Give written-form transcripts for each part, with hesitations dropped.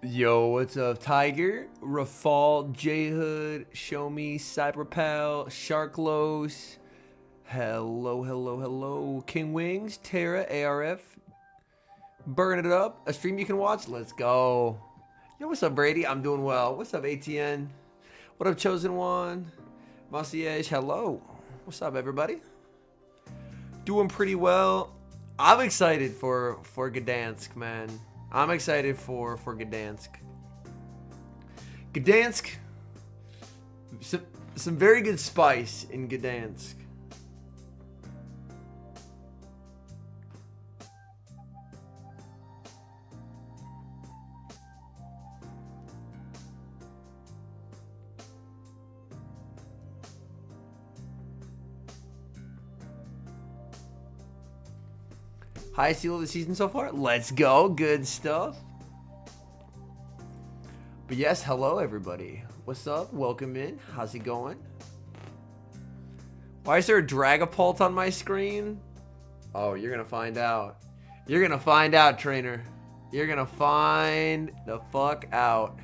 Yo, what's up, Tiger? Rafal, J-Hood, Show Me, Cyberpal, Sharklos. Hello, hello, hello. King Wings, Terra, ARF. Burn it up. A stream you can watch? Let's go. Yo, what's up, Brady? I'm doing well. What's up, ATN? What up, Chosen One? Maciej, hello. What's up, everybody? Doing pretty well. I'm excited for Gdansk, man. I'm excited for Gdansk. Gdansk, some very good spice in Gdansk. Highest seal of the season so far? Let's go. Good stuff. But yes, hello everybody. What's up? Welcome in. How's it going? Why is there a Dragapult on my screen? Oh, you're going to find out. You're going to find out, trainer. You're going to find the fuck out.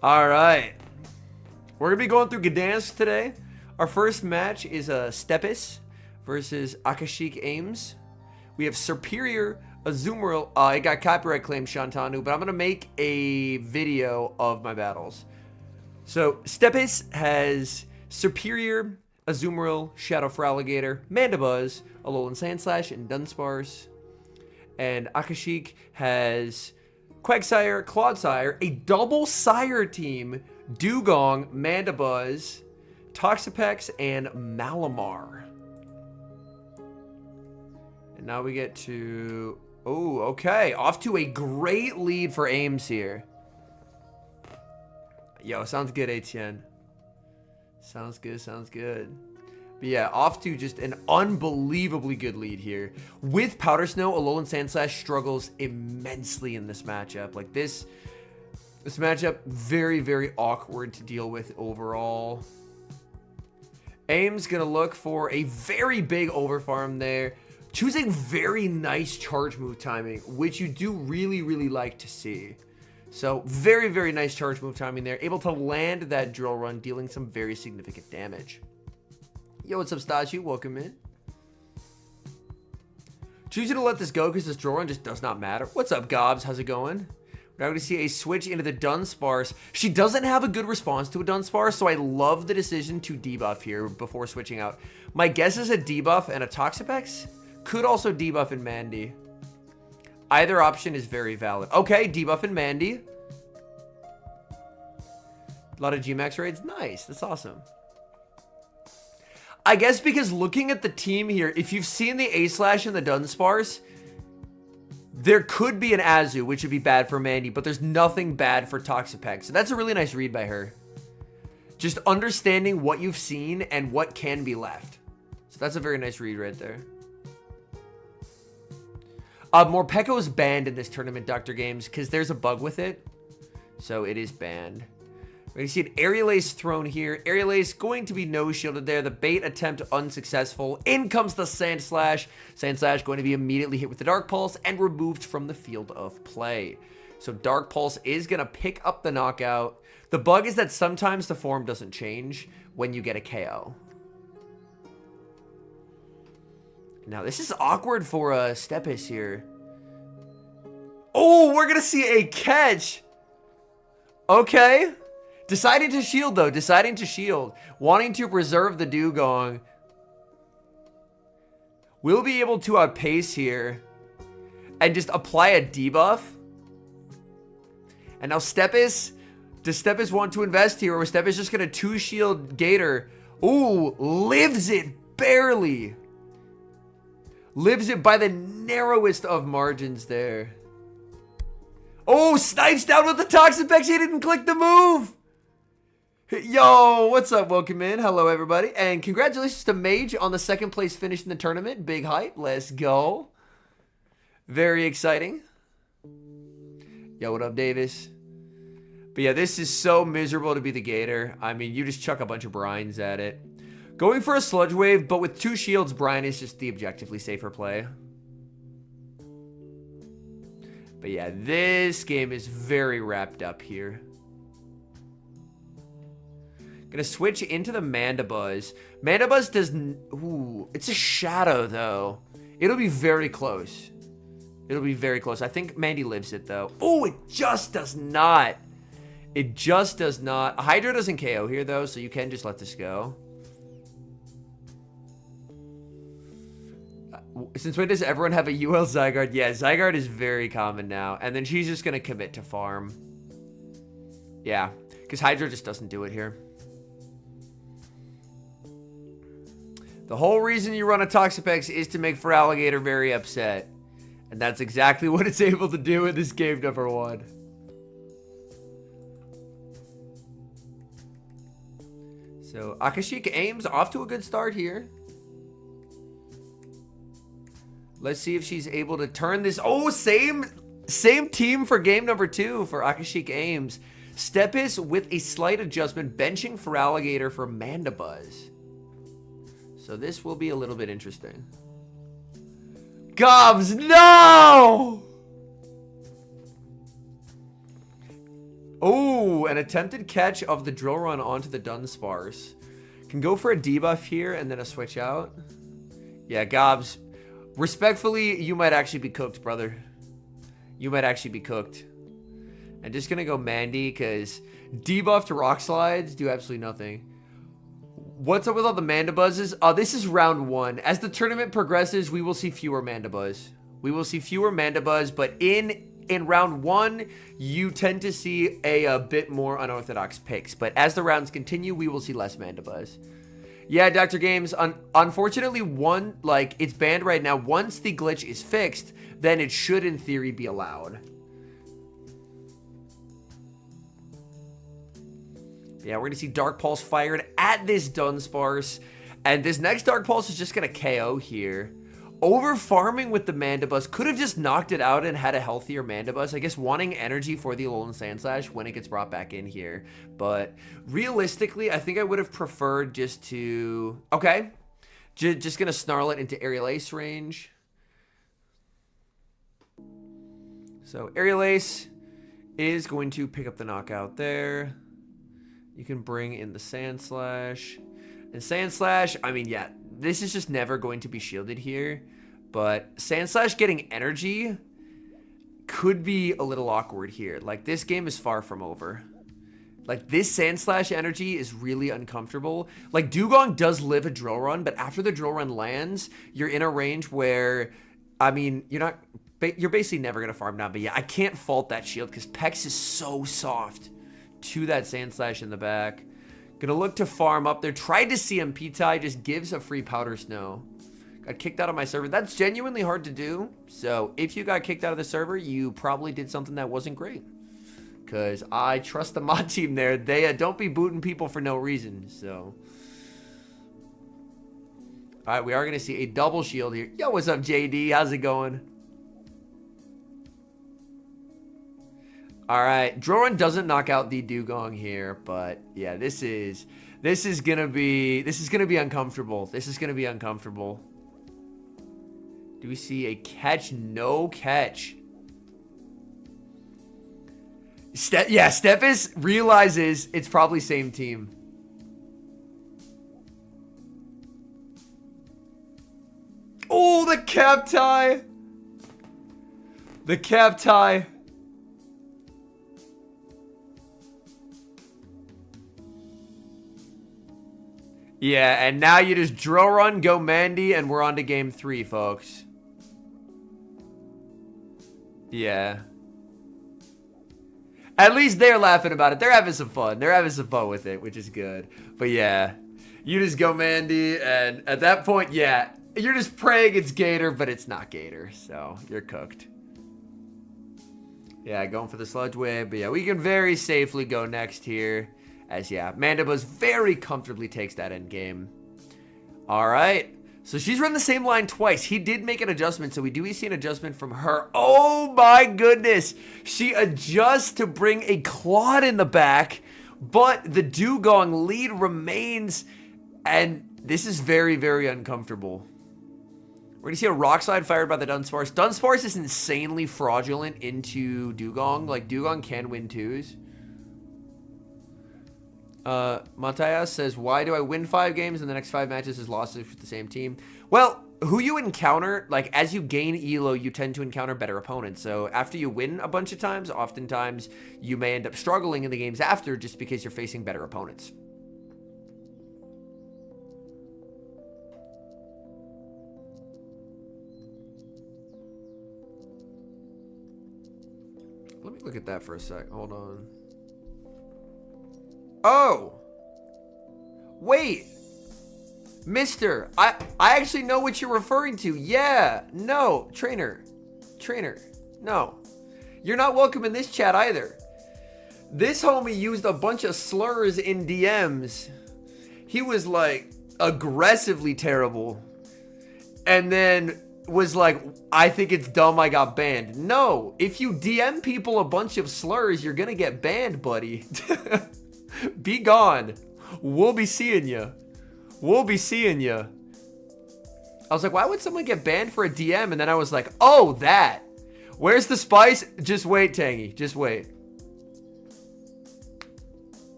All right. We're going to be going through Gdansk today. Our first match is Steppis versus AkashikAimz. We have Superior Azumarill. I got copyright claim, Shantanu, but I'm going to make a video of my battles. So, Steppis has Superior Azumarill, Shadow for Alligator, Mandibuzz, Alolan Sandslash, and Dunsparce. And Akashik has Quagsire, Clodsire, a double Sire team, Dugong, Mandibuzz, Toxapex, and Malamar. And now we get to... Oh, okay. Off to a great lead for Aimz here. Yo, sounds good, Etienne. Sounds good, sounds good. But yeah, off to just an unbelievably good lead here. With Powder Snow, Alolan Sandslash struggles immensely in this matchup. Like this matchup, very, very awkward to deal with overall. Aimz gonna look for a very big overfarm there. Choosing very nice charge move timing, which you do really, really like to see. So, very, very nice charge move timing there. Able to land that drill run, dealing some very significant damage. Yo, what's up, Stachu? Welcome in. Choosing to let this go because this drill run just does not matter. What's up, Gobs? How's it going? We're now going to see a switch into the Dunsparce. She doesn't have a good response to a Dunsparce, so I love the decision to debuff here before switching out. My guess is a debuff and a Toxapex. Could also debuff in Mandy. Either option is very valid. Okay, debuff in Mandy. A lot of Gmax raids. Nice. That's awesome. I guess because looking at the team here, if you've seen the A-Slash and the Dunsparce, there could be an Azu, which would be bad for Mandy, but there's nothing bad for Toxapex. So that's a really nice read by her. Just understanding what you've seen and what can be left. So that's a very nice read right there. Morpeko is banned in this tournament, Dr. Games, because there's a bug with it. So it is banned. We're going to see an Aerial Ace thrown here. Aerial Ace going to be no-shielded there. The bait attempt unsuccessful. In comes the Sandslash. Sandslash going to be immediately hit with the Dark Pulse and removed from the field of play. So Dark Pulse is going to pick up the knockout. The bug is that sometimes the form doesn't change when you get a KO. Now, this is awkward for Steppis here. Oh, we're going to see a catch. Okay. Deciding to shield, though. Deciding to shield. Wanting to preserve the Dugong. We'll be able to outpace here. And just apply a debuff. And now Steppis. Does Steppis want to invest here? Or is Steppis just going to 2-shield Gator? Ooh, lives it barely. Lives it by the narrowest of margins there. Oh, snipes down with the Toxapex. He didn't click the move. Yo, what's up? Welcome in. Hello, everybody. And congratulations to Mage on the second place finish in the tournament. Big hype. Let's go. Very exciting. Yo, what up, Davis? But yeah, this is so miserable to be the Gator. I mean, you just chuck a bunch of brines at it. Going for a Sludge Wave, but with 2 shields, Brine is just the objectively safer play. But yeah, this game is very wrapped up here. Gonna switch into the Mandibuzz. Mandibuzz doesn't... Ooh, it's a shadow, though. It'll be very close. It'll be very close. I think Mandy lives it, though. Oh, it just does not. It just does not. Hydra doesn't KO here, though, so you can just let this go. Since when does everyone have a UL Zygarde? Yeah, Zygarde is very common now. And then she's just going to commit to farm. Yeah, because Hydra just doesn't do it here. The whole reason you run a Toxapex is to make Feraligatr very upset. And that's exactly what it's able to do in this game number 1. So, AkashikAimz off to a good start here. Let's see if she's able to turn this. Oh, same team for game number 2 for AkashikAimz. Steppis with a slight adjustment, benching Feraligatr for Mandibuzz. So this will be a little bit interesting. Gobs, no! Oh, an attempted catch of the Drill Run onto the Dunsparce. Can go for a debuff here and then a switch out. Yeah, Gobs. Respectfully, you might actually be cooked, brother. You might actually be cooked. I'm just going to go Mandy because debuff to Rock Slides do absolutely nothing. What's up with all the Mandibuzzes? Oh, this is round 1. As the tournament progresses, we will see fewer Mandibuzz. We will see fewer Mandibuzz, but in round 1, you tend to see a bit more unorthodox picks. But as the rounds continue, we will see less Mandibuzz. Yeah, Dr. Games, unfortunately, it's banned right now. Once the glitch is fixed, then it should, in theory, be allowed. Yeah, we're going to see Dark Pulse fired at this Dunsparce. And this next Dark Pulse is just going to KO here. Over farming with the Mandibuzz. Could have just knocked it out and had a healthier Mandibuzz. I guess wanting energy for the Alolan Sandslash when it gets brought back in here. But realistically, I think I would have preferred just to... Okay. Just going to snarl it into Aerial Ace range. So Aerial Ace is going to pick up the knockout there. You can bring in the Sandslash. And Sandslash, I mean, yeah, this is just never going to be shielded here. But Sandslash getting energy could be a little awkward here. Like, this game is far from over. Like, this Sandslash energy is really uncomfortable. Like, Dugong does live a Drill Run, but after the Drill Run lands, you're in a range where, I mean, you're basically never going to farm down. But yeah, I can't fault that shield because Pex is so soft to that Sandslash in the back. Gonna look to farm up there. Tried to CMP tie, just gives a free Powder Snow. Got kicked out of my server. That's genuinely hard to do. So if you got kicked out of the server, you probably did something that wasn't great. Because I trust the mod team there. They don't be booting people for no reason. So, all right, we are gonna see a double shield here. Yo, what's up, JD? How's it going? All right, Drill Run doesn't knock out the Dugong here, but yeah, this is gonna be uncomfortable. This is gonna be uncomfortable. Do we see a catch? No catch. Yeah, Steppis realizes it's probably same team. Oh, the cap tie. The cap tie. Yeah, and now you just Drill Run, go Mandy, and we're on to game 3, folks. Yeah. At least they're laughing about it. They're having some fun. They're having some fun with it, which is good. But yeah, you just go Mandy, and at that point, yeah, you're just praying it's Gator, but it's not Gator, so you're cooked. Yeah, going for the Sludge Wave, but yeah, we can very safely go next here. As yeah, Mandibuzz very comfortably takes that end game. All right. So she's run the same line twice. He did make an adjustment, so we do see an adjustment from her. Oh my goodness. She adjusts to bring a Claude in the back, but the Dugong lead remains, and this is very, very uncomfortable. We're gonna see a rock slide fired by the Dunsparce. Dunsparce is insanely fraudulent into Dugong. Like, Dugong can win twos. Matthias says, why do I win 5 games and the next 5 matches is losses with the same team? Well, who you encounter, like, as you gain elo, you tend to encounter better opponents. So after you win a bunch of times, oftentimes you may end up struggling in the games after just because you're facing better opponents. Let me look at that for a sec. Hold on. Oh! Wait! Mister, I actually know what you're referring to. Yeah, no, trainer, no. You're not welcome in this chat either. This homie used a bunch of slurs in DMs. He was like aggressively terrible. And then was like, I think it's dumb I got banned. No, if you DM people a bunch of slurs, you're gonna get banned, buddy. Be gone. We'll be seeing you. We'll be seeing you. I was like, why would someone get banned for a DM? And then I was like, oh, that. Where's the spice? Just wait, Tangy. Just wait.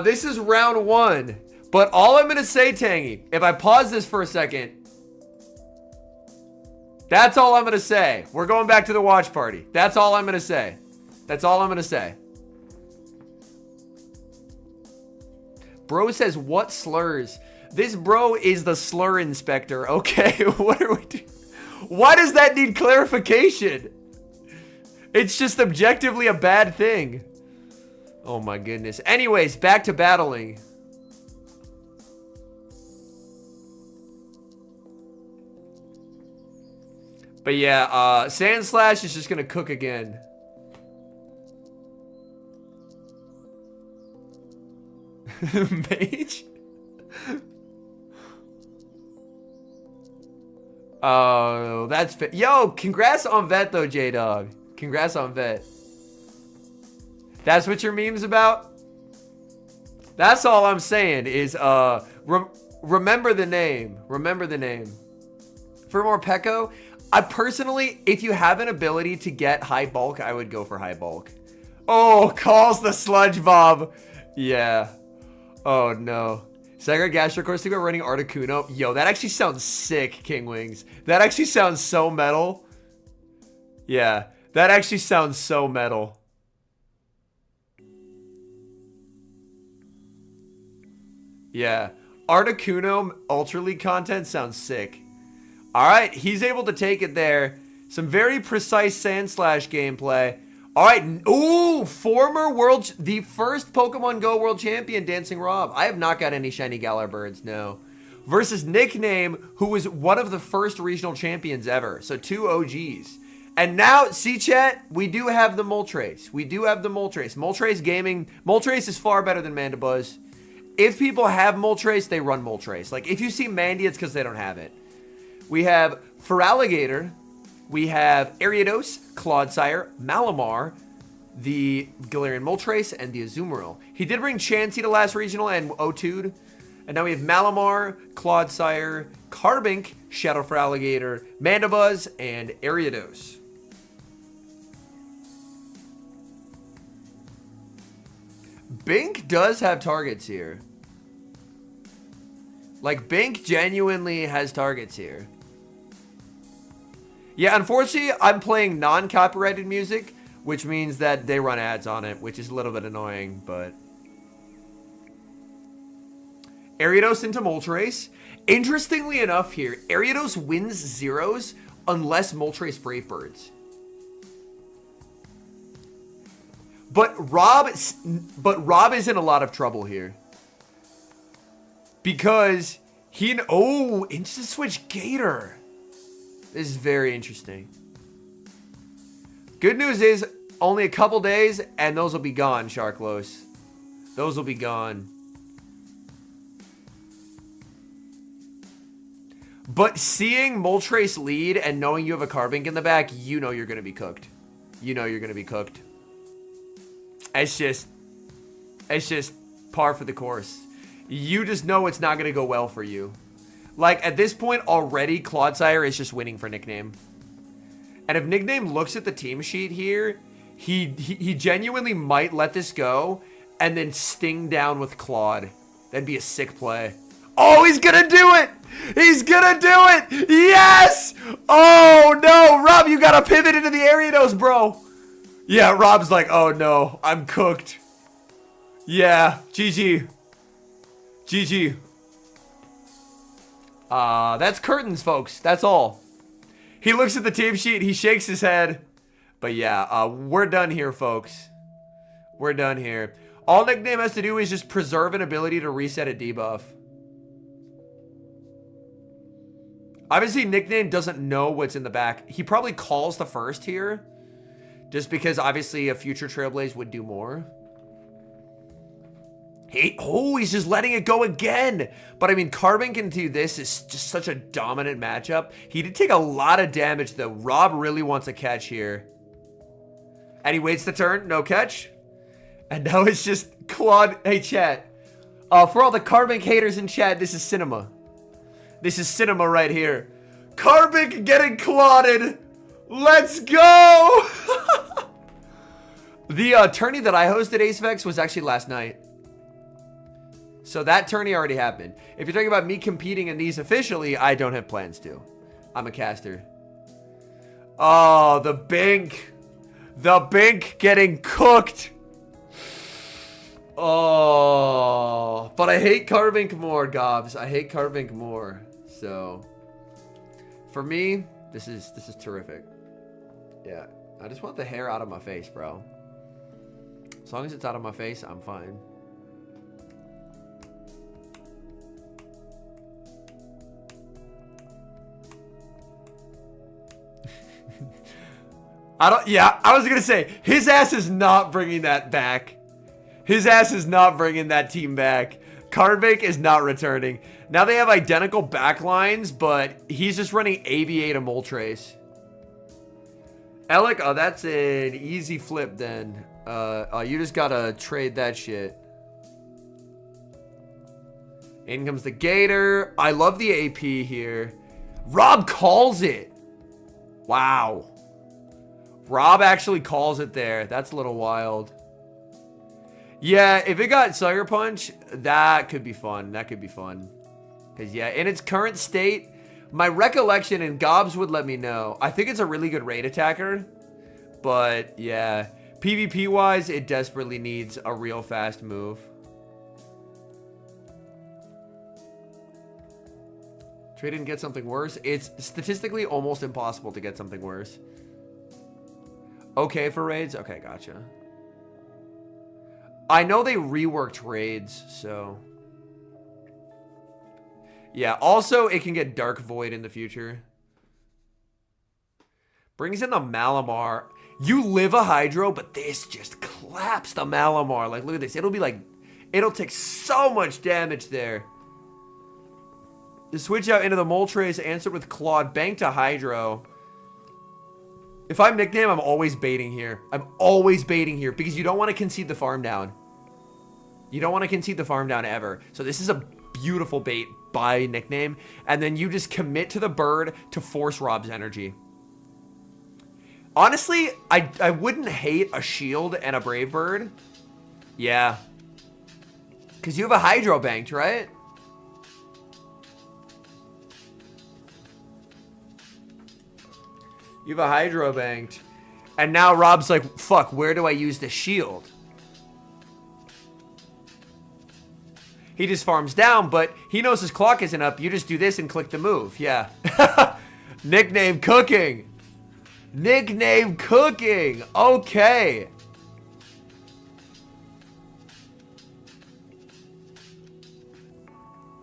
This is round 1. But all I'm going to say, Tangy, if I pause this for a second, that's all I'm going to say. We're going back to the watch party. That's all I'm going to say. That's all I'm going to say. Bro says, what slurs? This bro is the slur inspector. Okay, what are we doing? Why does that need clarification? It's just objectively a bad thing. Oh my goodness. Anyways, back to battling. But yeah, Sand Slash is just gonna cook again. Mage? Oh, that's fit. Yo, congrats on Vet though, J-Dog. Congrats on Vet. That's what your meme's about? That's all I'm saying is, remember the name. Remember the name. For more Pekko, I personally, if you have an ability to get high bulk, I would go for high bulk. Oh, calls the sludge bob. Yeah. Oh, no. Sega Gastrocourse, think about running Articuno. Yo, that actually sounds sick, King Wings. That actually sounds so metal. Yeah, that actually sounds so metal. Yeah. Articuno Ultra League content sounds sick. Alright, he's able to take it there. Some very precise Sand Slash gameplay. Alright, ooh, the first Pokemon Go World Champion, DancingRob. I have not got any shiny Galar birds, no. Versus Nickname, who was one of the first regional champions ever. So 2 OGs. And now, see chat, we do have the Moltres. We do have the Moltres. Moltres Gaming, Moltres is far better than Mandibuzz. If people have Moltres, they run Moltres. Like, if you see Mandy, it's because they don't have it. We have Feraligatr, we have Ariados, Clodsire, Malamar, the Galarian Moltres, and the Azumarill. He did bring Chansey to last regional and O2'd. And now we have Malamar, Clodsire, Carbink, Shadow Feraligatr, Mandibuzz, and Ariados. Bink does have targets here. Like, Bink genuinely has targets here. Yeah, unfortunately, I'm playing non-copyrighted music, which means that they run ads on it, which is a little bit annoying, but... Ariados into Moltres. Interestingly enough here, Ariados wins zeros unless Moltres Brave Birds. But Rob is in a lot of trouble here. Because he... Oh, instant switch Gator. This is very interesting. Good news is only a couple days and those will be gone, Sharklos. Those will be gone. But seeing Moltres lead and knowing you have a Carbink in the back, you know you're going to be cooked. You know you're going to be cooked. It's It's just par for the course. You just know it's not going to go well for you. Like, at this point already, Clodsire is just winning for Nickname. And if Nickname looks at the team sheet here, he genuinely might let this go and then sting down with Claude. That'd be a sick play. Oh, he's gonna do it! He's gonna do it! Yes! Oh, no! Rob, you gotta pivot into the Ariados, bro. Yeah, Rob's like, oh, no. I'm cooked. Yeah, GG. GG. That's curtains, folks. That's all. He looks at the team sheet. He shakes his head. But yeah, we're done here, folks. We're done here. All Nickname has to do is just preserve an ability to reset a debuff. Obviously, Nickname doesn't know what's in the back. He probably calls the first here. Just because, obviously, a future Trailblaze would do more. He's just letting it go again. But, I mean, Carbon can do this. It's just such a dominant matchup. He did take a lot of damage, though. Rob really wants a catch here. And he waits the turn. No catch. And now it's just Claude. Hey, chat. For all the Carbon haters in chat, this is cinema. This is cinema right here. Carbon getting Clauded. Let's go. The tourney that I hosted, AceVex, was actually last night. So that tourney already happened. If you're talking about me competing in these officially, I don't have plans to. I'm a caster. Oh, the Bink. The Bink getting cooked. Oh. But I hate Carbink more, Gobs. I hate Carbink more. So, for me, this is terrific. Yeah. I just want the hair out of my face, bro. As long as it's out of my face, I'm fine. I was gonna say, his ass is not bringing that back. His ass is not bringing that team back. Carbake is not returning. Now they have identical backlines, but he's just running AV8 to Moltres. Alec, oh, that's an easy flip then. You just gotta trade that shit. In comes the Gator. I love the AP here. Rob calls it. Wow. Rob actually calls it there. That's a little wild. Yeah, if it got Sucker Punch, that could be fun. That could be fun. Because, yeah, in its current state, my recollection, and Gobs would let me know, I think it's a really good raid attacker. But, yeah, PvP-wise, it desperately needs a real fast move. Trade and get something worse. It's statistically almost impossible to get something worse. Okay for raids? Okay, gotcha. I know they reworked raids, so... Yeah, also, it can get Dark Void in the future. Brings in the Malamar. You live a Hydro, but this just claps the Malamar. Like, look at this. It'll be like... It'll take so much damage there. The switch out into the Moltres, answered with Claude, bank to Hydro. If I'm Nickname, I'm always baiting here. I'm always baiting here because you don't want to concede the farm down. You don't want to concede the farm down ever. So this is a beautiful bait by Nickname. And then you just commit to the bird to force Rob's energy. Honestly, I wouldn't hate a shield and a Brave Bird. Yeah. Because you have a Hydro banked, right? You have a Hydro banked. And now Rob's like, fuck, where do I use the shield? He just farms down, but he knows his clock isn't up. You just do this and click the move. Yeah. Nickname cooking. Nickname cooking. Okay.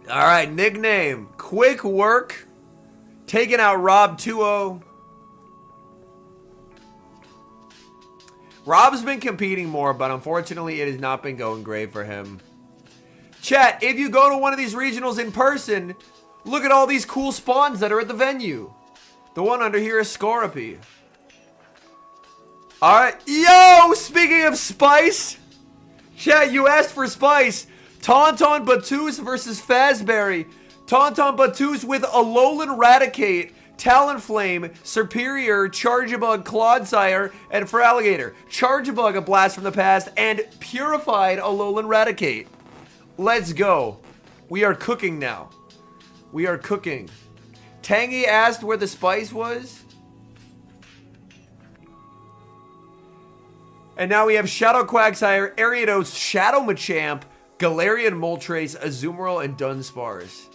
All right, Nickname. Quick work. Taking out Rob 2-0. Rob's been competing more, but unfortunately, it has not been going great for him. Chat, if you go to one of these regionals in person, look at all these cool spawns that are at the venue. The one under here is Scorpy. Alright, yo, speaking of spice, Chat, you asked for spice. TontonBatteuse versus FazzBerry. TontonBatteuse with Alolan Raticate, Talonflame, Superior, Charjabug, Clodsire, and Feraligatr. Charjabug, a blast from the past, and Purified Alolan Raticate. Let's go. We are cooking now. We are cooking. Tangy asked where the spice was. And now we have Shadow Quagsire, Ariados, Shadow Machamp, Galarian Moltres, Azumarill, and Dunsparce.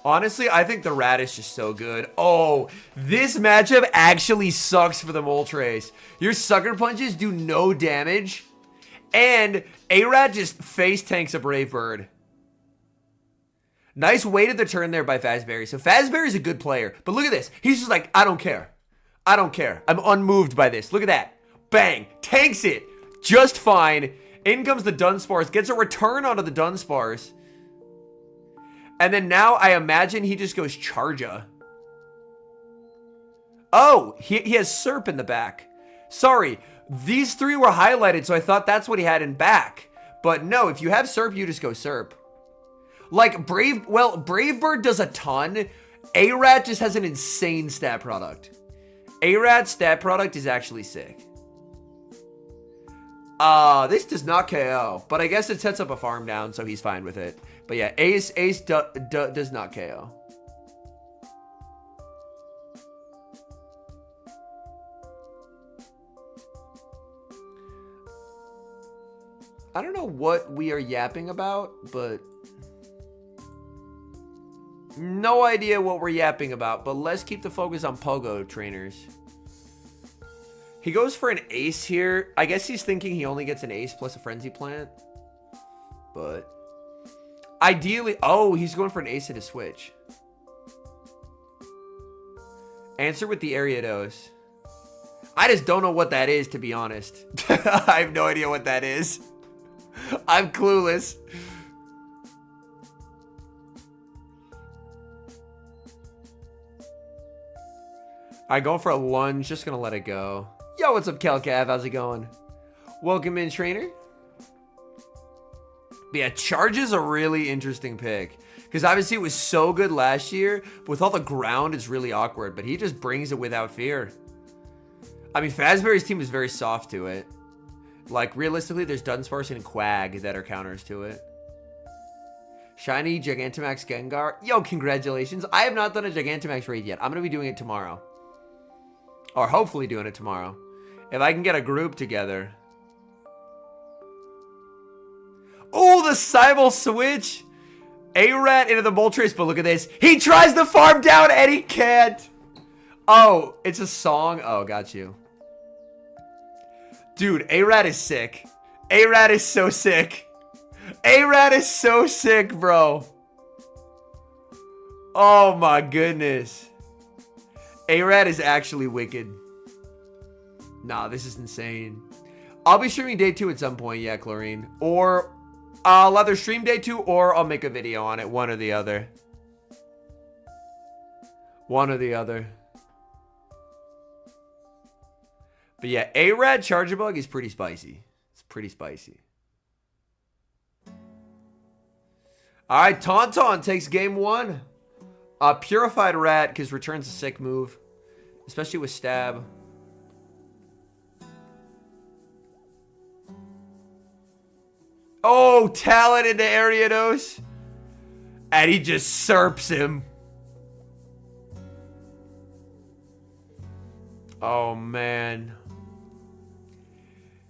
Honestly, I think the rat is just so good. Oh, this matchup actually sucks for the Moltres. Your Sucker Punches do no damage, and A-Rat just face tanks a Brave Bird. Nice waited the turn there by FazzBerry. So FazzBerry's a good player. But look at this. He's just like, I don't care. I don't care. I'm unmoved by this. Look at that. Bang. Tanks it. Just fine. In comes the Dunsparce. Gets a return onto the Dunsparce. And then now I imagine he just goes Charja. Oh, he has Serp in the back. Sorry. These three were highlighted, so I thought that's what he had in back. But no, if you have Serp, you just go Serp. Like, Brave Bird does a ton. A-Rat just has an insane stat product. A-Rat's stat product is actually sick. This does not KO, but I guess it sets up a farm down, so he's fine with it. But yeah, Ace does not KO. I don't know what we are yapping about, but... no idea what we're yapping about, but let's keep the focus on Pogo trainers. He goes for an ace here. I guess he's thinking he only gets an ace plus a frenzy plant. But ideally, oh, he's going for an ace and a switch. Answer with the Ariados. I just don't know what that is, to be honest. I have no idea what that is. I'm clueless. Alright, going for a lunge. Just gonna let it go. Yo, what's up, Calcav? How's it going? Welcome in, trainer. But yeah, Charge is a really interesting pick. Because obviously it was so good last year. But with all the ground, it's really awkward. But he just brings it without fear. I mean, FazzBerry's team is very soft to it. Like, realistically, there's Dunsparce and Quag that are counters to it. Shiny Gigantamax Gengar. Yo, congratulations. I have not done a Gigantamax raid yet. I'm going to be doing it tomorrow. Or hopefully doing it tomorrow. If I can get a group together. Oh, the Cybele switch. A-Rat into the Moltres, but look at this. He tries to farm down and he can't. Oh, it's a song? Oh, got you. Dude, A-Rat is sick. A-Rat is so sick. A-Rat is so sick, bro. Oh my goodness. A-Rat is actually wicked. Nah, this is insane. I'll be streaming day 2 at some point, yeah, Chlorine. Or I'll either stream day 2 or I'll make a video on it. One or the other. One or the other. But yeah, A-Rat Charjabug is pretty spicy. It's pretty spicy. Alright, Tauntaun takes game 1. Purified Rat, because return's a sick move. Especially with Stab. Oh, Talon into Ariados. And he just serps him. Oh, man.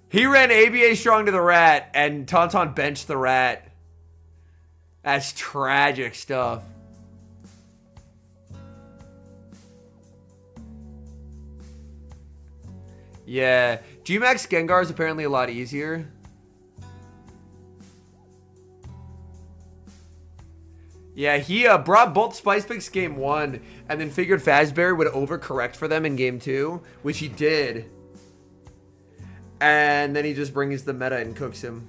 He ran ABA strong to the Rat, and Tauntaun benched the Rat. That's tragic stuff. Yeah. G-Max Gengar is apparently a lot easier. Yeah, he brought both Spice Picks game 1 and then figured FazzBerry would overcorrect for them in game 2, which he did. And then he just brings the meta and cooks him.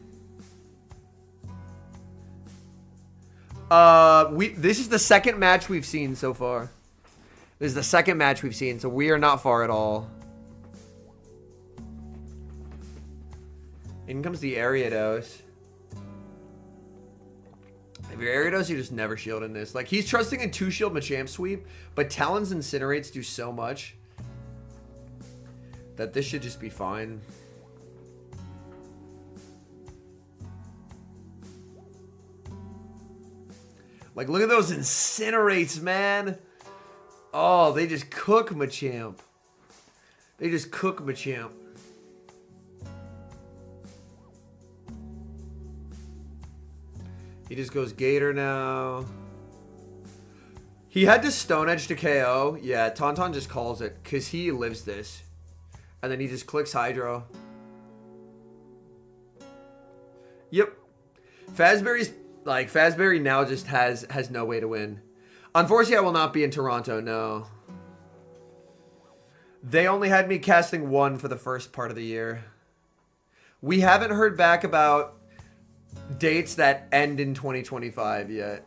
This is the second match we've seen so far. This is the second match we've seen, so we are not far at all. In comes the Ariados. If you're Ariados, you just never shield in this. Like, he's trusting a 2-shield Machamp sweep, but Talon's Incinerates do so much that this should just be fine. Like, look at those Incinerates, man. Oh, they just cook Machamp. They just cook Machamp. He just goes Gator now. He had to Stone Edge to KO. Yeah, Tonton just calls it because he lives this. And then he just clicks Hydro. Yep. FazzBerry now just has no way to win. Unfortunately, I will not be in Toronto, no. They only had me casting 1 for the first part of the year. We haven't heard back about dates that end in 2025 yet.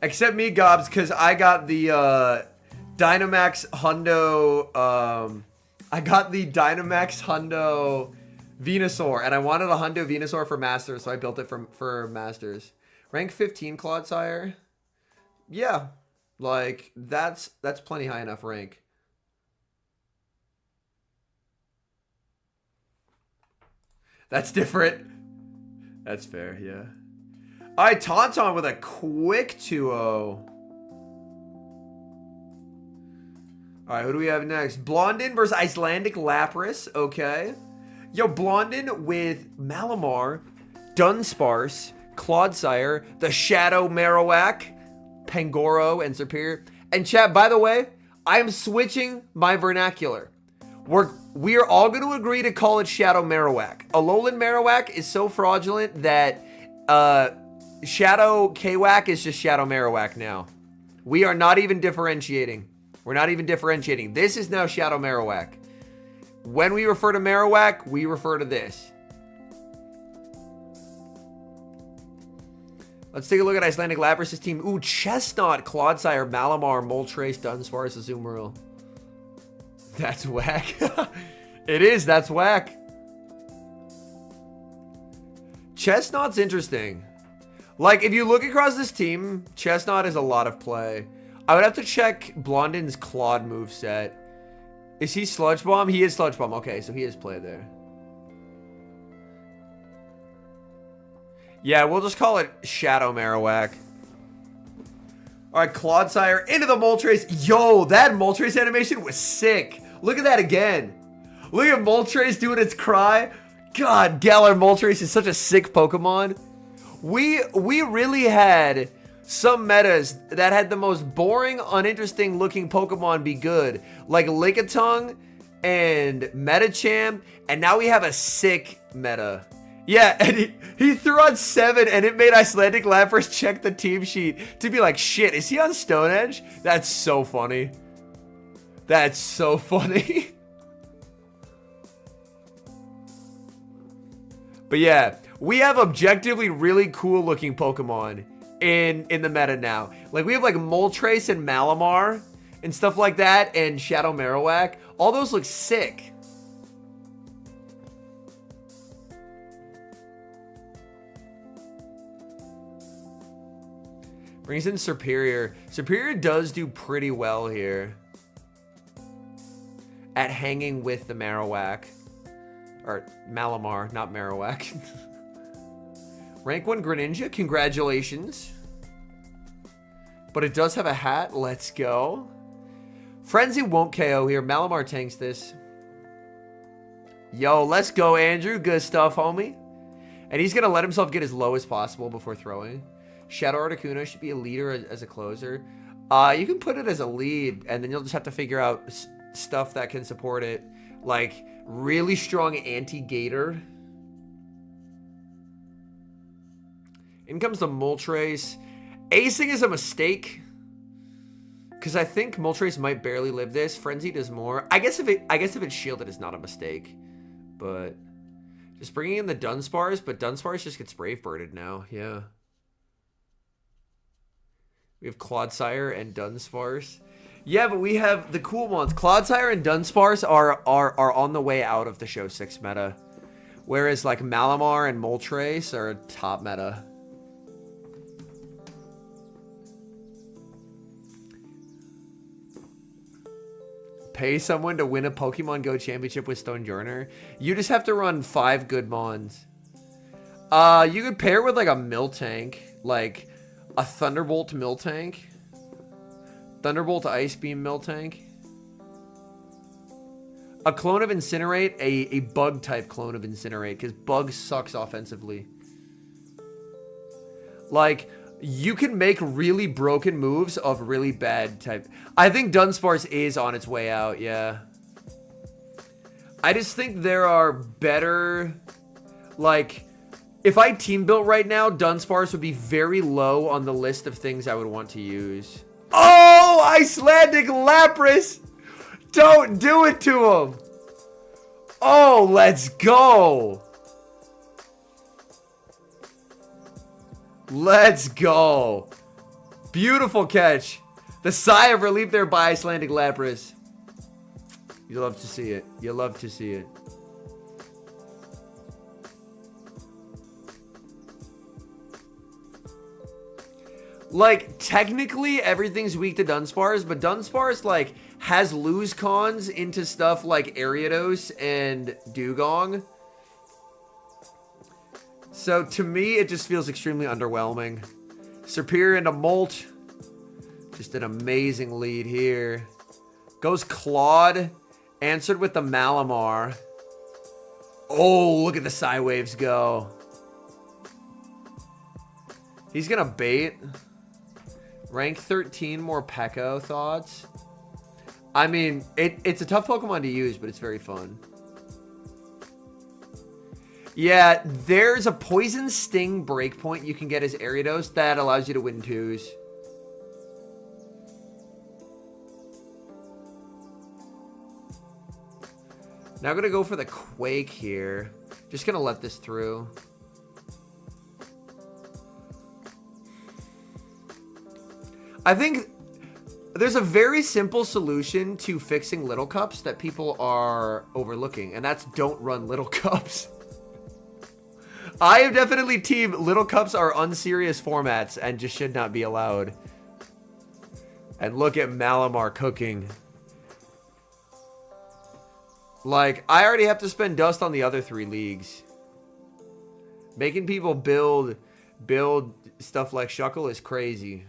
Except me, Gobs, because I got the Dynamax Hundo. I got the Dynamax Hundo Venusaur, and I wanted a Hundo Venusaur for Masters, so I built it for Masters. Rank 15 Clodsire. Yeah, like that's plenty high enough rank. That's different. That's fair, yeah. All right, Tauntaun with a quick 2-0. All right, who do we have next? Blondon versus IcelandicLapras. Okay. Yo, Blondon with Malamar, Dunsparce, Clodsire, the Shadow Marowak, Pangoro, and Superior. And chat, by the way, I'm switching my vernacular. We are all going to agree to call it Shadow Marowak. Alolan Marowak is so fraudulent that Shadow Kwak is just Shadow Marowak now. We are not even differentiating. We're not even differentiating. This is now Shadow Marowak. When we refer to Marowak, we refer to this. Let's take a look at IcelandicLapras' team. Ooh, Chestnut, Clodsire, Malamar, Moltres, Dunsparce, Azumarill. That's whack. It is, that's whack. Chestnut's interesting. Like, if you look across this team, Chestnut is a lot of play. I would have to check Blondin's Claude moveset. Is he Sludge Bomb? He is Sludge Bomb. Okay, so he is play there. Yeah, we'll just call it Shadow Marowak. Alright, Clodsire into the Moltres. Yo, that Moltres animation was sick. Look at that again. Look at Moltres doing its cry. God, Galar Moltres is such a sick Pokemon. We really had some metas that had the most boring, uninteresting looking Pokemon be good. Like Lickitung and Metacham. And now we have a sick meta. Yeah, and he threw on 7 and it made IcelandicLapras check the team sheet to be like, shit, is he on Stone Edge? That's so funny. That's so funny. But yeah, we have objectively really cool looking Pokemon in the meta now. Like, we have like Moltres and Malamar and stuff like that, and Shadow Marowak. All those look sick. Brings in Superior. Superior does do pretty well here at hanging with the Marowak. Or Malamar, not Marowak. Rank 1 Greninja, congratulations. But it does have a hat, let's go. Frenzy won't KO here, Malamar tanks this. Yo, let's go Andrew, good stuff homie. And he's gonna let himself get as low as possible before throwing. Shadow Articuno should be a leader as a closer. You can put it as a lead, and then you'll just have to figure out stuff that can support it. Like, really strong anti-Gator. In comes the Moltres. Acing is a mistake. Because I think Moltres might barely live this. Frenzy does more. I guess if it's shielded, it's not a mistake. But Just bringing in the Dunsparce, but Dunsparce just gets Brave Birded now. Yeah. We have Clodsire and Dunsparce. Yeah, but we have the cool ones. Clodsire and Dunsparce are on the way out of the show 6 meta. Whereas like Malamar and Moltres are top meta. Pay someone to win a Pokemon Go championship with Stonejourner. You just have to run 5 good mons. You could pair with like a Miltank, like a Thunderbolt Miltank. Thunderbolt Ice Beam Miltank. A clone of Incinerate, a bug type clone of Incinerate, because bug sucks offensively. Like, you can make really broken moves of really bad type. I think Dunsparce is on its way out, yeah. I just think there are better, like, if I team built right now, Dunsparce would be very low on the list of things I would want to use. Oh, IcelandicLapras! Don't do it to him! Oh, let's go! Let's go. Beautiful catch. The sigh of relief there by IcelandicLapras. You love to see it. You love to see it. Like, technically, everything's weak to Dunsparce, but Dunsparce, like, has lose cons into stuff like Ariados and Dugong. So, to me, it just feels extremely underwhelming. Serperior into Molt. Just an amazing lead here. Goes Claude. Answered with the Malamar. Oh, look at the Psy Waves go. He's gonna bait. Rank 13, more Pekko thoughts. I mean, it's a tough Pokemon to use, but it's very fun. Yeah, there's a Poison Sting breakpoint you can get as Ariados that allows you to win 2s. Now I'm going to go for the Quake here. Just going to let this through. I think there's a very simple solution to fixing Little Cups that people are overlooking, and that's don't run Little Cups. I am definitely team Little Cups are unserious formats and just should not be allowed. And look at Malamar cooking. Like, I already have to spend dust on the other 3 leagues. Making people build stuff like Shuckle is crazy.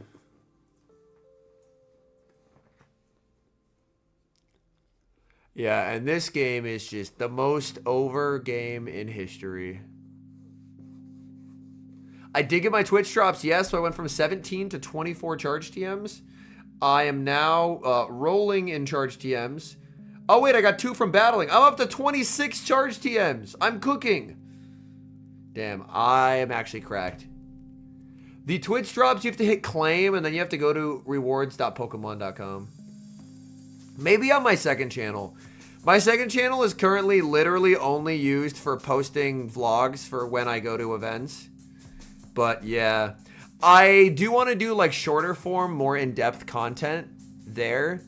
Yeah, and this game is just the most over game in history. I did get my Twitch drops, yes, so I went from 17 to 24 charge TMs. I am now rolling in charge TMs. Oh, wait, I got 2 from battling. I'm up to 26 charge TMs. I'm cooking. Damn, I am actually cracked. The Twitch drops, you have to hit claim, and then you have to go to rewards.pokemon.com. Maybe on my second channel. My second channel is currently literally only used for posting vlogs for when I go to events. But yeah, I do want to do like shorter form, more in-depth content there.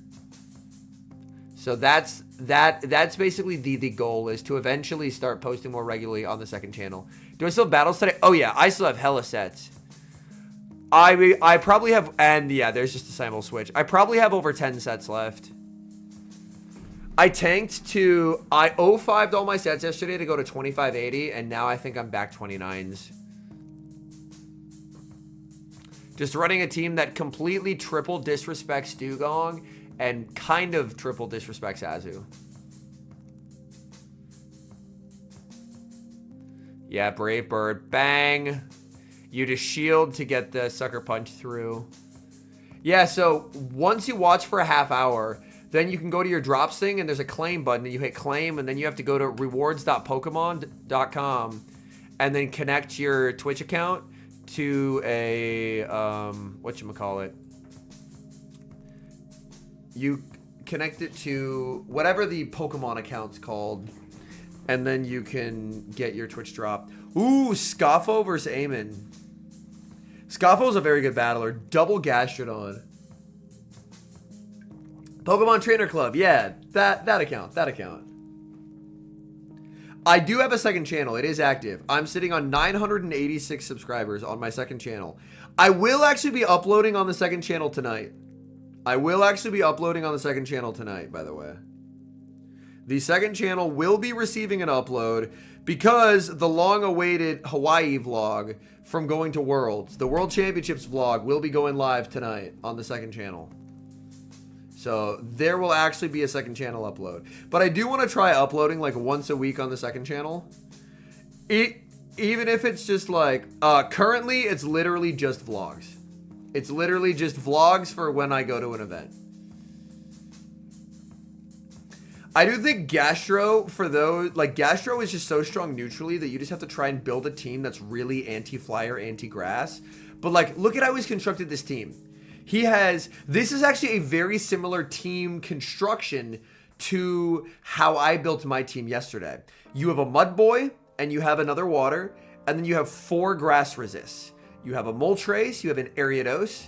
So that's basically the goal, is to eventually start posting more regularly on the second channel. Do I still have battles today? Oh yeah, I still have hella sets. I probably have, and yeah, there's just a simul switch. I probably have over 10 sets left. I tanked to, I 0-5'd all my sets yesterday to go to 2580, and now I think I'm back 29s. Just running a team that completely triple disrespects Dugong and kind of triple disrespects Azu. Yeah, Brave Bird. Bang. You just shield to get the Sucker Punch through. Yeah, so once you watch for a half hour, then you can go to your drops thing and there's a claim button and you hit claim, and then you have to go to rewards.pokemon.com and then connect your Twitch account to a whatchamacallit. You connect it to whatever the Pokemon account's called, And then you can get your Twitch drop. Ooh, Scoffo versus Aemon. Scoffo's a very good battler. Double Gastrodon. Pokemon Trainer Club. Yeah, that account. That account. I do have a second channel. It is active. I'm sitting on 986 subscribers on my second channel. I will actually be uploading on the second channel tonight. By the way. The second channel will be receiving an upload because the long-awaited Hawaii vlog from going to Worlds, the World Championships vlog, will be going live tonight on the second channel. So there will actually be a second channel upload. But I do want to try uploading like once a week on the second channel. Even if it's just like, currently it's literally just vlogs. It's literally just vlogs for when I go to an event. I do think Gastro, for those, like, Gastro is just so strong neutrally that you just have to try and build a team that's really anti-flyer, anti-grass. But, like, look at how he's constructed this team. This is actually a very similar team construction to how I built my team yesterday. You have a Mud Boy, and you have another Water, and then you have 4 Grass Resists. You have a Moltres, you have an Ariados,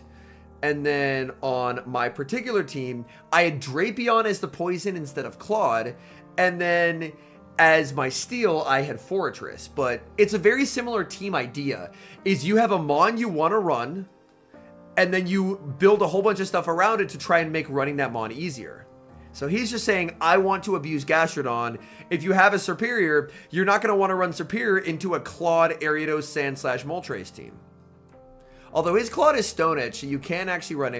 and then on my particular team, I had Drapion as the poison instead of Claude. And then as my steel, I had Fortress. But it's a very similar team idea. Is you have a Mon you want to run, and then you build a whole bunch of stuff around it to try and make running that Mon easier. So he's just saying, I want to abuse Gastrodon. If you have a Superior, you're not going to want to run Superior into a Claude, Ariados, Sand / Moltres team. Although his Claude is Stone Edge, so you can actually run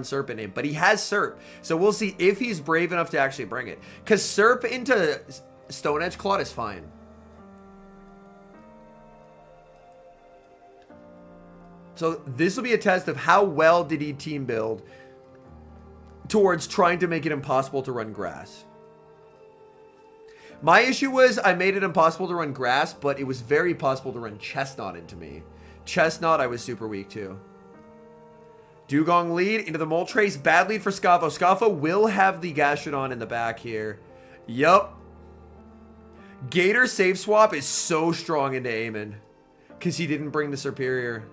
Serpent in, but he has Serp. So we'll see if he's brave enough to actually bring it. Because Serp into Stone Edge Claude is fine. So this will be a test of how well did he team build towards trying to make it impossible to run grass. My issue was I made it impossible to run grass, but it was very possible to run Chestnut into me. Chestnut, I was super weak to. Dugong lead into the Moltres. Bad lead for Scoffo. Scoffo will have the Gastrodon in the back here. Yup. Gator save swap is so strong into Aemon because he didn't bring the Superior.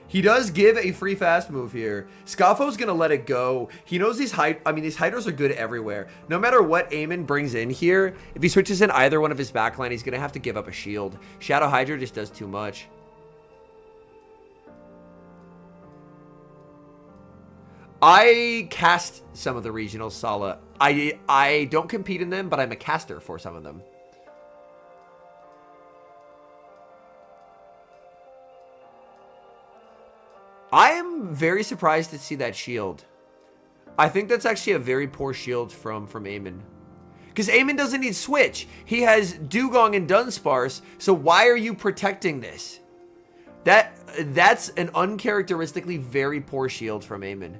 He does give a free fast move here. Scaffo's going to let it go. He knows these Hydros are good everywhere. No matter what Aemon brings in here, if he switches in either one of his backline, he's going to have to give up a shield. Shadow Hydra just does too much. I cast some of the regionals, Sala. I don't compete in them, but I'm a caster for some of them. I am very surprised to see that shield. I think that's actually a very poor shield from Aemon. Because Aemon doesn't need switch. He has Dugong and Dunsparce, so why are you protecting this? That's an uncharacteristically very poor shield from Aemon.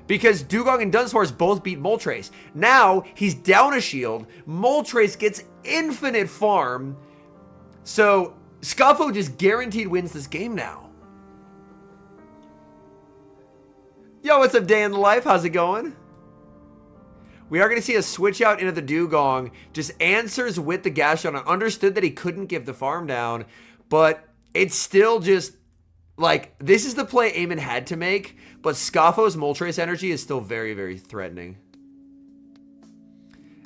Because Dugong and Dunsparce both beat Moltres. Now, he's down a shield. Moltres gets infinite farm. So, Scoffo just guaranteed wins this game now. Yo, what's up, Day in the Life? How's it going? We are going to see a switch out into the Dugong. Just answers with the Gastrodon. I understood that he couldn't give the farm down, but it's still just, like, this is the play Aemon had to make, but Scaffo's Moltres energy is still very, very threatening.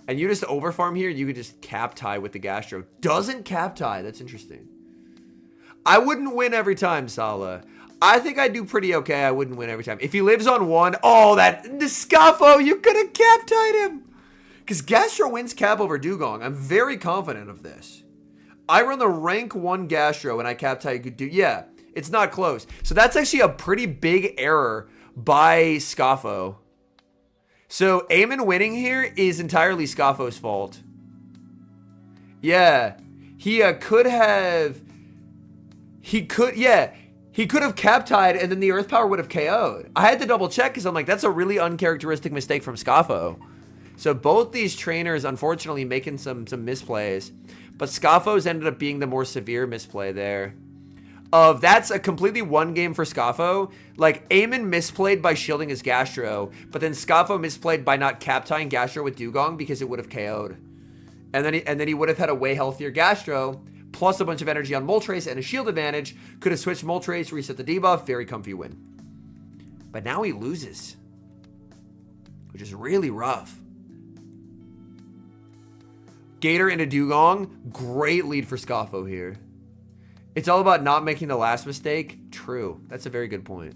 And you just overfarm here, you could just cap tie with the Gastro. Doesn't cap tie. That's interesting. I wouldn't win every time, Sala. I think I do pretty okay. I wouldn't win every time. If he lives on 1, oh, the Scoffo, you could have cap tied him. Because Gastro wins cap over Dugong. I'm very confident of this. I run the rank 1 Gastro and I cap tie Dugong. Yeah, it's not close. So that's actually a pretty big error by Scoffo. So Aemon winning here is entirely Scaffo's fault. Yeah, he could have cap tied and then the Earth Power would have KO'd. I had to double check because I'm like, that's a really uncharacteristic mistake from Scoffo. So both these trainers, unfortunately, making some misplays. But Scaffo's ended up being the more severe misplay there. That's a completely one game for Scoffo. Like, Aemon misplayed by shielding his Gastro, but then Scoffo misplayed by not cap tying Gastro with Dugong because it would have KO'd. And then he would have had a way healthier Gastro, plus a bunch of energy on Moltres and a shield advantage. Could have switched Moltres, reset the debuff, very comfy win. But now he loses, which is really rough. Gator into Dugong, great lead for Scoffo here. It's all about not making the last mistake. True. That's a very good point.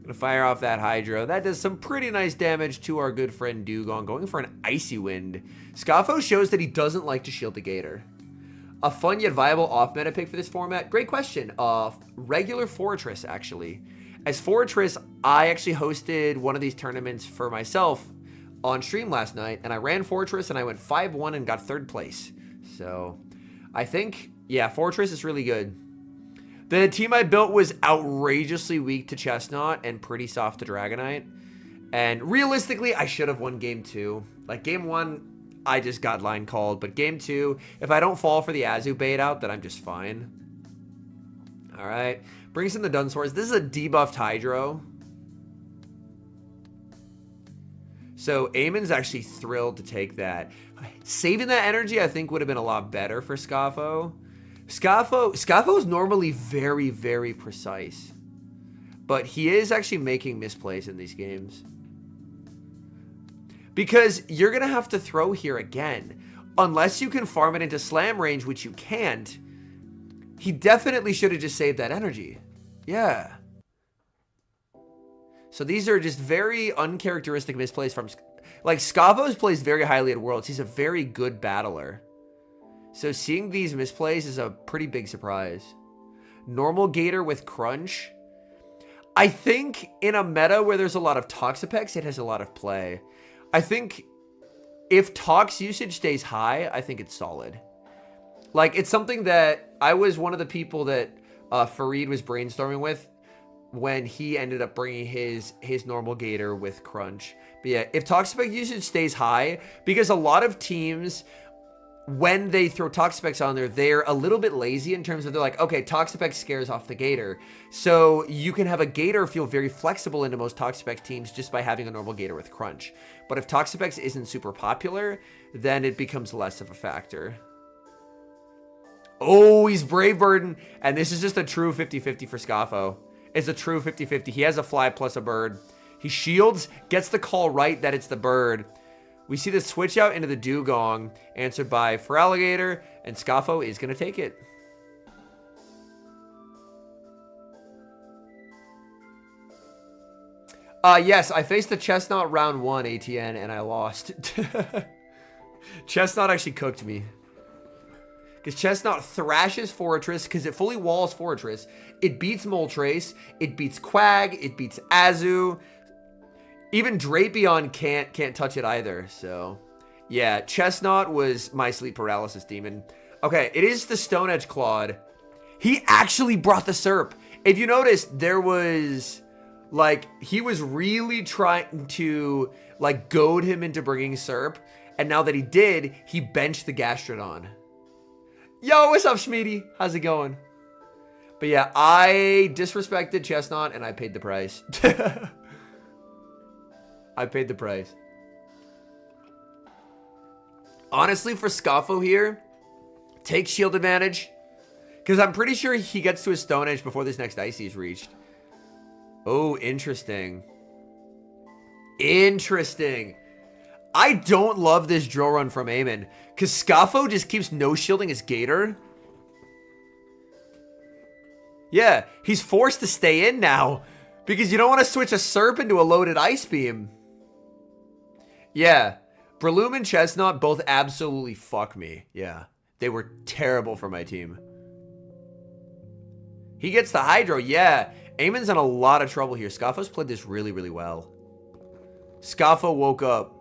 Gonna fire off that Hydro. That does some pretty nice damage to our good friend Dugong. Going for an Icy Wind. Scoffo shows that he doesn't like to shield the Gator. A fun yet viable off-meta pick for this format? Great question. Regular Fortress, actually. As Fortress, I actually hosted one of these tournaments for myself on stream last night, and I ran Fortress, and I went 5-1 and got 3rd place. So, I think, yeah, Fortress is really good. The team I built was outrageously weak to Chestnut and pretty soft to Dragonite. And realistically, I should have won Game 2. Like, Game 1, I just got line called, but Game 2, if I don't fall for the Azu bait out, then I'm just fine. All right. Brings in the Dunswords. This is a debuffed Hydro. So Aemon's actually thrilled to take that. Saving that energy, I think, would have been a lot better for Scoffo. Scoffo is normally very, very precise. But he is actually making misplays in these games. Because you're going to have to throw here again. Unless you can farm it into slam range, which you can't. He definitely should have just saved that energy. Yeah. So these are just very uncharacteristic misplays from... Like, Scavo's plays very highly at Worlds. He's a very good battler. So seeing these misplays is a pretty big surprise. Normal Gator with Crunch. I think in a meta where there's a lot of Toxapex, it has a lot of play. I think if Tox usage stays high, I think it's solid. Like, it's something that I was one of the people that Fareed was brainstorming with when he ended up bringing his normal Gator with Crunch. But yeah, if Toxapex usage stays high, because a lot of teams, when they throw Toxapex on there, they're a little bit lazy in terms of they're like, okay, Toxapex scares off the Gator. So you can have a Gator feel very flexible into most Toxapex teams just by having a normal Gator with Crunch. But if Toxapex isn't super popular, then it becomes less of a factor. Oh, he's Brave Burden. And this is just a true 50-50 for Scoffo. It's a true 50-50. He has a fly plus a bird. He shields, gets the call right that it's the bird. We see the switch out into the Dugong, answered by Feraligatr, and Scoffo is going to take it. Yes, I faced the Chestnut round 1, ATN, and I lost. Chestnut actually cooked me. Because Chestnut thrashes Fortress, because it fully walls Fortress. It beats Moltres, it beats Quag, it beats Azu. Even Drapion can't touch it either, so... Yeah, Chestnut was my sleep paralysis demon. Okay, it is the Stone Edge Claude. He actually brought the Serp. If you notice, there was... Like, he was really trying to, like, goad him into bringing Serp. And now that he did, he benched the Gastrodon. Yo, what's up, Schmeedy? How's it going? But yeah, I disrespected Chestnut and I paid the price. I paid the price. Honestly, for Scoffo here, take shield advantage. Because I'm pretty sure he gets to his Stone Edge before this next Icy is reached. Oh, interesting. Interesting. I don't love this drill run from Aemon. Because Scoffo just keeps no-shielding his Gator. Yeah, he's forced to stay in now. Because you don't want to switch a Serp into a loaded Ice Beam. Yeah. Breloom and Chestnut both absolutely fuck me. Yeah. They were terrible for my team. He gets the Hydro. Yeah. Aemon's in a lot of trouble here. Scoffo's played this really, really well. Scoffo woke up.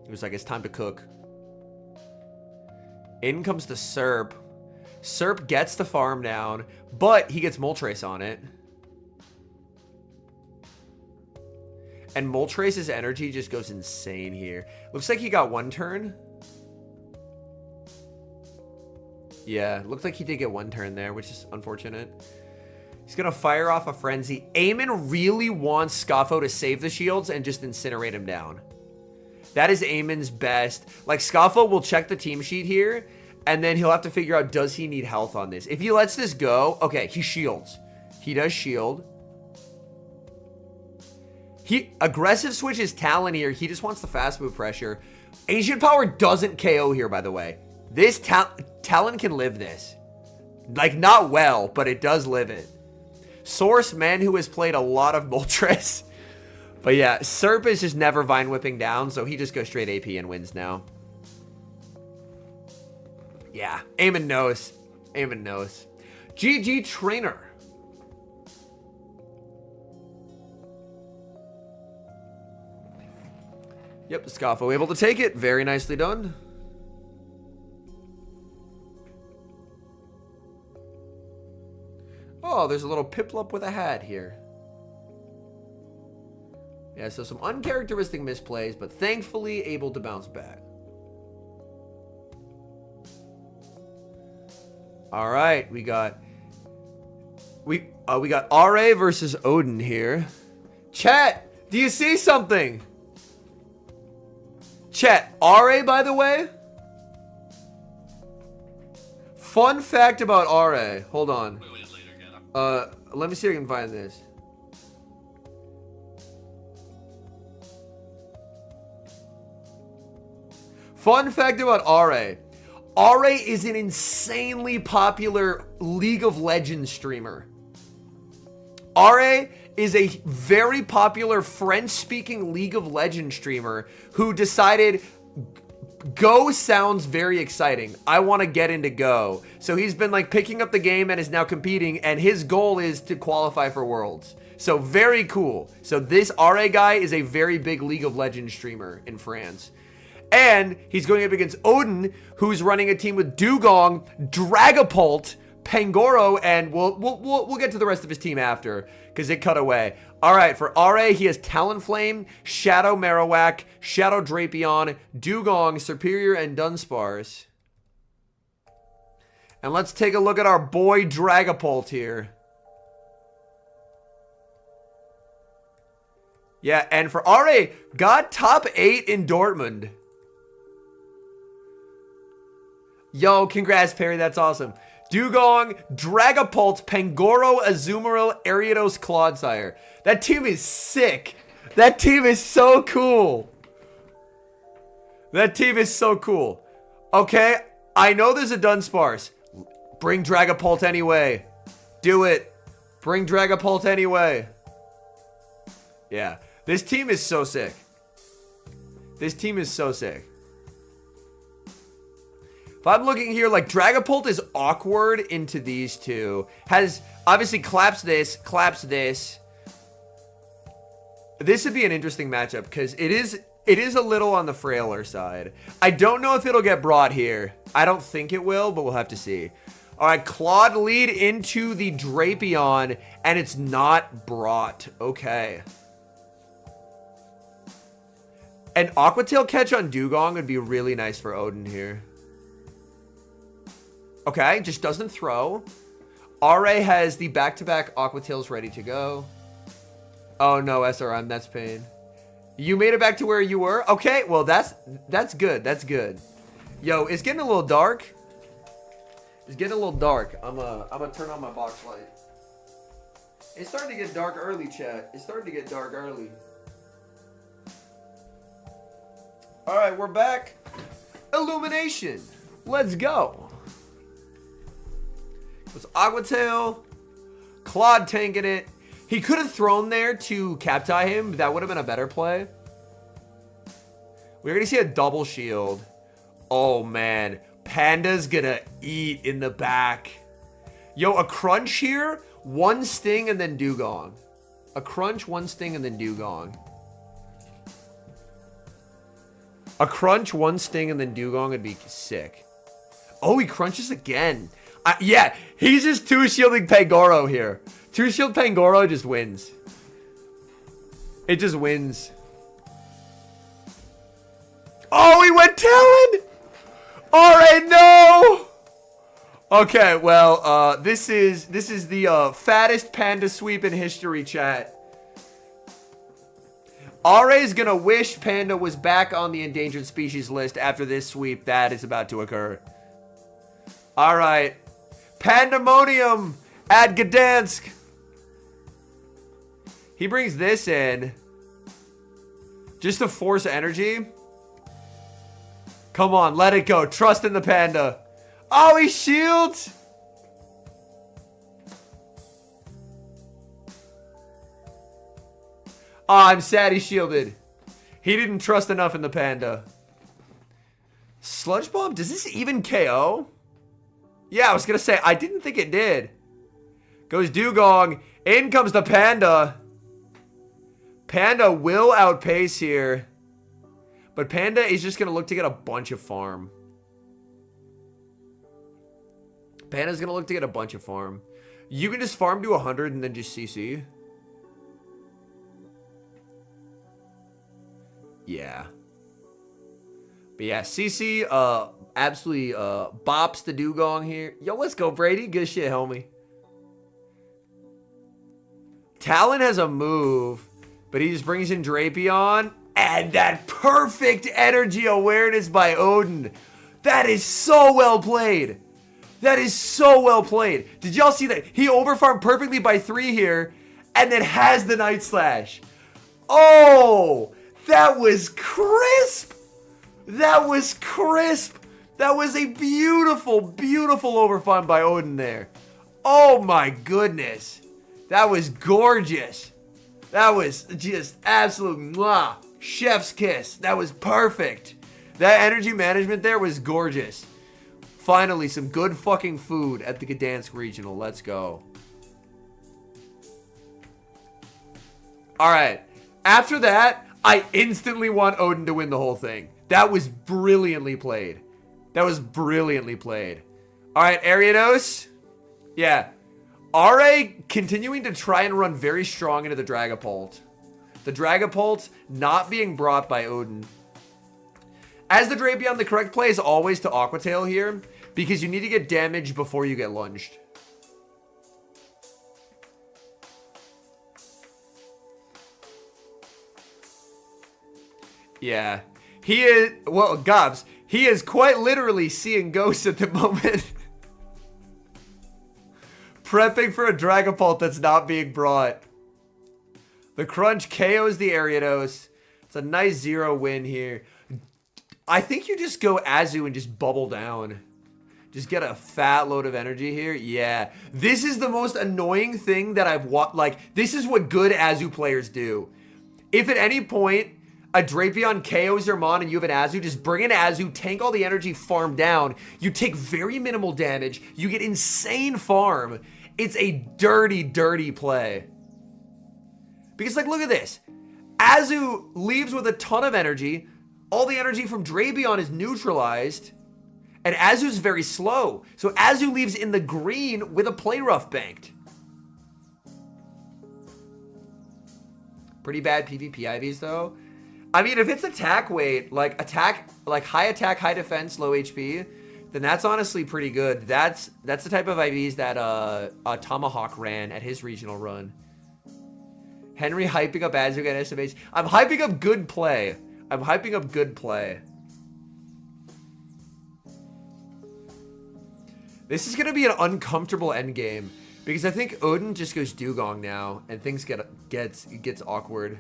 It was like, it's time to cook. In comes the Serp. Serp gets the farm down, but he gets Moltres on it. And Moltres' energy just goes insane here. Looks like he got 1 turn. Yeah, looked like he did get 1 turn there, which is unfortunate. He's going to fire off a Frenzy. Aemon really wants Scoffo to save the shields and just incinerate him down. That is Aemon's best. Like, Scoffo will check the team sheet here, and then he'll have to figure out, does he need health on this? If he lets this go, okay, he shields. He does shield. He aggressive switches Talon here. He just wants the fast move pressure. Ancient Power doesn't KO here, by the way. This Talon can live this. Like, not well, but it does live it. Source, man who has played a lot of Moltres. But yeah, Serp is just never Vine Whipping down, so he just goes straight AP and wins now. Yeah, Aemon knows. Aemon knows. GG Trainer. Yep, Scoffo able to take it. Very nicely done. Oh, there's a little Piplup with a hat here. Yeah, so some uncharacteristic misplays, but thankfully able to bounce back. All right, we got RA versus Ouden here. Chat, do you see something? Chat, RA, by the way. Fun fact about RA. Hold on. Let me see if I can find this. Fun fact about RA. RA is an insanely popular League of Legends streamer. RA is a very popular French-speaking League of Legends streamer who decided Go sounds very exciting. I want to get into Go. So he's been like picking up the game and is now competing, and his goal is to qualify for Worlds. So very cool. So this RA guy is a very big League of Legends streamer in France. And he's going up against Ouden, who's running a team with Dugong, Dragapult, Pangoro, and we'll get to the rest of his team after, because it cut away. All right, for RA, he has Talonflame, Shadow Marowak, Shadow Drapion, Dugong, Serperior, and Dunsparce. And let's take a look at our boy Dragapult here. Yeah, and for RA, got top 8 in Dortmund. Yo, congrats, Perry. That's awesome. Dugong, Dragapult, Pangoro, Azumarill, Ariados, Clodsire. That team is sick. That team is so cool. That team is so cool. Okay, I know there's a Dunsparce. Bring Dragapult anyway. Do it. Bring Dragapult anyway. Yeah, this team is so sick. This team is so sick. If I'm looking here, like, Dragapult is awkward into these two. Has, obviously, claps this. This would be an interesting matchup, because it is a little on the frailer side. I don't know if it'll get brought here. I don't think it will, but we'll have to see. All right, Claude lead into the Drapion, and it's not brought. Okay. An Aquatail catch on Dugong would be really nice for Ouden here. Okay, just doesn't throw. RA has the back-to-back Aquatails ready to go. Oh no, SRM, that's pain. You made it back to where you were? Okay, well that's good, that's good. Yo, it's getting a little dark. It's getting a little dark. I'm gonna turn on my box light. It's starting to get dark early, chat. It's starting to get dark early. Alright, we're back. Illumination. Let's go. It's Aquatail. Claude tanking it. He could have thrown there to Captai him. That would have been a better play. We're going to see a double shield. Oh, man. Panda's going to eat in the back. Yo, a crunch here. 1 sting and then Dugong. A crunch, 1 sting, and then Dugong. A crunch, 1 sting, and then Dugong would be sick. Oh, he crunches again. Yeah, he's just 2-shielding Pangoro here. 2-shield Pangoro just wins. It just wins. Oh, he went Talon! Alright, no! Okay, well, this is the fattest panda sweep in history, chat. RA is gonna wish Panda was back on the endangered species list after this sweep that is about to occur. Alright. Pandemonium at Gdansk. He brings this in. Just to force energy. Come on, let it go. Trust in the panda. Oh, he shields. Oh, I'm sad he shielded. He didn't trust enough in the panda. Sludge Bomb, does this even KO? Yeah, I was gonna say, I didn't think it did. Goes Dugong. In comes the panda. Panda will outpace here. But Panda is just gonna look to get a bunch of farm. Panda's gonna look to get a bunch of farm. You can just farm to 100 and then just CC. Yeah. But yeah, CC absolutely bops the Dugong here. Yo, let's go, Brady. Good shit, homie. Talon has a move, but he just brings in Drapion. And that perfect energy awareness by Ouden. That is so well played. That is so well played. Did y'all see that? He overfarmed perfectly by 3 here. And then has the Night Slash. Oh, that was crisp. That was crisp. That was a beautiful, beautiful overfarm by Ouden there. Oh my goodness. That was gorgeous. That was just absolute mwah. Chef's kiss. That was perfect. That energy management there was gorgeous. Finally, some good fucking food at the Gdansk Regional. Let's go. Alright. After that, I instantly want Ouden to win the whole thing. That was brilliantly played. That was brilliantly played. Alright, Ariados. Yeah. RA continuing to try and run very strong into the Dragapult. The Dragapult not being brought by Ouden. As the Drapion, the correct play is always to Aqua Tail here, because you need to get damage before you get lunged. Yeah. He is, well, Gobs, he is quite literally seeing ghosts at the moment. Prepping for a Dragapult that's not being brought. The Crunch KOs the Ariados. It's a nice 0 win here. I think you just go Azu and just bubble down. Just get a fat load of energy here. Yeah. This is the most annoying thing that I've watched. Like, this is what good Azu players do. If at any point a Drapion KOs your Mon and you have an Azu, just bring an Azu, tank all the energy, farm down. You take very minimal damage. You get insane farm. It's a dirty, dirty play. Because, like, look at this. Azu leaves with a ton of energy. All the energy from Drapion is neutralized. And Azu's very slow. So Azu leaves in the green with a play rough banked. Pretty bad PvP IVs, though. I mean, if it's attack weight, like high attack, high defense, low HP, then that's honestly pretty good. That's the type of IVs that Tomahawk ran at his regional run. Henry hyping up Azu at SMH. I'm hyping up good play. I'm hyping up good play. This is going to be an uncomfortable endgame. Because I think Ouden just goes Dugong now. And things gets awkward.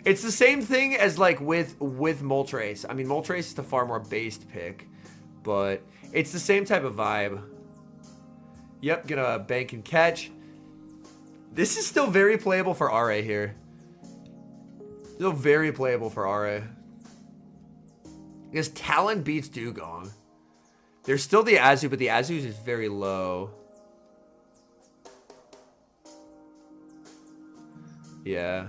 It's the same thing as like with Moltres. I mean, Moltres is the far more based pick. But it's the same type of vibe. Yep, gonna bank and catch. This is still very playable for RA here. Still very playable for RA. Because Talon beats Dugong. There's still the Azu, but the Azu is very low. Yeah.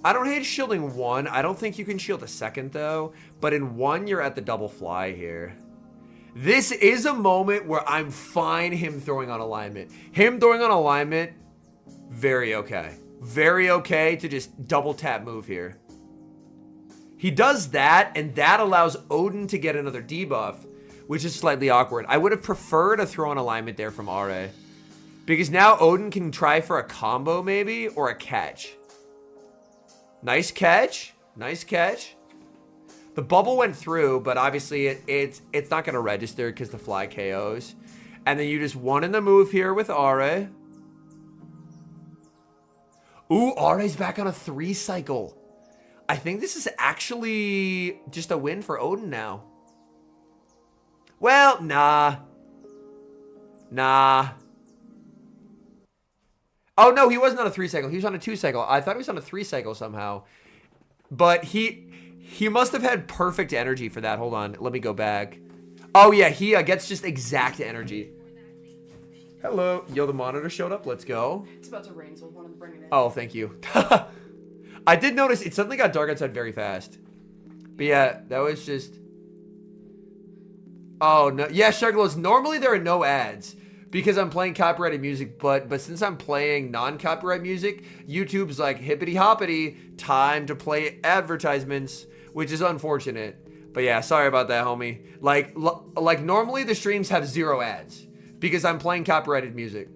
I don't hate shielding 1. I don't think you can shield a second, though. But in 1, you're at the double fly here. This is a moment where I'm fine him throwing on alignment. Him throwing on alignment, very okay. Very okay to just double tap move here. He does that, and that allows Ouden to get another debuff, which is slightly awkward. I would have preferred a throw on alignment there from Arre, because now Ouden can try for a combo maybe, or a catch. Nice catch. Nice catch. The bubble went through, but obviously it's not going to register because the fly KOs. And then you just won in the move here with Arre. Ooh, Are's back on a 3 cycle. I think this is actually just a win for Ouden now. Well, nah. Nah. Oh, no, he wasn't on a 3 cycle. He was on a 2 cycle. I thought he was on a 3 cycle somehow. But he must have had perfect energy for that. Hold on. Let me go back. Oh, yeah. He gets just exact energy. Hello. Yo, the monitor showed up. Let's go. It's about to rain, so I wanted to bring it in. Oh, thank you. I did notice it suddenly got dark outside very fast. But yeah, that was just... Oh, no. Yeah, Sharklows, normally there are no ads because I'm playing copyrighted music, but since I'm playing non-copyright music, YouTube's like, hippity hoppity, time to play advertisements, which is unfortunate. But yeah, sorry about that, homie. Like normally the streams have 0 ads because I'm playing copyrighted music.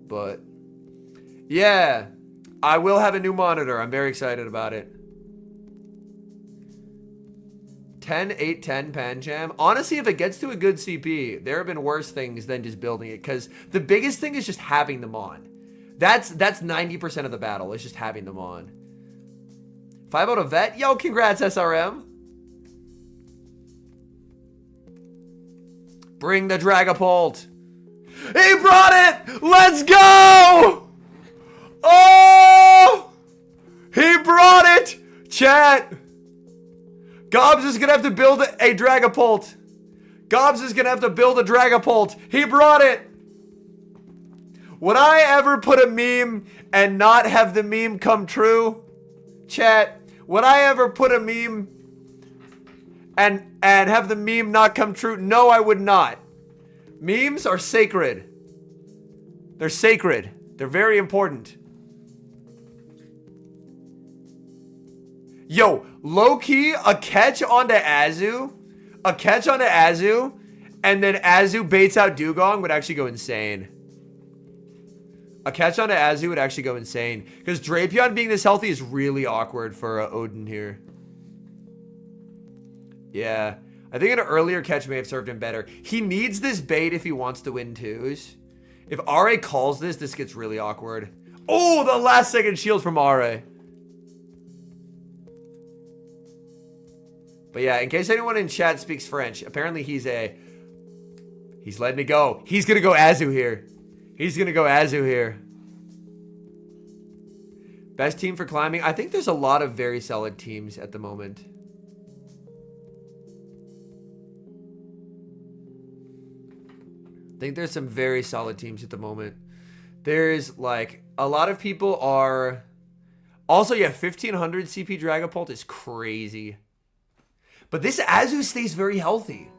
But yeah, I will have a new monitor. I'm very excited about it. 10, 8, 10 Pancham. Honestly, if it gets to a good CP, there have been worse things than just building it. Because the biggest thing is just having them on. That's 90% of the battle, is just having them on. 5 out of vet. Yo, congrats, SRM. Bring the Dragapult. He brought it! Let's go! Oh! He brought it! Chat! Gobs is gonna have to build a Dragapult. Gobs is gonna have to build a Dragapult. He brought it! Would I ever put a meme and not have the meme come true? Chat, would I ever put a meme and have the meme not come true? No, I would not. Memes are sacred. They're sacred. They're very important. Yo, low-key, a catch onto Azu. A catch onto Azu. And then Azu baits out Dugong would actually go insane. A catch onto Azu would actually go insane. Because Drapion being this healthy is really awkward for Ouden here. Yeah. I think an earlier catch may have served him better. He needs this bait if he wants to win 2s. If RA calls this gets really awkward. Oh, the last second shield from RA. But yeah, in case anyone in chat speaks French, apparently he's letting it go. He's going to go Azu here. He's going to go Azu here. Best team for climbing. I think there's a lot of very solid teams at the moment. I think there's some very solid teams at the moment. There's like a lot of people are also, yeah, 1500 CP Dragapult is crazy. But this Azu stays very healthy.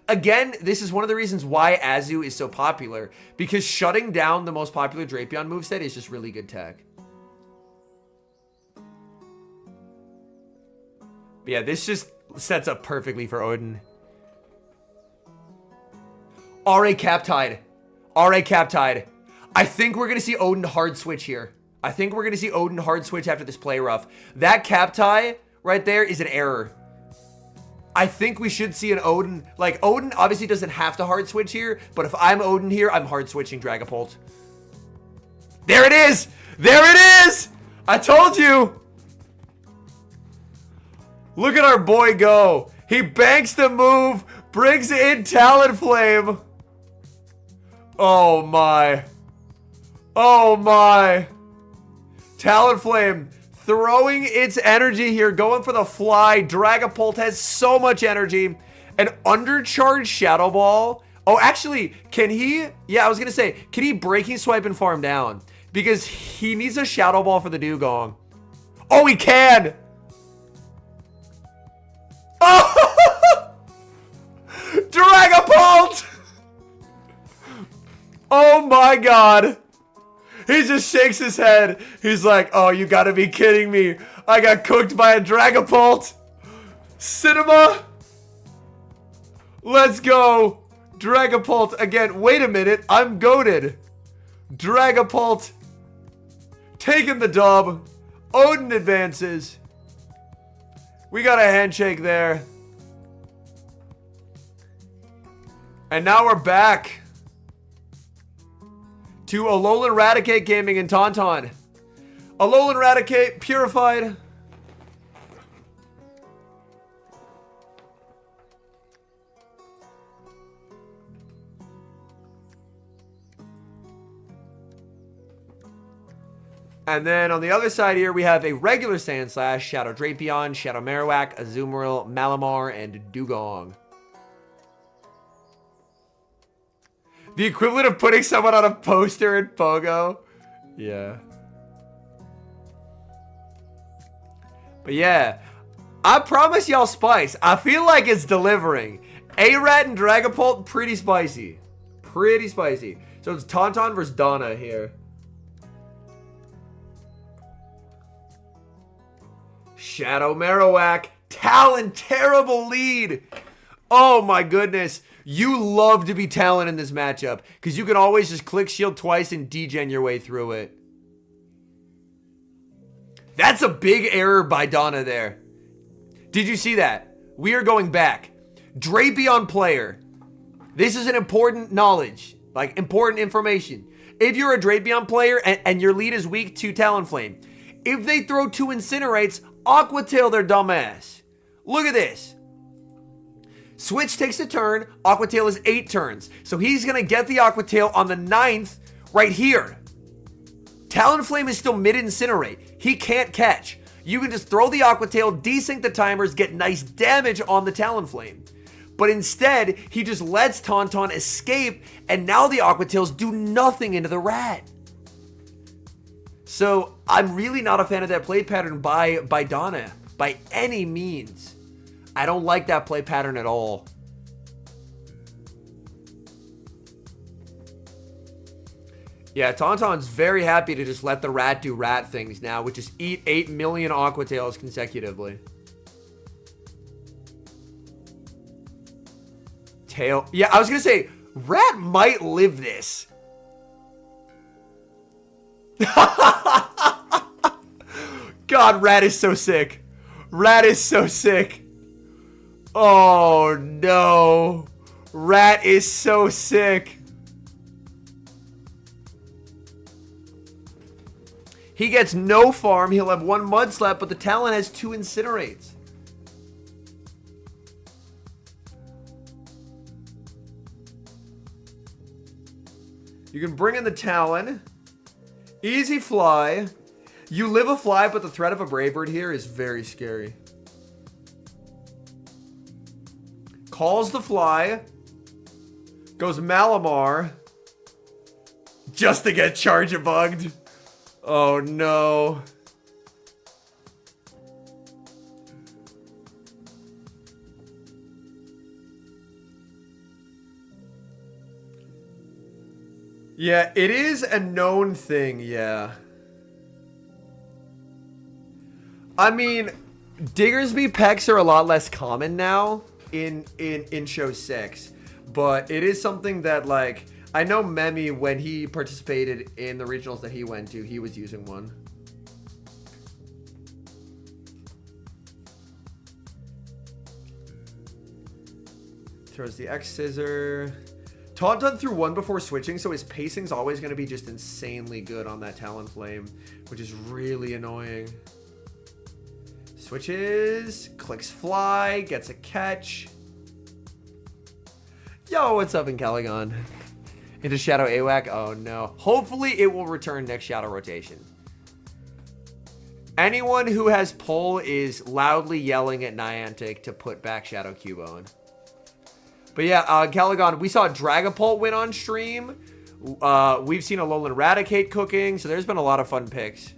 Again, this is one of the reasons why Azu is so popular. Because shutting down the most popular Drapion moveset is just really good tech. But yeah, this just sets up perfectly for Ouden. RA Captide. RA Captide. I think we're going to see Ouden hard switch here. I think we're going to see Ouden hard switch after this play rough. That Captide right there is an error. I think we should see an Ouden. Like, Ouden obviously doesn't have to hard switch here, but if I'm Ouden here, I'm hard switching Dragapult. There it is! There it is! I told you! Look at our boy go. He banks the move, brings in Talonflame. Oh my. Oh my. Talonflame throwing its energy here, going for the fly. Dragapult has so much energy. An undercharged Shadow Ball. Oh, actually, can he? Yeah, I was going to say, can he Breaking Swipe and farm down? Because he needs a Shadow Ball for the Dugong. Oh, he can! Oh! Oh my god. He just shakes his head. He's like, oh, you gotta be kidding me. I got cooked by a Dragapult. Cinema. Let's go. Dragapult again. Wait a minute. I'm goated. Dragapult. Taking the dub. Ouden advances. We got a handshake there. And now we're back to Alolan Raticate Gaming and Tonton. Alolan Raticate, purified. And then on the other side here, we have a regular Sandslash, Shadow Drapion, Shadow Marowak, Azumarill, Malamar, and Dugong. The equivalent of putting someone on a poster in Pogo. Yeah. But yeah, I promise y'all spice. I feel like it's delivering. A-Rat and Dragapult, pretty spicy. Pretty spicy. So it's Tonton versus Donna here. Shadow Marowak. Talon, terrible lead. Oh my goodness. You love to be Talon in this matchup because you can always just click shield twice and degen your way through it. That's a big error by Donna there. Did you see that? We are going back. Drapion player. This is an important knowledge, like important information. If you're a Drapion player and your lead is weak to Talonflame, if they throw 2 Incinerates, Aqua Tail their dumbass. Look at this. Switch takes a turn. Aqua Tail is 8 turns. So he's going to get the Aqua Tail on the 9th right here. Talonflame is still mid-Incinerate. He can't catch. You can just throw the Aqua Tail, desync the timers, get nice damage on the Talonflame. But instead, he just lets Tonton escape, and now the Aqua Tails do nothing into the rat. So I'm really not a fan of that play pattern by Donna, by any means. I don't like that play pattern at all. Yeah, Tauntaun's very happy to just let the rat do rat things now, which is eat 8 million Aqua Tails consecutively. Tail. Yeah, I was going to say, rat might live this. God, rat is so sick. Rat is so sick. Oh, no. Rat is so sick. He gets no farm. He'll have 1 Mud Slap, but the Talon has 2 Incinerates. You can bring in the Talon. Easy fly. You live a fly, but the threat of a Brave Bird here is very scary. Calls the fly. Goes Malamar. Just to get Charge-a-Bugged. Oh no. Yeah, it is a known thing, yeah. I mean, Diggersby Pecs are a lot less common now in Show 6. But it is something that, like, I know Memi, when he participated in the regionals that he went to, he was using one. Throws the X Scissor. Tauntaun threw 1 before switching, so his pacing's always going to be just insanely good on that Talonflame, which is really annoying. Switches, clicks fly, gets a catch. Yo, what's up in Caligon? Into Shadow AWAC? Oh no. Hopefully it will return next Shadow rotation. Anyone who has pull is loudly yelling at Niantic to put back Shadow Cubone. But yeah, Caligon, we saw Dragapult win on stream. We've seen Alolan Raticate cooking, so there's been a lot of fun picks.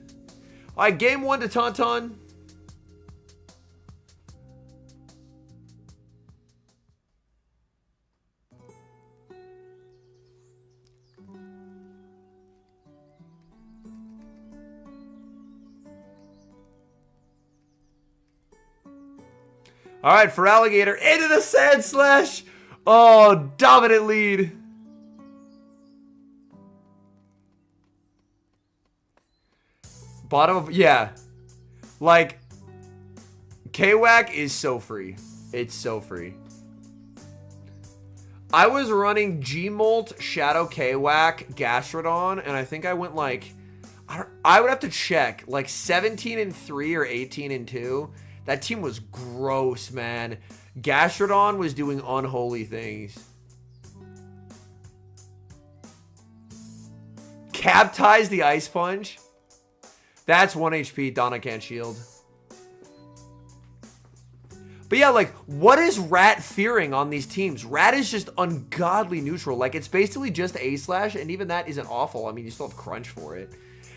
All right, game 1 to Tauntaun. All right, for Alligator, into the Sand Slash. Oh, dominant lead. Bottom of, yeah. Like, K-Wack is so free. It's so free. I was running Gmolt, Shadow K-Wack, Gastrodon, and I think I went like, I would have to check, like 17-3 or 18-2. That team was gross, man. Gastrodon was doing unholy things. Captize the Ice Punch. That's 1 HP. Donna can't shield. But yeah, like, what is Rat fearing on these teams? Rat is just ungodly neutral. Like, it's basically just A-Slash, and even that isn't awful. I mean, you still have Crunch for it.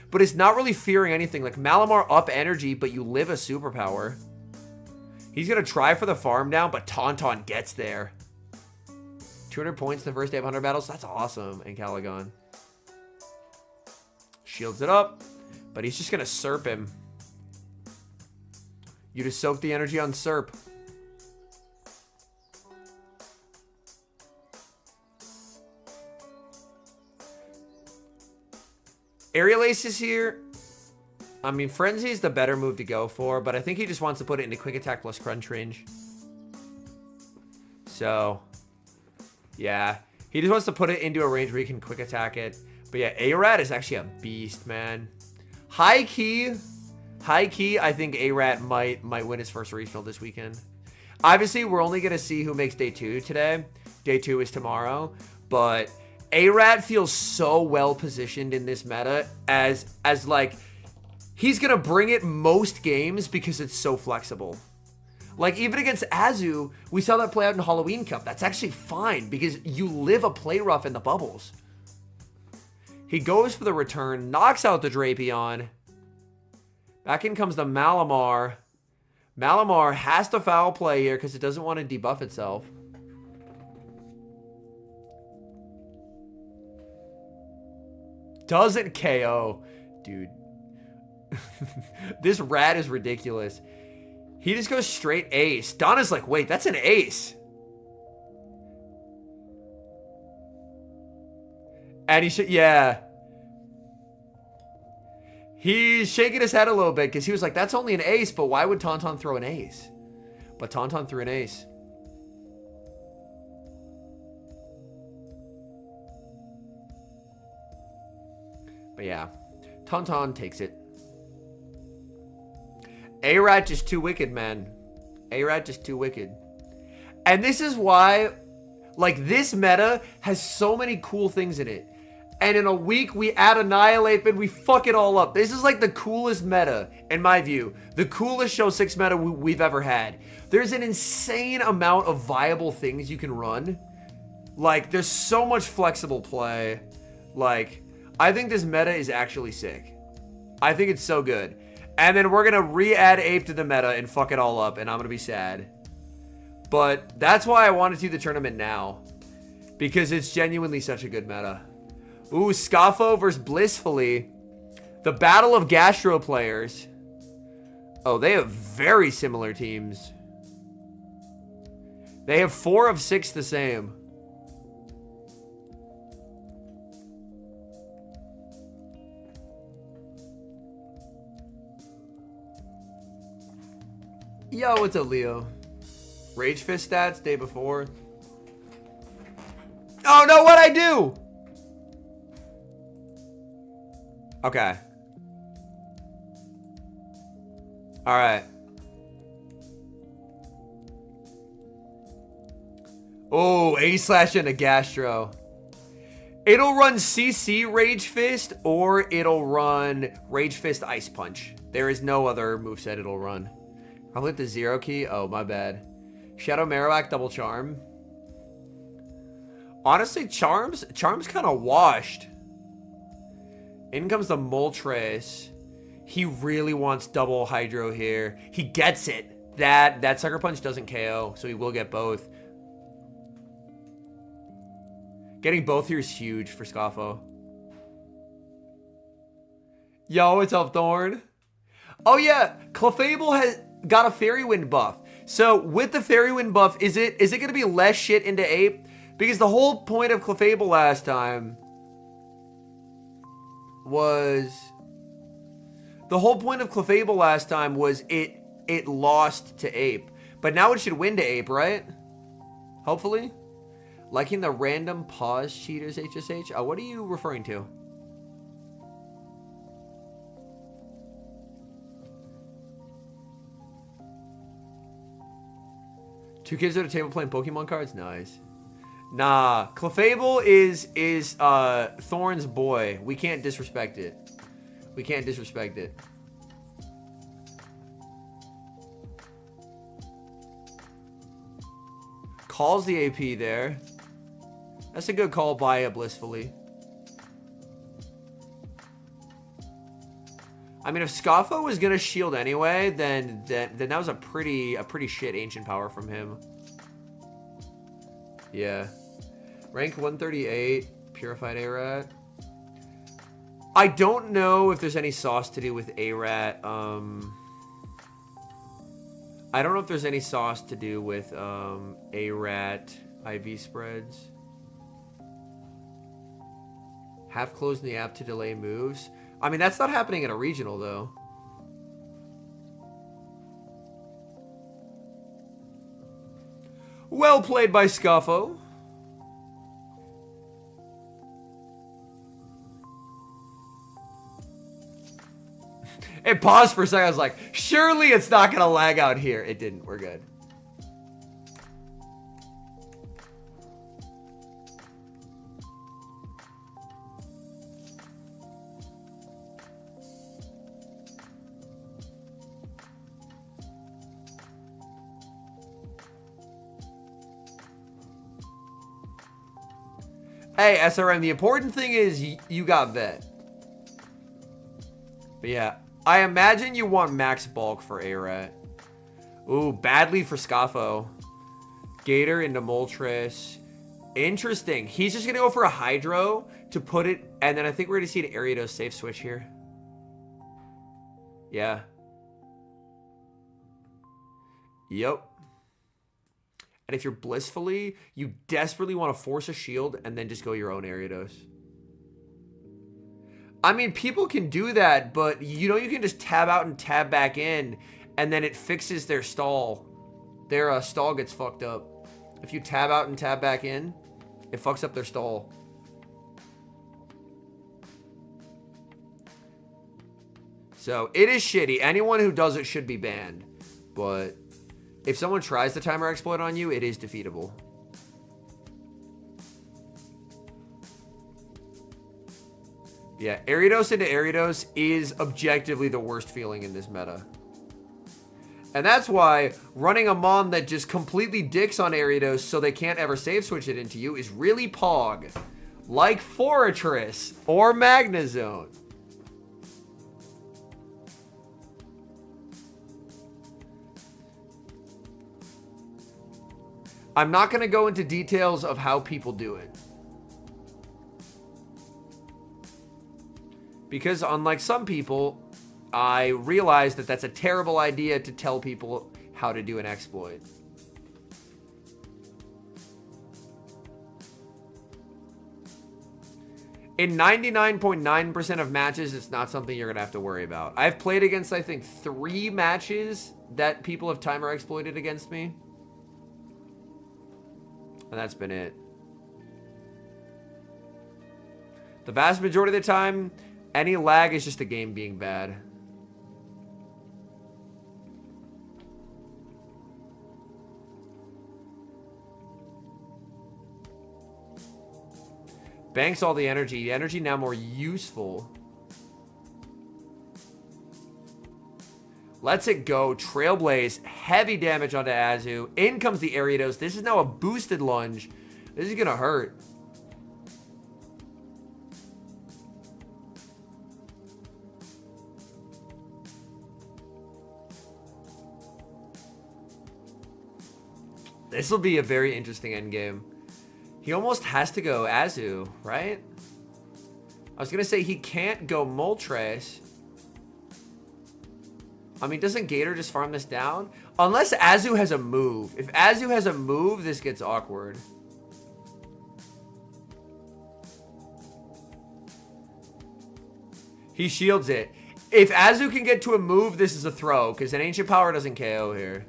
But it's not really fearing anything. Like, Malamar up energy, but you live a superpower. He's going to try for the farm down, but Tauntaun gets there. 200 points the first day of 100 battles. That's awesome. And Caligon shields it up, but he's just going to Serp him. You just soak the energy on Serp. Aerial Ace is here. I mean, Frenzy is the better move to go for, but I think he just wants to put it into Quick Attack plus Crunch range. So, yeah. He just wants to put it into a range where he can Quick Attack it. But yeah, A-Rat is actually a beast, man. High key, I think A-Rat might win his first regional this weekend. Obviously, we're only going to see who makes day 2 today. Day 2 is tomorrow. But A-Rat feels so well positioned in this meta as like, he's going to bring it most games because it's so flexible. Like, even against Azu, we saw that play out in Halloween Cup. That's actually fine because you live a play rough in the bubbles. He goes for the return, knocks out the Drapion. Back in comes the Malamar. Malamar has to foul play here because it doesn't want to debuff itself. Doesn't KO. Dude. This Rat is ridiculous. He just goes straight ace. Donna's like, wait, that's an ace. And he should, yeah. He's shaking his head a little bit because he was like, that's only an ace, but why would Tauntaun throw an ace? But Tauntaun threw an ace. But yeah, Tauntaun takes it. A-Rat just too wicked, man. A-Rat just too wicked. And this is why, like, this meta has so many cool things in it. And in a week, we add Annihilate, and we fuck it all up. This is like the coolest meta, in my view. The coolest Show 6 meta we've ever had. There's an insane amount of viable things you can run. Like, there's so much flexible play. Like, I think this meta is actually sick. I think it's so good. And then we're going to re-add Ape to the meta and fuck it all up, and I'm going to be sad. But that's why I want to see the tournament now. Because it's genuinely such a good meta. Ooh, Scoffo versus Blissfully. The battle of Gastro players. Oh, they have very similar teams. They have 4 of 6 the same. Yo, what's up, Leo? Rage Fist stats day before. Oh no, what'd I do? Okay. Alright. Oh, A-Slash and a Gastro. It'll run CC Rage Fist or it'll run Rage Fist Ice Punch. There is no other moveset it'll run. I'll hit the 0 key. Oh, my bad. Shadow Marowak double charm. Honestly, Charm's kind of washed. In comes the Moltres. He really wants double Hydro here. He gets it. That Sucker Punch doesn't KO, so he will get both. Getting both here is huge for Scoffo. Yo, what's up, Thorn? Oh yeah, Clefable has got a Fairy Wind buff. So with the Fairy Wind buff, is it going to be less shit into Ape? Because the whole point of Clefable last time was it lost to Ape. But now it should win to Ape, right? Hopefully. Liking the random pause cheaters, HSH. What are you referring to? Two kids at a table playing Pokemon cards? Nice. Nah, Clefable is Thorn's boy. We can't disrespect it. We can't disrespect it. Calls the AP there. That's a good call by a Blissfully. I mean, if Scoffo was gonna shield anyway, then that was a pretty shit ancient power from him. Yeah. Rank 138, Purified A-Rat. I don't know if there's any sauce to do with A-Rat. I don't know if there's any sauce to do with A-Rat IV spreads. Half closed in the app to delay moves. I mean, that's not happening in a regional, though. Well played by Scoffo. It paused for a second. I was like, surely it's not going to lag out here. It didn't. We're good. Hey, SRM, the important thing is you got vet. But yeah, I imagine you want max bulk for A-Rat. Ooh, badly for Scoffo. Gator into Moltres. Interesting. He's just going to go for a Hydro to put it, and then I think we're going to see an Ariados safe switch here. Yeah. Yep. And if you're Blissfully, you desperately want to force a shield and then just go your own Ariados. I mean, people can do that, but you know you can just tab out and tab back in, and then it fixes their stall. Their stall gets fucked up. If you tab out and tab back in, it fucks up their stall. So, it is shitty. Anyone who does it should be banned. But if someone tries the timer exploit on you, it is defeatable. Yeah, Ariados into Ariados is objectively the worst feeling in this meta. And that's why running a Mon that just completely dicks on Ariados so they can't ever save switch it into you is really pog. Like Fortress or Magnezone. I'm not going to go into details of how people do it. Because unlike some people, I realize that that's a terrible idea to tell people how to do an exploit. In 99.9% of matches, it's not something you're going to have to worry about. I've played against, I think, 3 matches that people have timer exploited against me. And that's been it. The vast majority of the time, any lag is just the game being bad. Banks all the energy. The energy now more useful. Lets it go. Trailblaze. Heavy damage onto Azu. In comes the Ariados. This is now a boosted lunge. This is going to hurt. This will be a very interesting endgame. He almost has to go Azu, right? I was going to say he can't go Moltres. I mean, doesn't Gator just farm this down? Unless Azu has a move. If Azu has a move, this gets awkward. He shields it. If Azu can get to a move, this is a throw, because an Ancient Power doesn't KO here.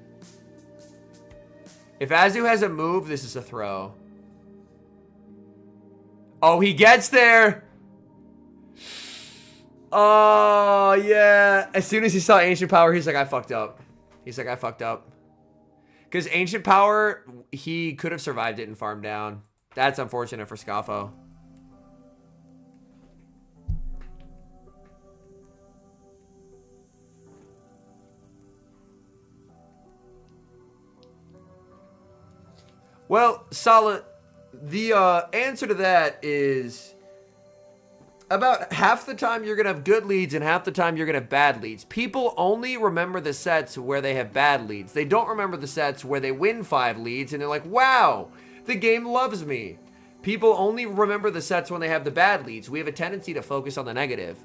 If Azu has a move, this is a throw. Oh, he gets there! Oh, yeah. As soon as he saw Ancient Power, he's like, I fucked up. He's like, I fucked up. Because Ancient Power, he could have survived it and farmed down. That's unfortunate for Scoffo. Well, Solid, the answer to that is about half the time you're going to have good leads and half the time you're going to have bad leads. People only remember the sets where they have bad leads. They don't remember the sets where they win 5 leads and they're like, wow, the game loves me. People only remember the sets when they have the bad leads. We have a tendency to focus on the negative.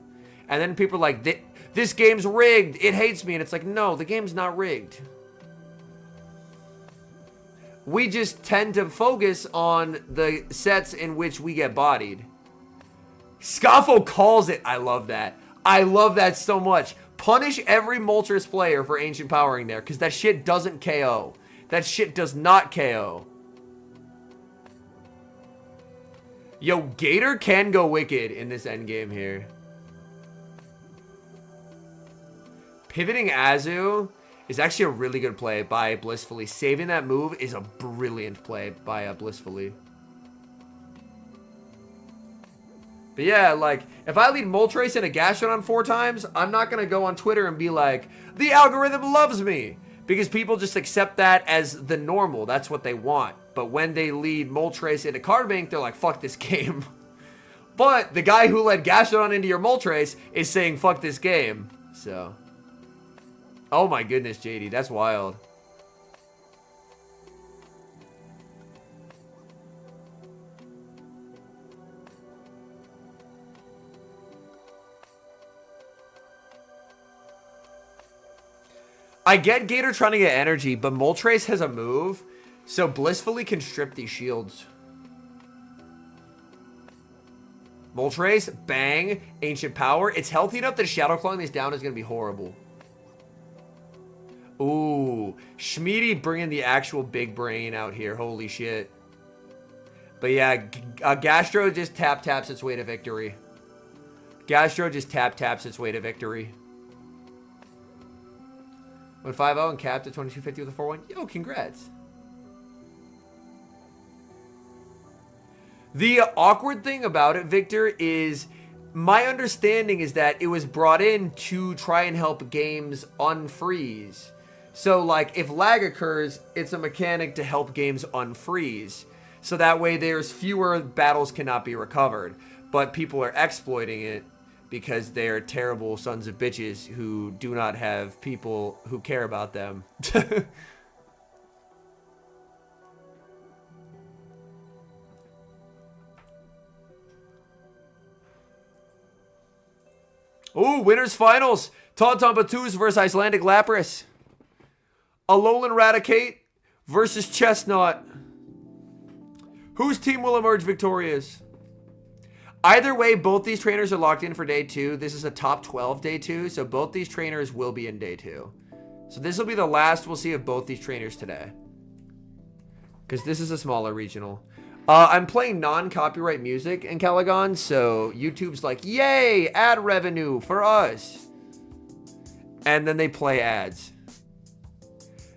And then people are like, this game's rigged. It hates me. And it's like, no, the game's not rigged. We just tend to focus on the sets in which we get bodied. Scoffo calls it. I love that. I love that so much. Punish every Moltres player for Ancient Powering there, because that shit doesn't KO. That shit does not KO. Yo, Gator can go wicked in this endgame here. Pivoting Azu is actually a really good play by Blissfully. Saving that move is a brilliant play by Blissfully. But yeah, like, if I lead Moltres and a Gastrodon 4 times, I'm not going to go on Twitter and be like, the algorithm loves me. Because people just accept that as the normal. That's what they want. But when they lead Moltres into Card Bank, they're like, fuck this game. But the guy who led Gastrodon into your Moltres is saying, fuck this game. So... oh my goodness, JD, that's wild. I get Gator trying to get energy, but Moltres has a move, so Blissfully can strip these shields. Moltres, bang, Ancient Power. It's healthy enough that Shadow Clawing these down is going to be horrible. Ooh, Schmeedy bringing the actual big brain out here. Holy shit. But yeah, Gastro just taps its way to victory. Gastro just taps its way to victory. Went 5-0 and capped at 2250 with a 4-1. Yo, congrats. The awkward thing about it, Victor, is my understanding is that it was brought in to try and help games unfreeze. So, like, if lag occurs, it's a mechanic to help games unfreeze. So that way there's fewer battles cannot be recovered. But people are exploiting it because they're terrible sons of bitches who do not have people who care about them. Ooh, winners finals. TontonBatteuse versus IcelandicLapras. Alolan Raticate versus Chestnut. Whose team will emerge victorious? Either way, both these trainers are locked in for day 2. This is a top 12 day 2, so both these trainers will be in day 2. So this will be the last we'll see of both these trainers today. Because this is a smaller regional. I'm playing non-copyright music in Calagon, so YouTube's like, yay, ad revenue for us. And then they play ads.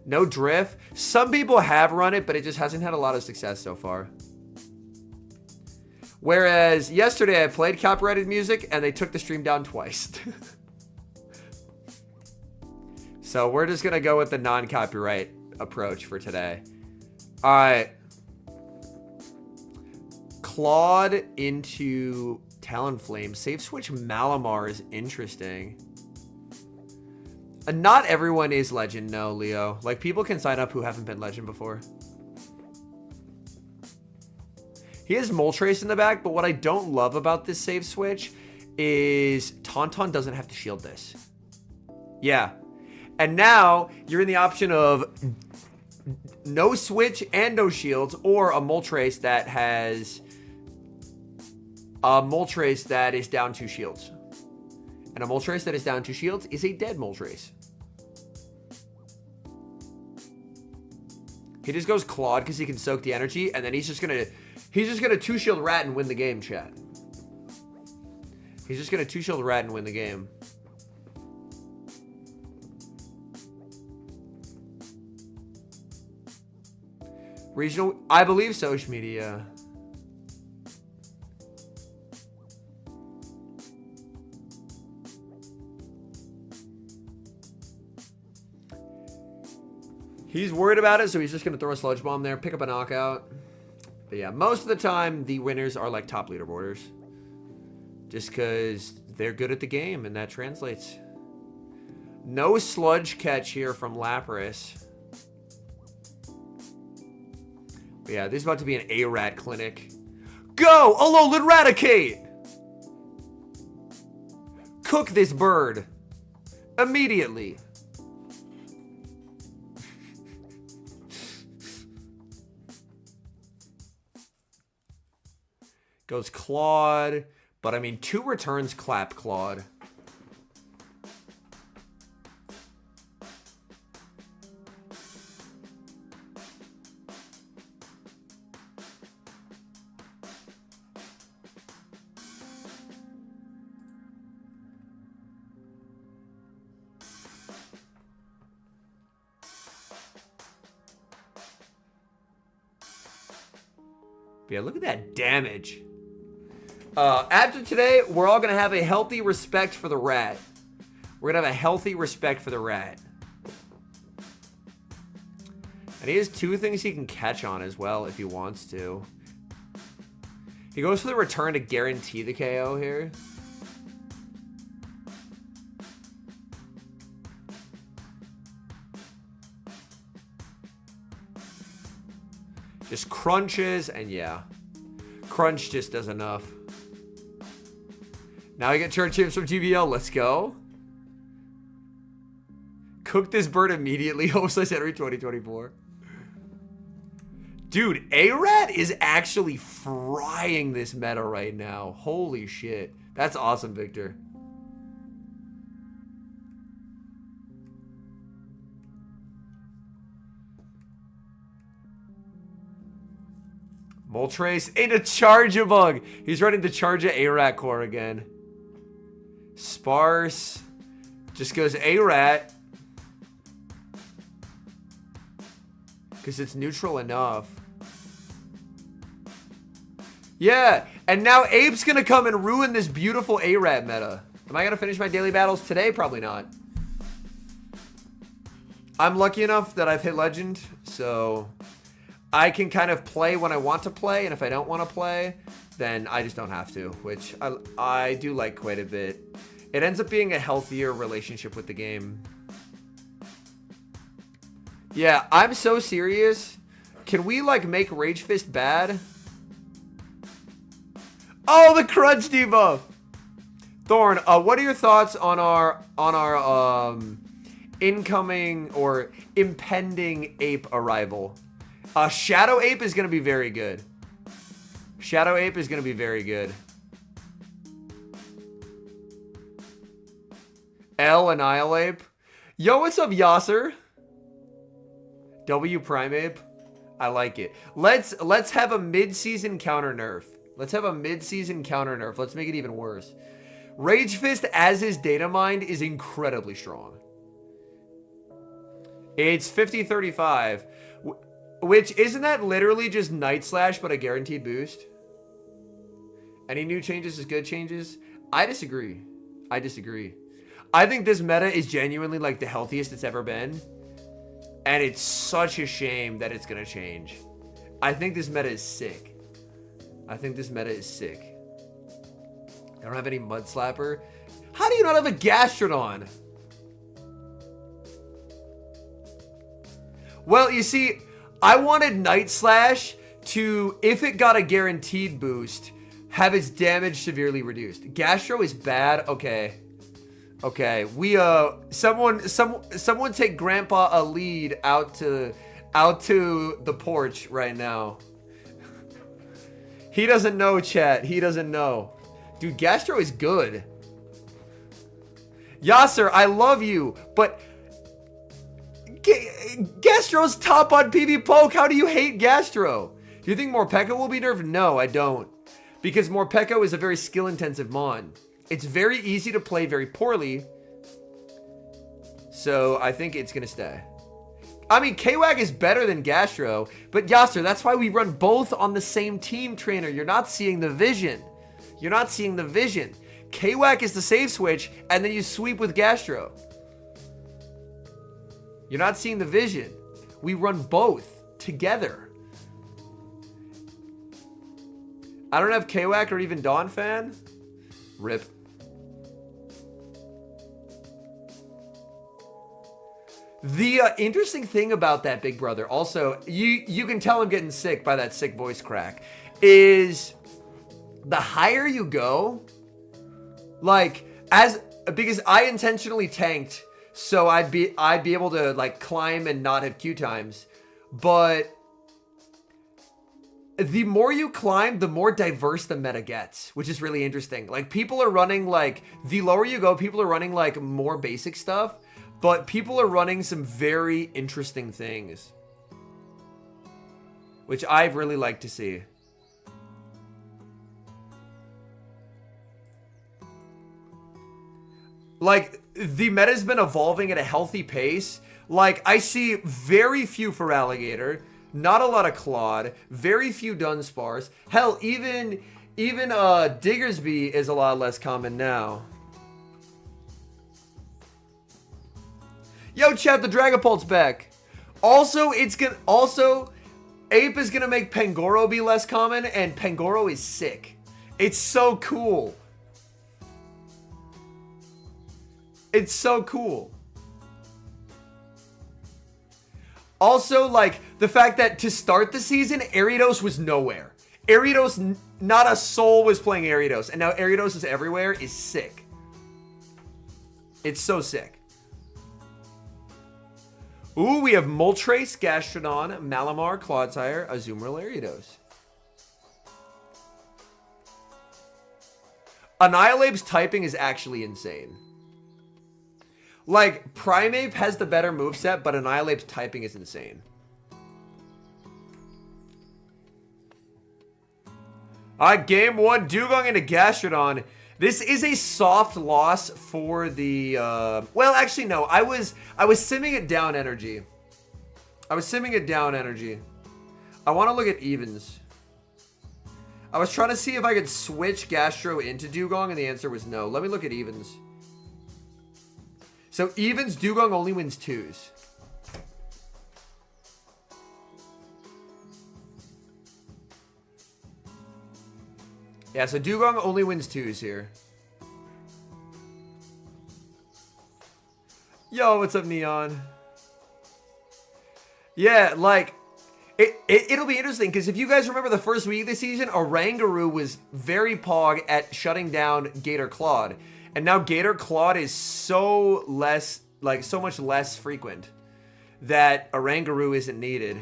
No drift. Some people have run it, but it just hasn't had a lot of success so far. Whereas yesterday I played copyrighted music and they took the stream down twice. So we're just going to go with the non-copyright approach for today. All right. Clawed into Talonflame. Save switch Malamar is interesting. Not everyone is Legend, no, Leo. Like, people can sign up who haven't been Legend before. He has Moltres in the back, but what I don't love about this save switch is Tauntaun doesn't have to shield this. Yeah. And now you're in the option of no switch and no shields, or a Moltres that has a Moltres that is down 2 shields. And a Moltres that is down 2 shields is a dead Moltres. He just goes Clawed because he can soak the energy, and then he's just gonna 2-shield rat and win the game, chat. He's just gonna 2-shield rat and win the game. Regional, I believe social media. He's worried about it, so he's just going to throw a sludge bomb there, pick up a knockout. But yeah, most of the time, the winners are like top leaderboarders. Just because they're good at the game, and that translates. No sludge catch here from Lapras. But yeah, this is about to be an A-Rat clinic. Go! Alolan Raticate! Cook this bird. Immediately. Goes Clawed. But I mean, 2 returns clap Clawed. Yeah, look at that damage. After today, we're all going to have a healthy respect for the rat. We're going to have a healthy respect for the rat. And he has 2 things he can catch on as well if he wants to. He goes for the return to guarantee the KO here. Just crunches, and yeah. Crunch just does enough. Now I get turn chips from GBL. Let's go. Cook this bird immediately. Hopeless Henry 2024. Dude, A-Rat is actually frying this meta right now. Holy shit. That's awesome, Victor. Moltres into Charge-a-Bug. He's running the Charge-a-Rat core again. Sparse. Just goes A-Rat. Because it's neutral enough. Yeah. And now Ape's going to come and ruin this beautiful A-Rat meta. Am I going to finish my daily battles today? Probably not. I'm lucky enough that I've hit Legend. So I can kind of play when I want to play. And if I don't want to play, then I just don't have to. Which I do like quite a bit. It ends up being a healthier relationship with the game. Yeah, I'm so serious. Can we, like, make Rage Fist bad? Oh, the crunch debuff! Thorn, what are your thoughts on our incoming or impending ape arrival? Shadow Ape is going to be very good. Shadow Ape is going to be very good. Annihilate. Yo, what's up, Yasser? W Prime Ape. I like it. Let's have a mid-season counter nerf. Let's have a mid-season counter nerf. Let's make it even worse. Rage Fist as his data mine is incredibly strong. It's 50-35. Which, isn't that literally just Night Slash but a guaranteed boost? Any new changes is good changes? I disagree. I disagree. I think this meta is genuinely like the healthiest it's ever been. And it's such a shame that it's going to change. I think this meta is sick. I think this meta is sick. I don't have any Mud Slapper. How do you not have a Gastrodon? Well, you see, I wanted Night Slash to, if it got a guaranteed boost, have its damage severely reduced. Gastro is bad. Okay. Okay, we someone take Grandpa a lead out to the porch right now. He doesn't know, chat. He doesn't know. Dude, Gastro is good. Yasser, I love you, but Gastro's top on PB Poke. How do you hate Gastro? Do you think Morpeko will be nerfed? No, I don't. Because Morpeko is a very skill-intensive mon. It's very easy to play very poorly. So I think it's going to stay. I mean, Kwag is better than Gastro. But Yasser, that's why we run both on the same team, trainer. You're not seeing the vision. You're not seeing the vision. Kwag is the save switch, and then you sweep with Gastro. You're not seeing the vision. We run both together. I don't have Kwag or even Dawn fan. Rip. The interesting thing about that, big brother, also, you can tell I'm getting sick by that sick voice crack, is the higher you go, like, because I intentionally tanked, so I'd be able to, like, climb and not have Q times, but the more you climb, the more diverse the meta gets, which is really interesting. Like, people are running, like, the lower you go, people are running, like, more basic stuff, but people are running some very interesting things, which I've really liked to see. Like, the meta's been evolving at a healthy pace. Like, I see very few for Alligator, not a lot of Claude, very few Dunspars. Hell, even Diggersby is a lot less common now. Yo, chat, the Dragapult's back. Also, Ape is gonna make Pangoro be less common, and Pangoro is sick. It's so cool. It's so cool. Also, like, the fact that to start the season, Ariados was nowhere. Ariados, not a soul was playing Ariados, and now Ariados is everywhere is sick. It's so sick. Ooh, we have Moltres, Gastrodon, Malamar, Clodsire, Azumarill, Ariados. Annihilape's typing is actually insane. Like, Primeape has the better moveset, but Annihilape's typing is insane. Alright, game one, Dugong into Gastrodon. This is a soft loss for the, well, actually, no. I was simming it down energy. I want to look at evens. I was trying to see if I could switch Gastro into Dugong, and the answer was no. Let me look at evens. So evens, Dugong only wins 2s. Yeah, so Dugong only wins 2s here. Yo, what's up, Neon? Yeah, like, it'll be interesting, because if you guys remember the first week of the season, Oranguru was very pog at shutting down Gator Claude. And now Gator Claude is so much less frequent that Oranguru isn't needed.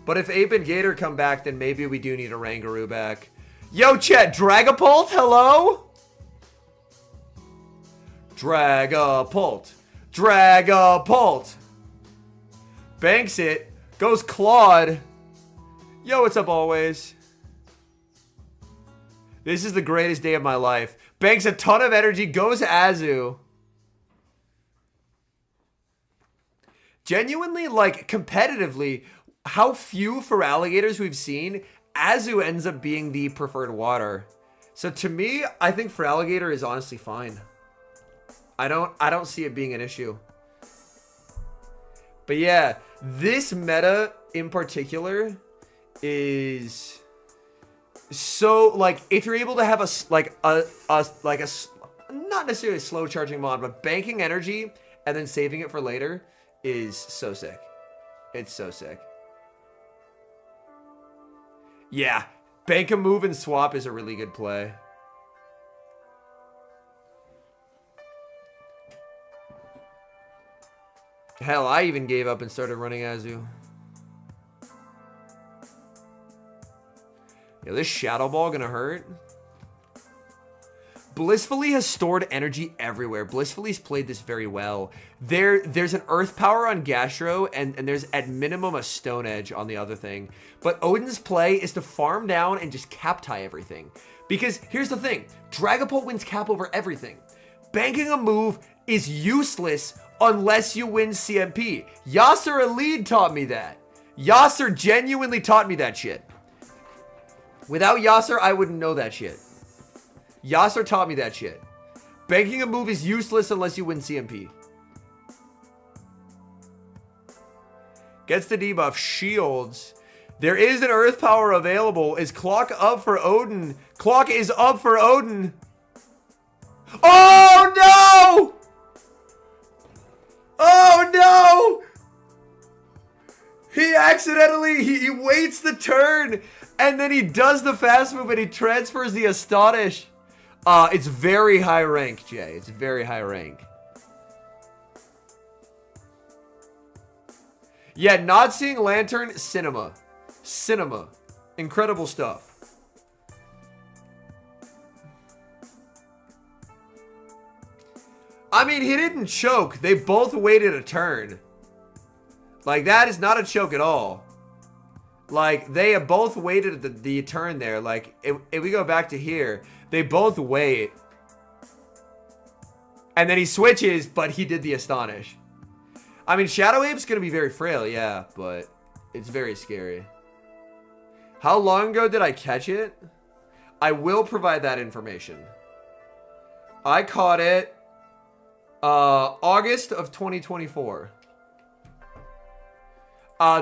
But if Ape and Gator come back, then maybe we do need Oranguru back. Yo, chat, Dragapult, hello? Dragapult. Banks it. Goes Claude. Yo, what's up, always? This is the greatest day of my life. Banks a ton of energy. Goes Azu. Genuinely, like, competitively, how few for alligators we've seen, Azu ends up being the preferred water. So to me, I think for alligator is honestly fine. I don't see it being an issue. But yeah, this meta in particular is so, like, if you're able to have not necessarily a slow charging mod, but banking energy and then saving it for later is so sick. It's so sick. Yeah. Bank a move and swap is a really good play. Hell, I even gave up and started running Azu. Yo, this Shadow Ball gonna hurt. Blissfully has stored energy everywhere. Blissfully's played this very well. There's an Earth Power on Gastro, and there's at minimum a Stone Edge on the other thing. But Ouden's play is to farm down and just cap tie everything. Because here's the thing. Dragapult wins cap over everything. Banking a move is useless unless you win CMP. Yasser Alid taught me that. Yasser genuinely taught me that shit. Without Yasser, I wouldn't know that shit. Yasser taught me that shit. Banking a move is useless unless you win CMP. Gets the debuff. Shields. There is an Earth Power available. Is Clock up for Ouden? Clock is up for Ouden. Oh no! Oh no! He accidentally, he waits the turn, and then he does the fast move and he transfers the Astonish. It's very high rank, Jay. It's very high rank. Yeah, not seeing Lantern, cinema. Cinema. Incredible stuff. I mean, he didn't choke. They both waited a turn. Like, that is not a choke at all. Like, they have both waited the turn there. Like, if we go back to here, they both wait. And then he switches, but he did the Astonish. I mean, Shadow Ape's going to be very frail, yeah, but it's very scary. How long ago did I catch it? I will provide that information. I caught it August of 2024.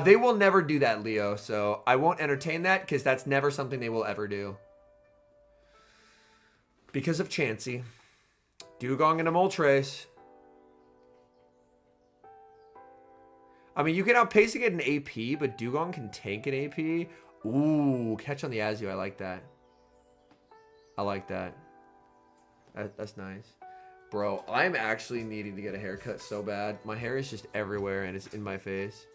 They will never do that, Leo, so I won't entertain that because that's never something they will ever do. Because of Chansey. Dugong and a Moltres. I mean, you can outpace it an AP, but Dugong can tank an AP. Ooh, catch on the Azu. I like that. I like that. That's nice. Bro, I'm actually needing to get a haircut so bad. My hair is just everywhere and it's in my face.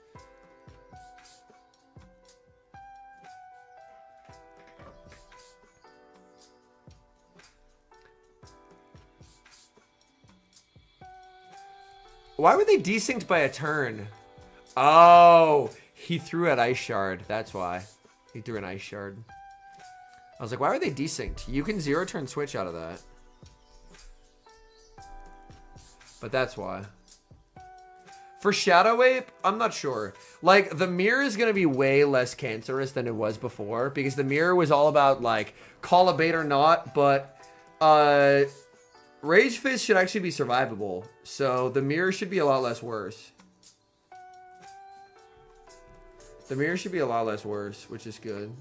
Why were they desynced by a turn? Oh, he threw at Ice Shard. That's why. He threw an Ice Shard. I was like, why are they desynced? You can 0-turn switch out of that. But that's why. For Shadow Ape, I'm not sure. Like, the mirror is going to be way less cancerous than it was before. Because the mirror was all about, like, call a bait or not. But, Rage Fist should actually be survivable. So, the mirror should be a lot less worse. The mirror should be a lot less worse, which is good.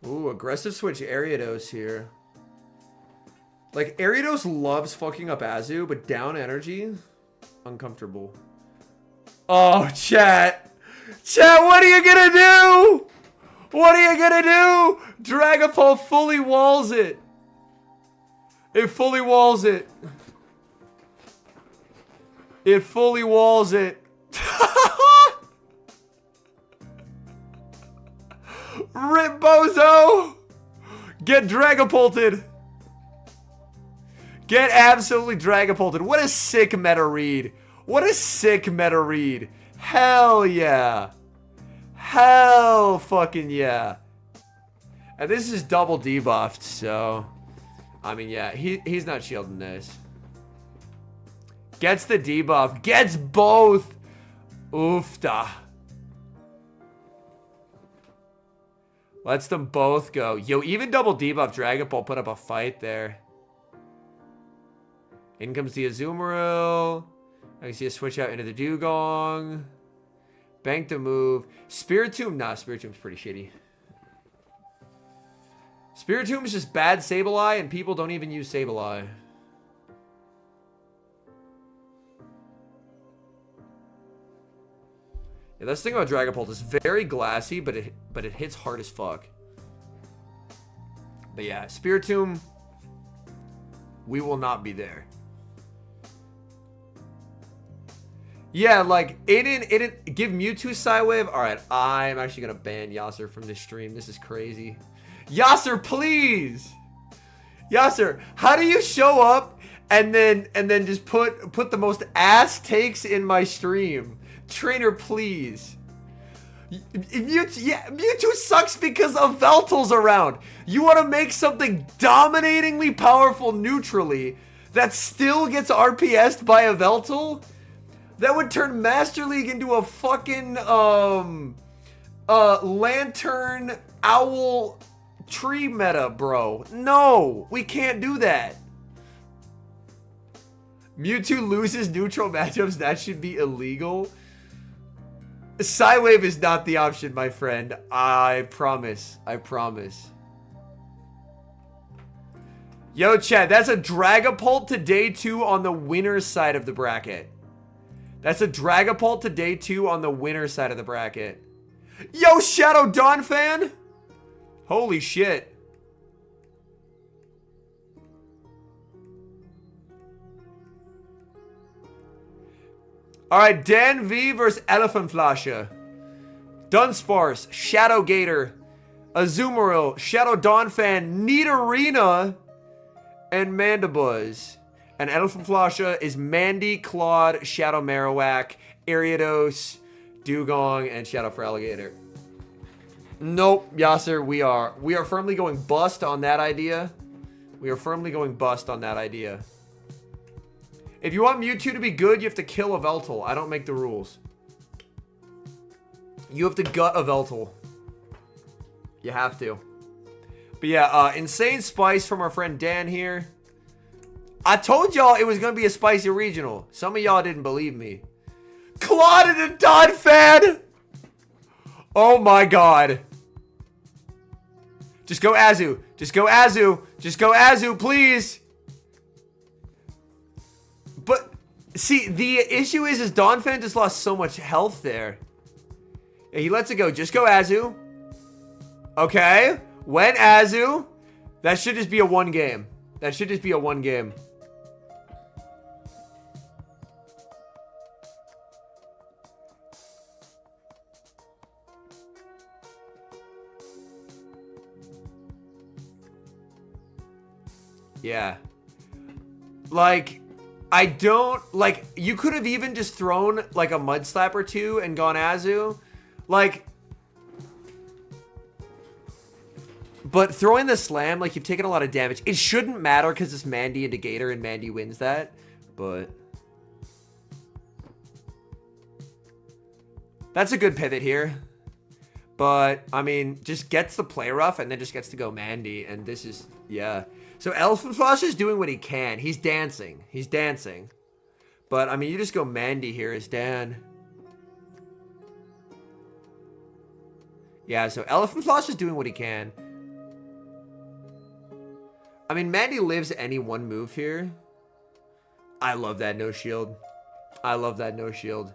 Ooh, aggressive switch Ariados here. Like, Ariados loves fucking up Azu, but down energy, uncomfortable. Oh, chat. Chat, what are you gonna do? What are you gonna do? Dragapult fully walls it. It fully walls it. It fully walls it. Rip Bozo! Get Dragapulted! Get absolutely Dragapulted. What a sick meta read. What a sick meta read. Hell yeah. Hell fucking yeah. And this is double debuffed, so... I mean, yeah, he's not shielding this. Gets the debuff. Gets both. Oofta. Lets them both go. Yo, even double debuff Dragapult put up a fight there. In comes the Azumarill. I can see a switch out into the Dugong. Bank the move. Spiritomb. Nah, Spiritomb's pretty shitty. Spiritomb is just bad Sableye, and people don't even use Sableye. Yeah, that's the thing about Dragapult. It's very glassy, but it hits hard as fuck. But yeah, Spiritomb, we will not be there. Yeah, like, Aiden, give Mewtwo Psywave. Alright, I'm actually gonna ban Yasser from this stream. This is crazy. Yasser, please! Yasser, how do you show up and then just put the most ass takes in my stream? Trainer, please. Mewtwo sucks because of Veltal's around. You want to make something dominatingly powerful neutrally that still gets RPS'd by a Veltal? That would turn Master League into a fucking lantern owl tree meta, bro. No, we can't do that. Mewtwo loses neutral matchups. That should be illegal. Psywave is not the option, my friend. I promise. I promise. Yo, Chad, that's a Dragapult to day 2 on the winner's side of the bracket. That's a Dragapult to day 2 on the winner's side of the bracket. Yo, Shadow Dawn fan! Holy shit. Alright, Dan V versus Elephflasia. Dunsparce, Shadow Gator, Azumarill, Shadow Dawn fan, Nidorina, and Mandibuzz. And Elephflasia is Mandy, Claude, Shadow Marowak, Ariados, Dugong, and Shadow Feraligatr. Nope, Yasser, we are firmly going bust on that idea. We are firmly going bust on that idea. If you want Mewtwo to be good, you have to kill a Veltal. I don't make the rules. You have to gut a Veltal. You have to. But yeah, insane spice from our friend Dan here. I told y'all it was going to be a spicy regional. Some of y'all didn't believe me. Claude and a Don fan! Oh my god. Just go Azu. Just go Azu. Just go Azu, please. But, see, the issue is Donphan just lost so much health there. Yeah, he lets it go. Just go Azu. Okay. When Azu. That should just be a 1 game. That should just be a 1 game. Yeah. Like, I don't, like, you could have even just thrown, like, a Mud Slap or 2 and gone Azu. Like, but throwing the Slam, like, you've taken a lot of damage. It shouldn't matter because it's Mandy into Gator and Mandy wins that, but that's a good pivot here. But, I mean, just gets the play rough and then just gets to go Mandy, and this is, yeah. So Elephflasia is doing what he can. He's dancing. He's dancing. But, I mean, you just go Mandy here as Dan. Yeah, so Elephflasia is doing what he can. I mean, Mandy lives any 1 move here. I love that no shield. I love that no shield.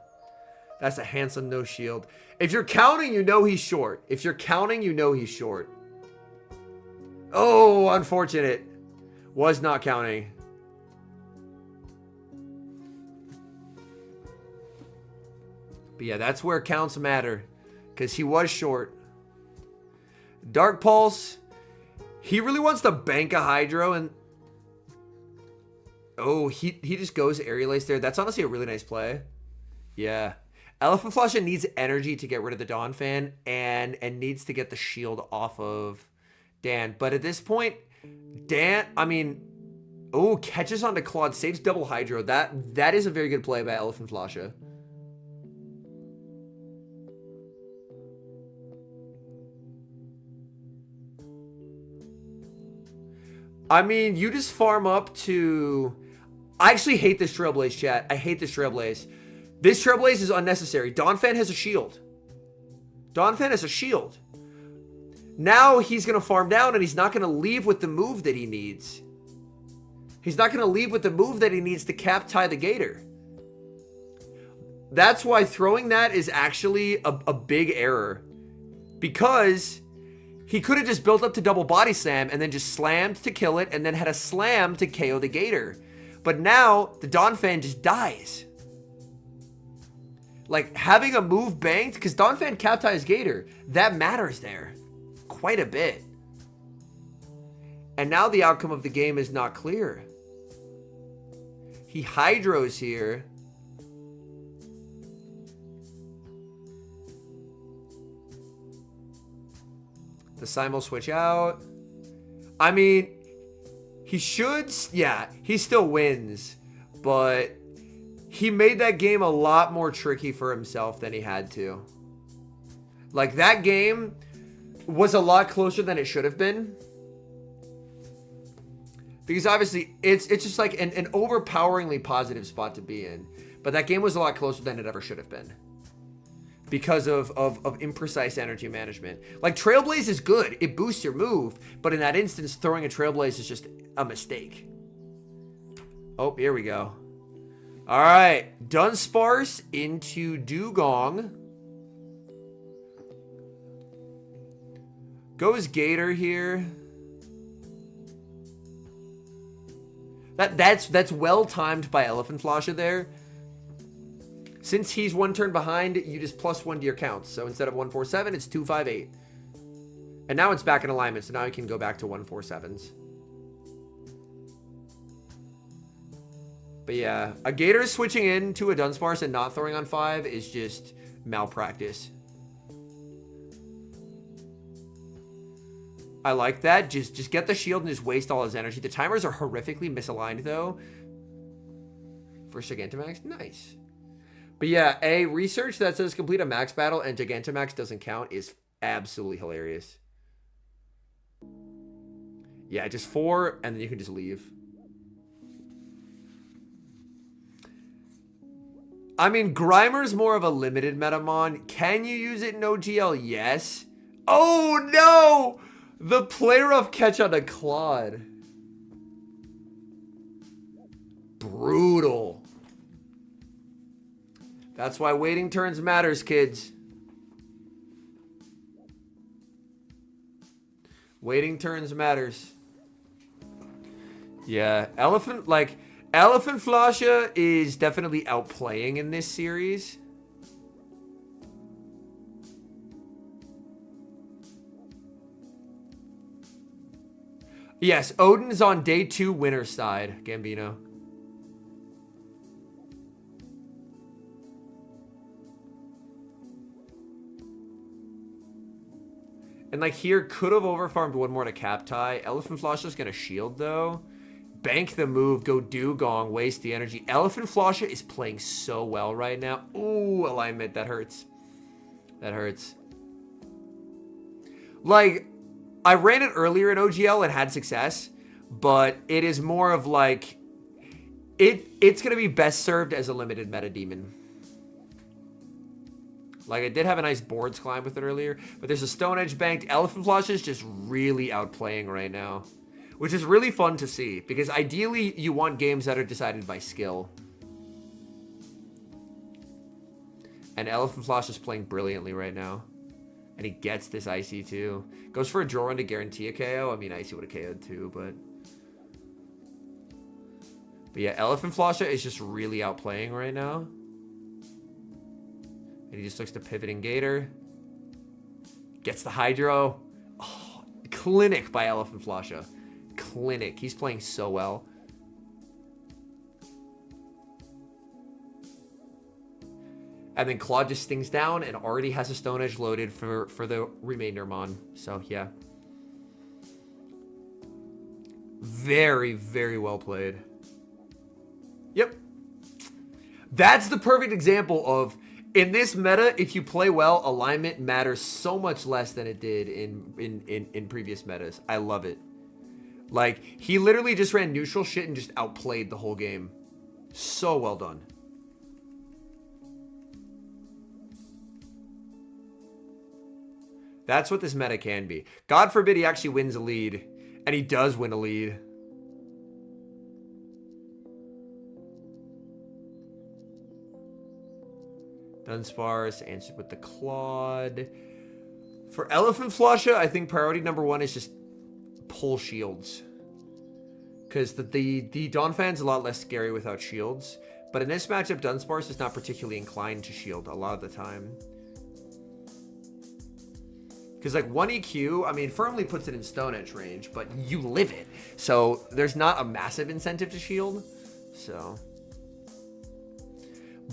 That's a handsome no shield. If you're counting, you know he's short. If you're counting, you know he's short. Oh, unfortunate. Was not counting. But yeah, that's where counts matter. Because he was short. Dark Pulse. He really wants to bank a Hydro and... Oh, he just goes Aerial Ace there. That's honestly a really nice play. Yeah. Elephflasia needs energy to get rid of the Donphan and needs to get the shield off of Dan. But at this point, Dan, I mean, oh, catches onto Claude, saves double Hydro. That is a very good play by Elephflasia. I mean, you just farm up to... I actually hate this Trailblaze, chat. I hate this Trailblaze. This Trailblaze is unnecessary. Donphan has a shield. Donphan has a shield. Now he's going to farm down, and he's not going to leave with the move that he needs. He's not going to leave with the move that he needs to cap tie the gator. That's why throwing that is actually a big error. Because he could have just built up to double body slam and then just slammed to kill it and then had a slam to KO the gator. But now the Donphan just dies. Like, having a move banked, because Donphan cap ties gator, that matters there quite a bit. And now the outcome of the game is not clear. He hydros here. The simul switch out. I mean, he should, yeah, he still wins, but he made that game a lot more tricky for himself than he had to. Like, that game was a lot closer than it should have been. Because obviously, it's just like an overpoweringly positive spot to be in. But that game was a lot closer than it ever should have been. Because of imprecise energy management. Like, Trailblaze is good. It boosts your move. But in that instance, throwing a Trailblaze is just a mistake. Oh, here we go. All right. Dunsparce into Dugong. Goes Gator here. That's well timed by Elephflasia there. Since he's one turn behind, you just +1 to your counts. So instead of 147, it's 258. And now it's back in alignment, so now we can go back to 147s. But yeah, a Gator switching into a Dunsparce and not throwing on 5 is just malpractice. I like that. Just get the shield and just waste all his energy. The timers are horrifically misaligned, though. For Gigantamax, nice. But yeah, a research that says complete a max battle and Gigantamax doesn't count is absolutely hilarious. Yeah, just 4, and then you can just leave. I mean, Grimer's more of a limited metamon. Can you use it in OGL? Yes. Oh, no! The play rough catch on a Claude. Brutal. That's why waiting turns matters, kids. Waiting turns matters. Yeah, Elephflasia is definitely outplaying in this series. Yes, Ouden's on day 2 winner side, Gambino. And like here, could have overfarmed one more to cap tie. Elephflasia's gonna shield though. Bank the move, go Dugong, waste the energy. Elephflasia is playing so well right now. Ooh, alignment, that hurts. That hurts. Like, I ran it earlier in OGL and had success, but it is more of like, it's gonna be best served as a limited meta demon. Like, I did have a nice boards climb with it earlier, but there's a Stone Edge banked. Elephflasia is just really outplaying right now, which is really fun to see, because ideally you want games that are decided by skill. And Elephflasia is playing brilliantly right now. And he gets this Icy too. Goes for a draw run to guarantee a KO. I mean, Icy would have KO'd too, but yeah, Elephflasia is just really outplaying right now. And he just looks to pivot and Gator. Gets the Hydro. Oh, clinic by Elephflasia. Clinic. He's playing so well. And then Claude just stings down and already has a Stone Edge loaded for the remainder Mon. So, yeah. Very, very well played. Yep. That's the perfect example of, in this meta, if you play well, alignment matters so much less than it did in previous metas. I love it. Like, he literally just ran neutral shit and just outplayed the whole game. So well done. That's what this meta can be. God forbid he actually wins a lead. And he does win a lead. Dunsparce answered with the Claude. For Elephflasia, I think priority number 1 is just pull shields. Because the Donphan's a lot less scary without shields. But in this matchup, Dunsparce is not particularly inclined to shield a lot of the time. Because like 1 EQ, I mean, firmly puts it in Stone Edge range, but you live it. So there's not a massive incentive to shield. So.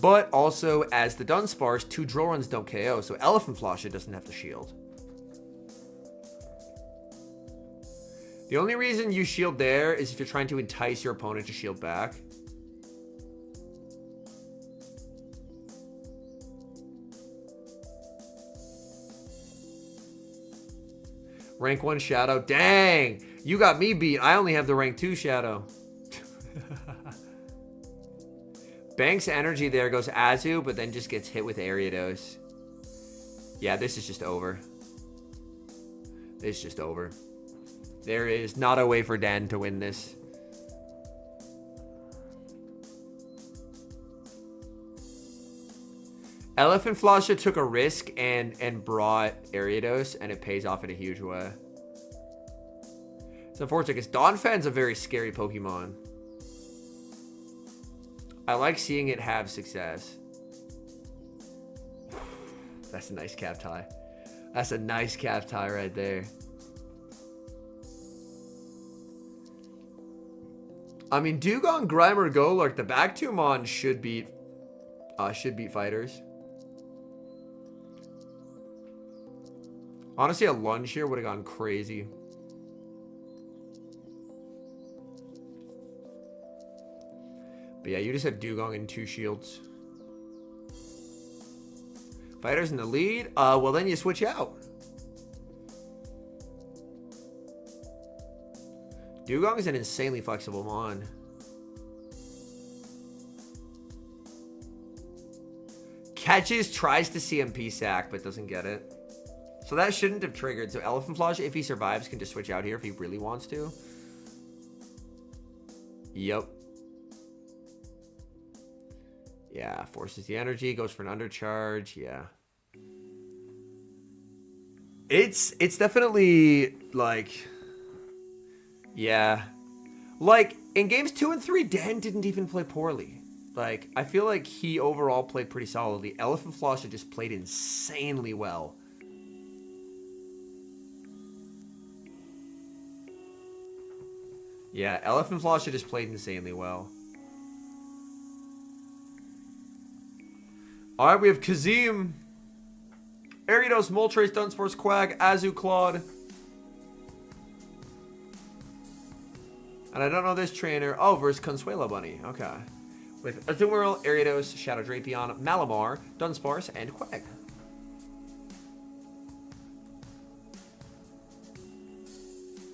But also, as the Dunsparce, 2 drill runs don't KO, so Elephflasia doesn't have to shield. The only reason you shield there is if you're trying to entice your opponent to shield back. Rank 1 Shadow. Dang! You got me beat. I only have the rank 2 Shadow. Bank's energy there goes Azu, but then just gets hit with Ariados. Yeah, this is just over. This is just over. There is not a way for Dan to win this. Elephflasia took a risk and brought Ariados, and it pays off in a huge way. It's unfortunate because Donphan's a very scary Pokemon. I like seeing it have success. That's a nice cap tie. That's a nice cap tie right there. I mean, Dugong, Grimer, Golurk, the back 2 Mon should beat fighters. Honestly, a lunge here would have gone crazy. But yeah, you just have Dugong and 2 shields. Fighters in the lead. Well, then you switch out. Dugong is an insanely flexible Mon. Catches, tries to CMP sack, but doesn't get it. So that shouldn't have triggered. So Elephflasia, if he survives, can just switch out here if he really wants to. Yep. Yeah, forces the energy, goes for an undercharge. Yeah. It's definitely like, yeah. Like in games 2 and 3, Dan didn't even play poorly. Like, I feel like he overall played pretty solidly. Elephflasia just played insanely well. Yeah, Elephflasia just played insanely well. Alright, we have Kazim, Ariados, Moltres, Dunsparce, Quag, Azu, Claude. And I don't know this trainer. Oh, versus Consuela Bunny. Okay. With Azumarill, Ariados, Shadow Drapion, Malamar, Dunsparce, and Quag.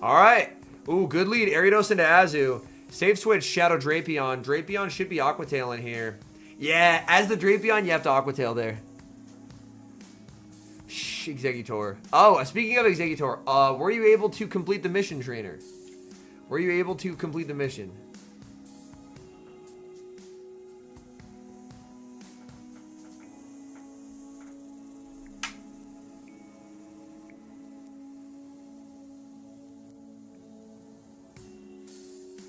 Alright. Ooh, good lead. Ariados into Azu. Safe switch, Shadow Drapion. Drapion should be Aqua Tail in here. Yeah, as the Drapion, you have to Aqua Tail there. Shh, Exeggutor. Oh, speaking of Exeggutor, were you able to complete the mission, trainer? Were you able to complete the mission?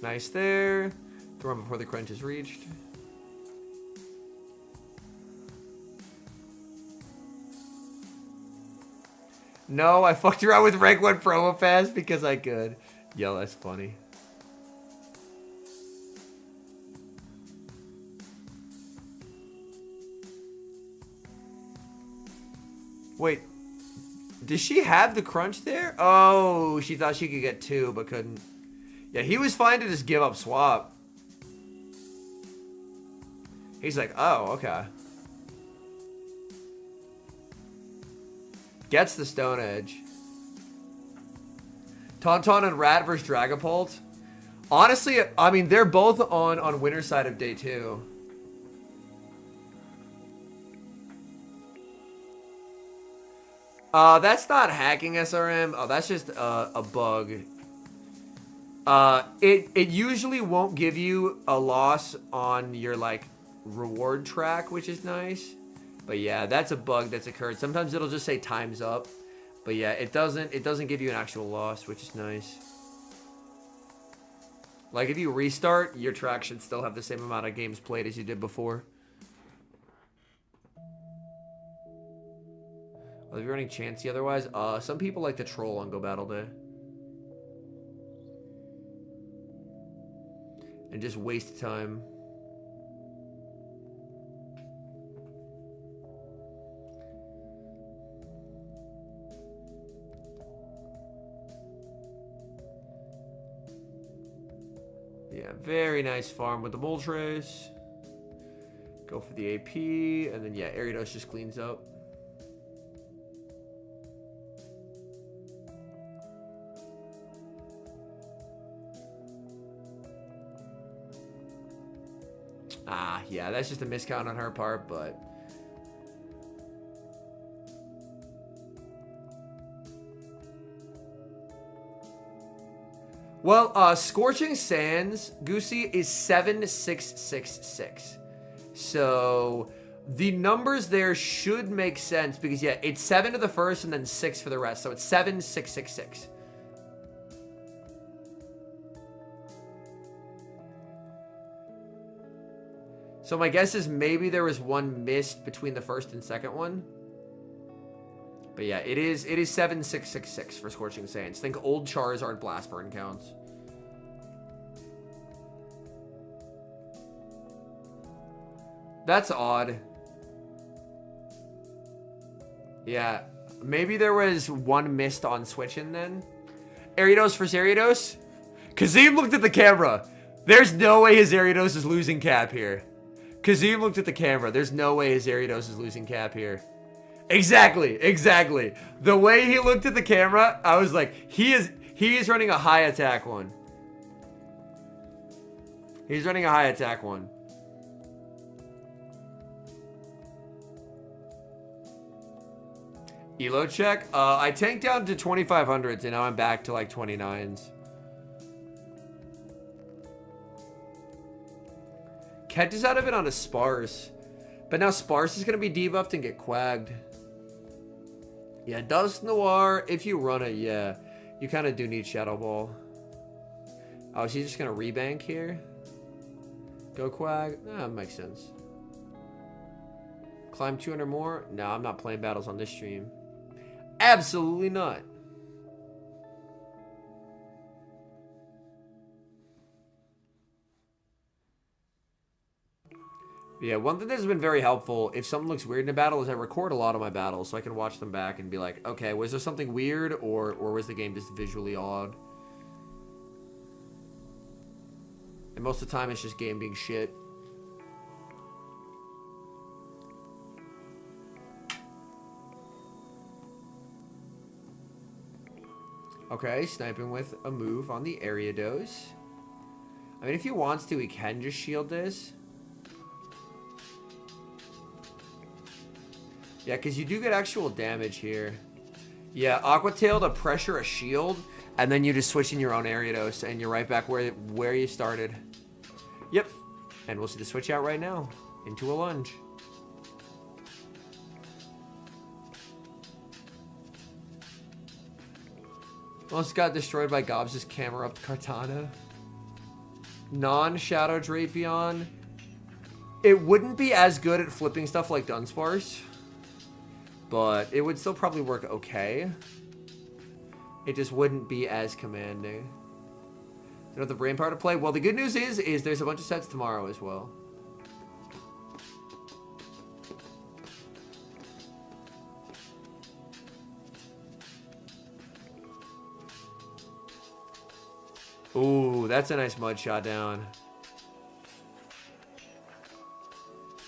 Nice there. Throw him before the crunch is reached. No, I fucked around with rank 1 promo pass because I could. Yo, that's funny. Wait. Does she have the crunch there? Oh, she thought she could get 2 but couldn't. Yeah, he was fine to just give up swap. He's like, oh, okay. Gets the Stone Edge. Tauntaun and Rat versus Dragapult. Honestly, I mean, they're both on winner's side of day 2. That's not hacking SRM. Oh, that's just a bug. It usually won't give you a loss on your like reward track, which is nice. But yeah, that's a bug that's occurred. Sometimes it'll just say time's up. But yeah, it doesn't give you an actual loss, which is nice. Like if you restart, your track should still have the same amount of games played as you did before. Well, if you're running chancy otherwise, some people like to troll on Go Battle Day. And just waste time. Yeah, very nice farm with the mole trace. Go for the AP, and then yeah, Ariados just cleans up. Ah, yeah, that's just a miscount on her part, but... Well, Scorching Sands, Goosey, is 7666. So, the numbers there should make sense because, yeah, it's 7 to the first and then 6 for the rest. So, it's 7666. So, my guess is maybe there was one missed between the first and second one. But yeah, it is 7666 for Scorching Sands. Think old Charizard Blast Burn counts. That's odd. Yeah, maybe there was one missed on switching then. Ariados for Ariados. Kazim looked at the camera. There's no way his Ariados is losing cap here. Kazim looked at the camera. There's no way his Ariados is losing cap here. Exactly. The way he looked at the camera, I was like, he is running a high attack one. He's running a high attack one. Elo check. I tanked down to 2500s and now I'm back to like 29s. Catches out of it on a sparse. But now sparse is going to be debuffed and get quagged. Yeah, Dust Noir, if you run it, yeah. You kind of do need Shadow Ball. Oh, she's just going to rebank here? Go quag? Nah, that makes sense. Climb 200 more? No, I'm not playing battles on this stream. Absolutely not. Yeah, one thing that's been very helpful, if something looks weird in a battle, is I record a lot of my battles so I can watch them back and be like, okay, was there something weird or was the game just visually odd? And most of the time it's just game being shit. Okay, sniping with a move on the Ariados. I mean, if he wants to, he can just shield this. Yeah, because you do get actual damage here. Yeah, Aqua Tail to pressure a shield, and then you just switch in your own Ariados, and you're right back where you started. Yep. And we'll see the switch out right now. Into a lunge. Almost got destroyed by Gobs' camera up to Kartana. Non-Shadow Drapion. It wouldn't be as good at flipping stuff like Dunsparce. But it would still probably work okay. It just wouldn't be as commanding. You know the brain power to play? Well, the good news is there's a bunch of sets tomorrow as well. Ooh, that's a nice mud shot down.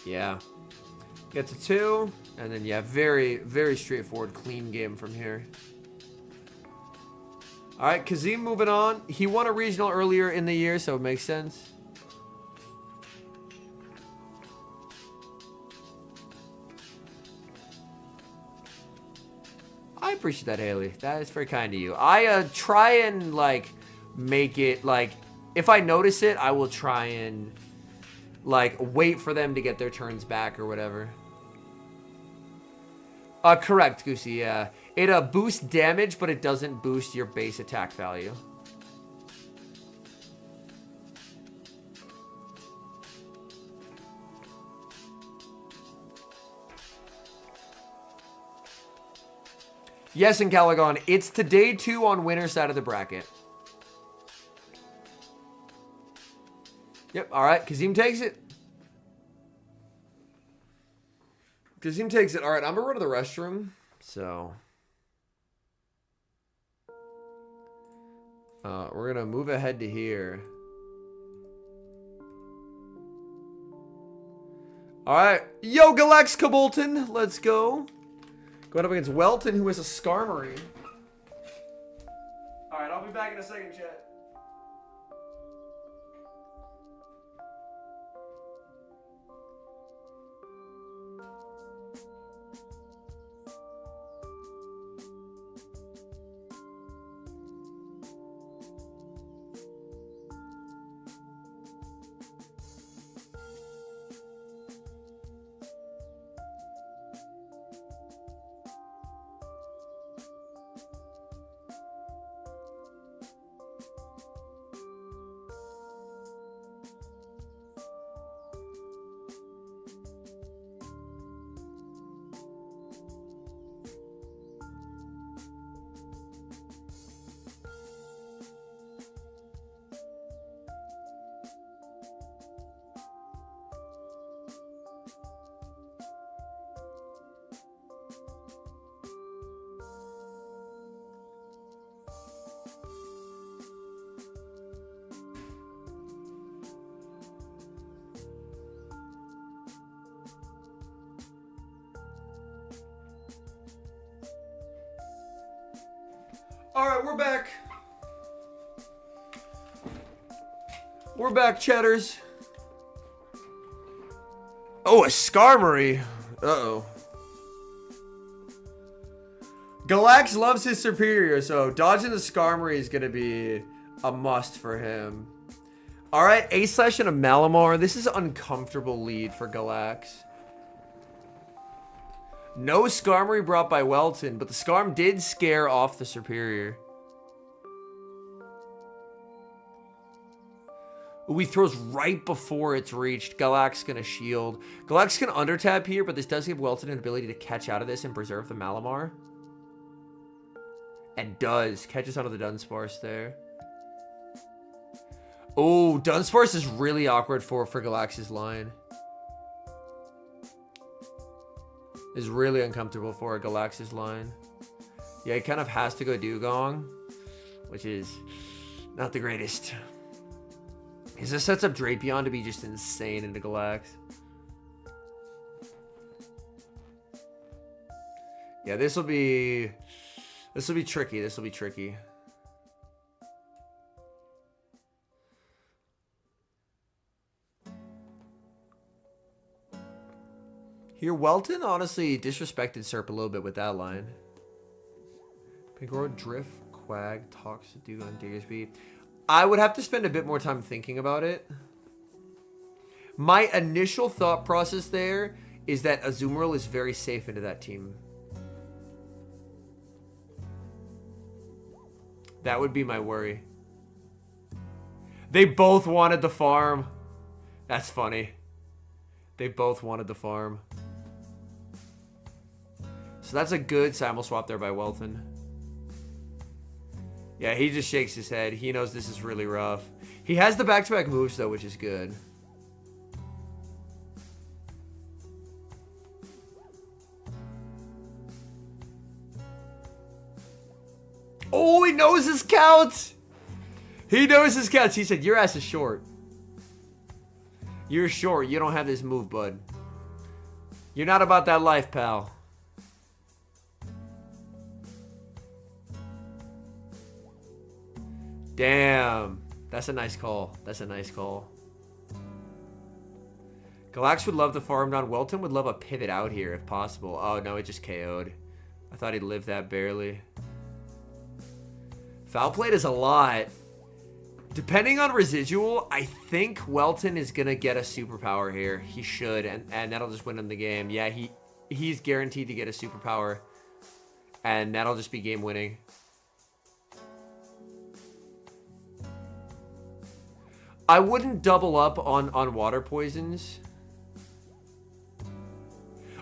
Yeah. Get to 2. And then, yeah, very, very straightforward, clean game from here. All right, Kazim moving on. He won a regional earlier in the year, so it makes sense. appreciate that, Haley. That is very kind of you. I try and like make it like if I notice it, I will try and like wait for them to get their turns back or whatever. Correct, Goosey. Yeah, it boosts damage, but it doesn't boost your base attack value. Yes, and Caligon, it's today 2 on winner's side of the bracket. Yep, alright, Kazim takes it. Kazim takes it. Alright, I'm gonna run to the restroom. So. We're gonna move ahead to here. Alright, yo, AkashikAimz, let's go. Going up against Welton, who is a Skarmory. Alright, I'll be back in a second, chat. Alright, we're back. We're back, chatters. Oh, a Skarmory. Uh-oh. Galax loves his superior, so dodging the Skarmory is going to be a must for him. Alright, A/slash and a Malamar. This is an uncomfortable lead for Galax. No Skarmory brought by Welton, but the Skarm did scare off the superior. Ooh, he throws right before it's reached. Galax gonna shield. Galax can undertap here, but this does give Welton an ability to catch out of this and preserve the Malamar. And does. Catches out of the Dunsparce there. Oh, Dunsparce is really awkward for Galax's line. Is really uncomfortable for Galax's line. Yeah, he kind of has to go Dugong, which is not the greatest. Because this sets up Drapion to be just insane into Galax. Yeah, this will be tricky. This will be tricky. Here, Welton honestly disrespected Serp a little bit with that line. Pigoro, Drift, Quag, Toxic, Dugong, Diggersby. I would have to spend a bit more time thinking about it. My initial thought process there is that Azumarill is very safe into that team. That would be my worry. They both wanted the farm. That's funny. They both wanted the farm. So that's a good simul swap there by Welton. Yeah, he just shakes his head. He knows this is really rough. He has the back-to-back moves, though, which is good. Oh, he knows his counts! He knows his counts. He said, your ass is short. You're short. You don't have this move, bud. You're not about that life, pal. Damn. That's a nice call. That's a nice call. Galax would love the farm down. Welton would love a pivot out here if possible. Oh, no, it just KO'd. I thought he'd live that barely. Foul played is a lot. Depending on residual, I think Welton is going to get a superpower here. He should, and that'll just win him the game. Yeah, he's guaranteed to get a superpower, and that'll just be game winning. I wouldn't double up on water poisons.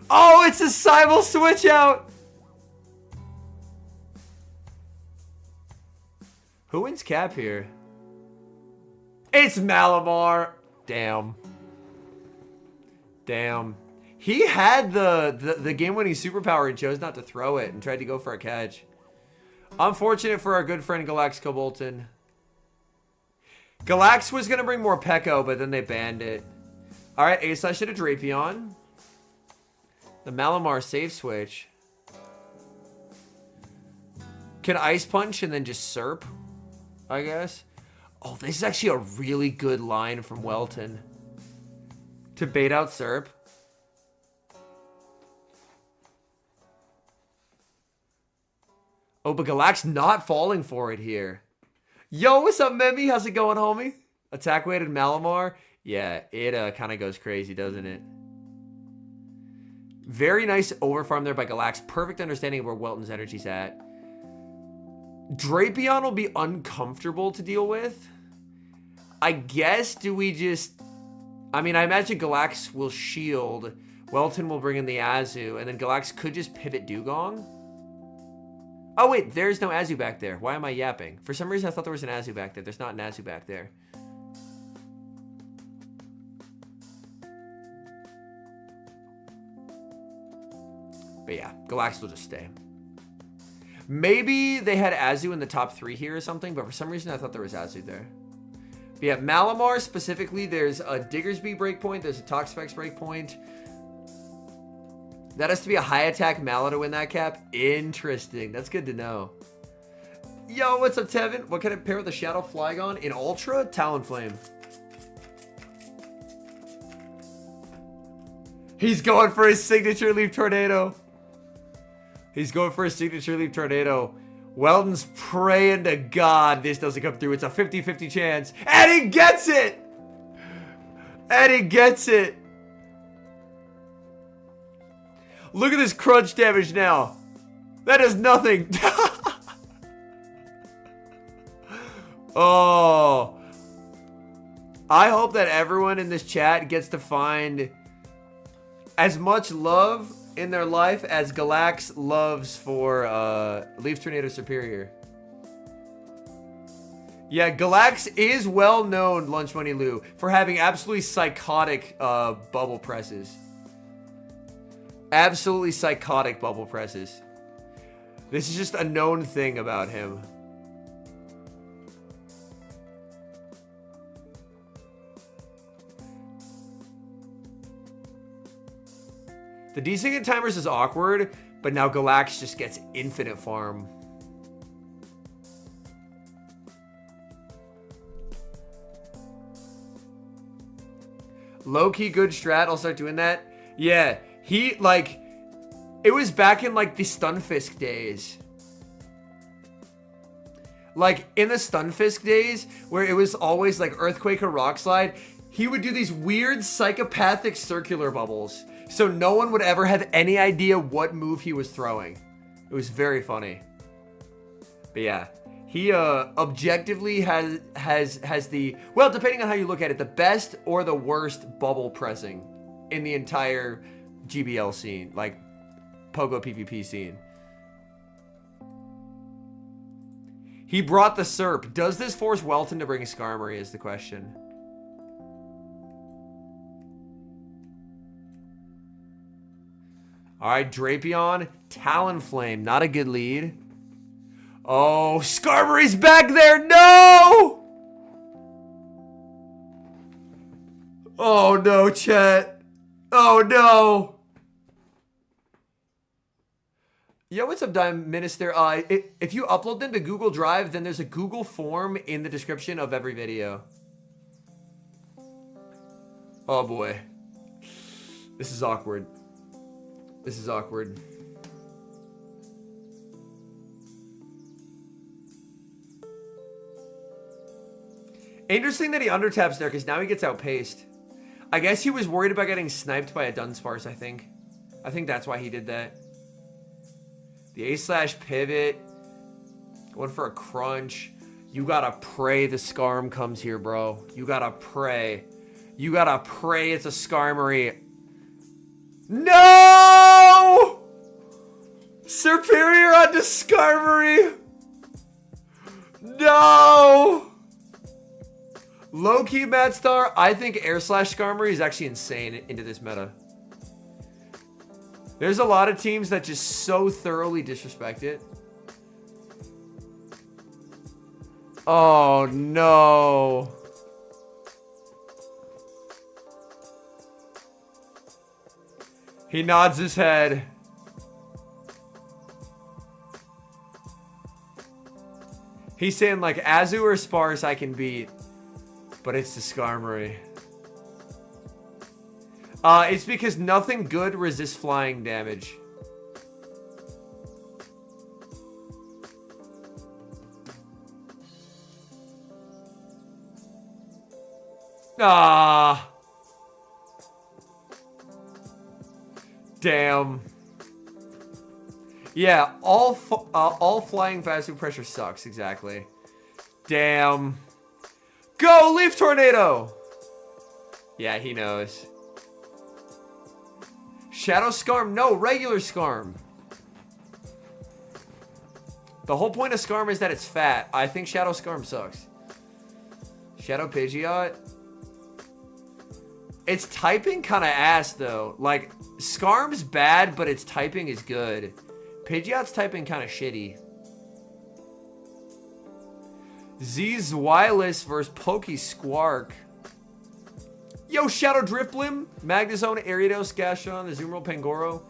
Oh, it's a simul switch out! Who wins cap here? It's Malamar. Damn. Damn. He had the game-winning superpower and chose not to throw it and tried to go for a catch. Unfortunate for our good friend Bolton. Galax was going to bring more Pekko, but then they banned it. Alright, A/slash hit a Drapion. The Malamar save switch. Can Ice Punch and then just Serp, I guess. Oh, this is actually a really good line from Welton. To bait out Serp. Oh, but Galax not falling for it here. Yo, what's up, Memmy? How's it going, homie? Attack weighted Malamar. Yeah, it kind of goes crazy, doesn't it? Very nice overfarm there by Galax. Perfect understanding of where Welton's energy's at. Drapion will be uncomfortable to deal with. I guess, do we just... I mean, I imagine Galax will shield. Welton will bring in the Azu. And then Galax could just pivot Dugong. Oh, wait. There's no Azu back there. Why am I yapping? For some reason, I thought there was an Azu back there. There's not an Azu back there. But yeah, Galax will just stay. Maybe they had Azu in the top 3 here or something, but for some reason I thought there was Azu there. But yeah, Malamar specifically, there's a Diggersby breakpoint, there's a Toxapex breakpoint. That has to be a high attack Mala to win that cap. Interesting. That's good to know. Yo, what's up, Tevin? What can I pair with the Shadow Flygon? In Ultra? Talonflame. He's going for his signature Leaf Tornado. He's going for his signature Leaf Tornado. Welton's praying to God this doesn't come through. It's a 50-50 chance. And he gets it! And he gets it! Look at this crunch damage now. That is nothing. Oh. I hope that everyone in this chat gets to find as much love in their life as Galax loves for Leaf Tornado Superior. Yeah, Galax is well known, Lunch Money Lou, for having absolutely psychotic bubble presses. Absolutely psychotic bubble presses. This is just a known thing about him. The desync timers is awkward, but now Galax just gets infinite farm. Low-key good strat, I'll start doing that. Yeah, he, like, it was back in, like, the Stunfisk days. Like, in the Stunfisk days, where it was always, like, Earthquake or Rock Slide, he would do these weird psychopathic circular bubbles. So no one would ever have any idea what move he was throwing. It was very funny. But yeah, he objectively has the, well, depending on how you look at it, the best or the worst bubble pressing in the entire GBL scene, like Pogo PvP scene. He brought the Serp. Does this force Welton to bring Skarmory is the question. Alright, Drapion, Talonflame, not a good lead. Oh, Skarmory's back there, no! Oh no, chat. Oh no! Yo, what's up, Dime Minister? If you upload them to Google Drive, then there's a Google form in the description of every video. Oh boy. This is awkward. This is awkward. Interesting that he undertaps there because now he gets outpaced. I guess he was worried about getting sniped by a Dunsparce, I think. I think that's why he did that. The A/pivot. Going for a crunch. You gotta pray the Skarm comes here, bro. You gotta pray. You gotta pray it's a Skarmory. No! Superior onto Skarmory. No! Low-key Matstar, I think Air/Skarmory is actually insane into this meta. There's a lot of teams that just so thoroughly disrespect it. Oh, no. He nods his head. He's saying, like, Azu or Sparse I can beat, but it's the Skarmory. It's because nothing good resists flying damage. Ah. Damn. Yeah, all flying fast food pressure sucks, exactly. Damn. Go, Leaf Tornado! Yeah, he knows. Shadow Skarm? No, regular Skarm. The whole point of Skarm is that it's fat. I think Shadow Skarm sucks. Shadow Pidgeot? Its typing kind of ass, though. Like, Skarm's bad, but its typing is good. Pidgeot's typing kind of shitty. Z's Wireless versus Pokesquark. Yo, Shadow Drifblim, Magnezone, Ariados, Gastron, Azumarill, Pangoro.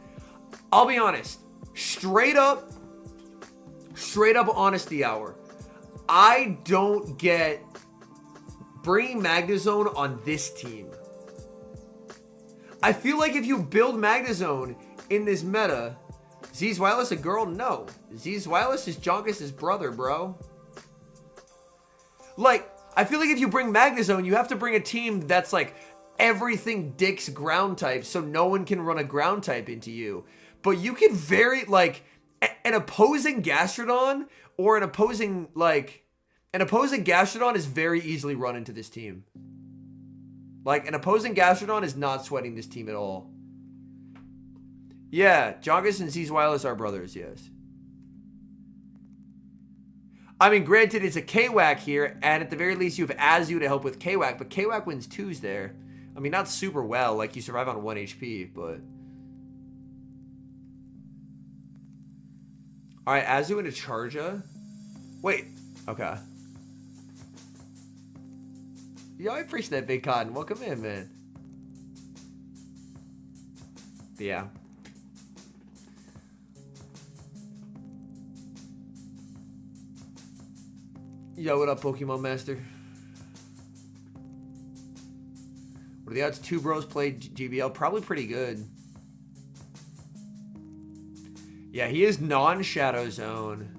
I'll be honest. Straight up honesty hour. I don't get bringing Magnezone on this team. I feel like if you build Magnezone in this meta, Z's Wireless a girl? No. Z's Wireless is Jongus' brother, bro. Like, I feel like if you bring Magnezone, you have to bring a team that's like everything Dick's ground type, so no one can run a ground type into you. But you can like, an opposing Gastrodon or an opposing Gastrodon is very easily run into this team. Like, an opposing Gastrodon is not sweating this team at all. Yeah, Jongus and Z's Wireless are brothers, yes. I mean, granted, it's a K-Wack here, and at the very least, you have Azu to help with K-Wack, but K-Wack wins 2s there. I mean, not super well, like, you survive on 1 HP, but... Alright, Azu into Charja? Wait, okay. Yo, I appreciate that, Big Cotton. Welcome in, man. But yeah. Yo, what up, Pokemon Master? What are the odds 2 bros played GBL? Probably pretty good. Yeah, he is non-Shadow Zone.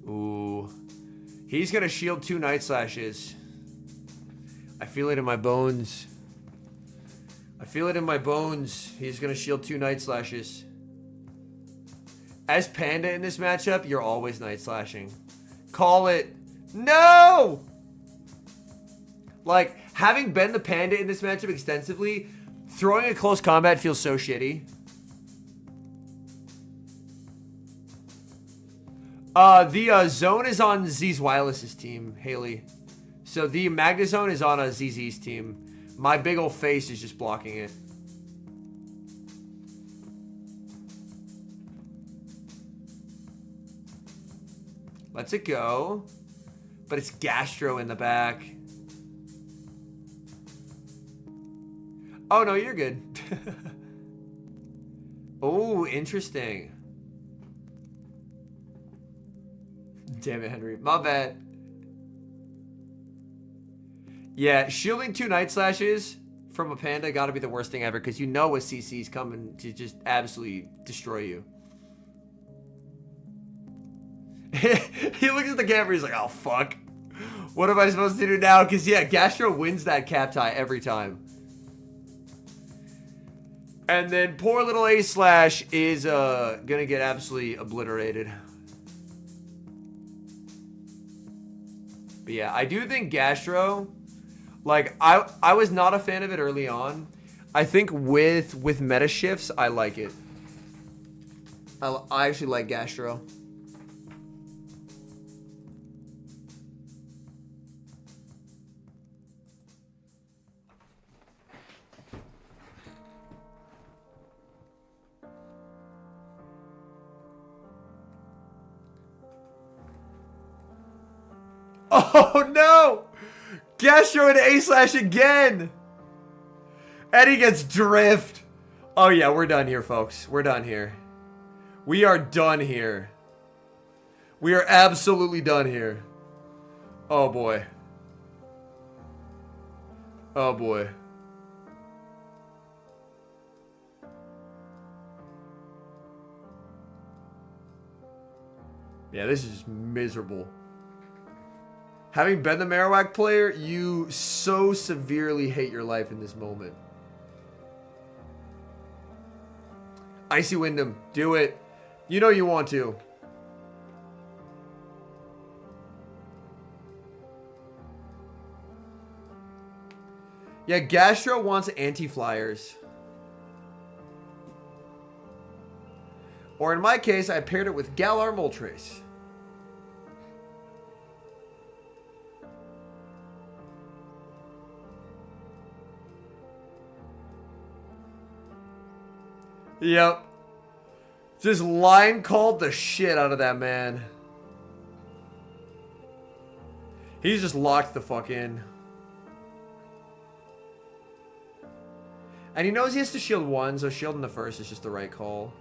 Ooh. He's gonna shield 2 Night Slashes. I feel it in my bones. I feel it in my bones. He's gonna shield 2 Night Slashes. As Panda in this matchup, you're always Night Slashing. Call it. No! Like, having been the Panda in this matchup extensively, throwing a close combat feels so shitty. The zone is on Z's Wireless's team, Haley. So the Magnezone is on a ZZ's team. My big old face is just blocking it. Let's it go. But it's Gastro in the back. Oh, no, you're good. Oh, interesting. Damn it, Henry. My bad. Yeah, shielding 2 Night Slashes from a Panda got to be the worst thing ever because you know a CC's coming to just absolutely destroy you. He looks at the camera, he's like, oh, fuck. What am I supposed to do now? Because, yeah, Gastro wins that cap tie every time. And then poor little A-Slash is going to get absolutely obliterated. But, yeah, I do think Gastro, like, I was not a fan of it early on. I think with meta shifts, I like it. I actually like Gastro. Oh no! Gastro and A-Slash again! And he gets drift. Oh yeah, we're done here, folks. We're done here. We are done here. We are absolutely done here. Oh boy. Oh boy. Yeah, this is miserable. Having been the Marowak player, you so severely hate your life in this moment. Icy Wyndham, do it. You know you want to. Yeah, Gastro wants anti-flyers. Or in my case, I paired it with Galar Moltres. Yep. Just line called the shit out of that man. He's just locked the fuck in. And he knows he has to shield one, so shielding the first is just the right call.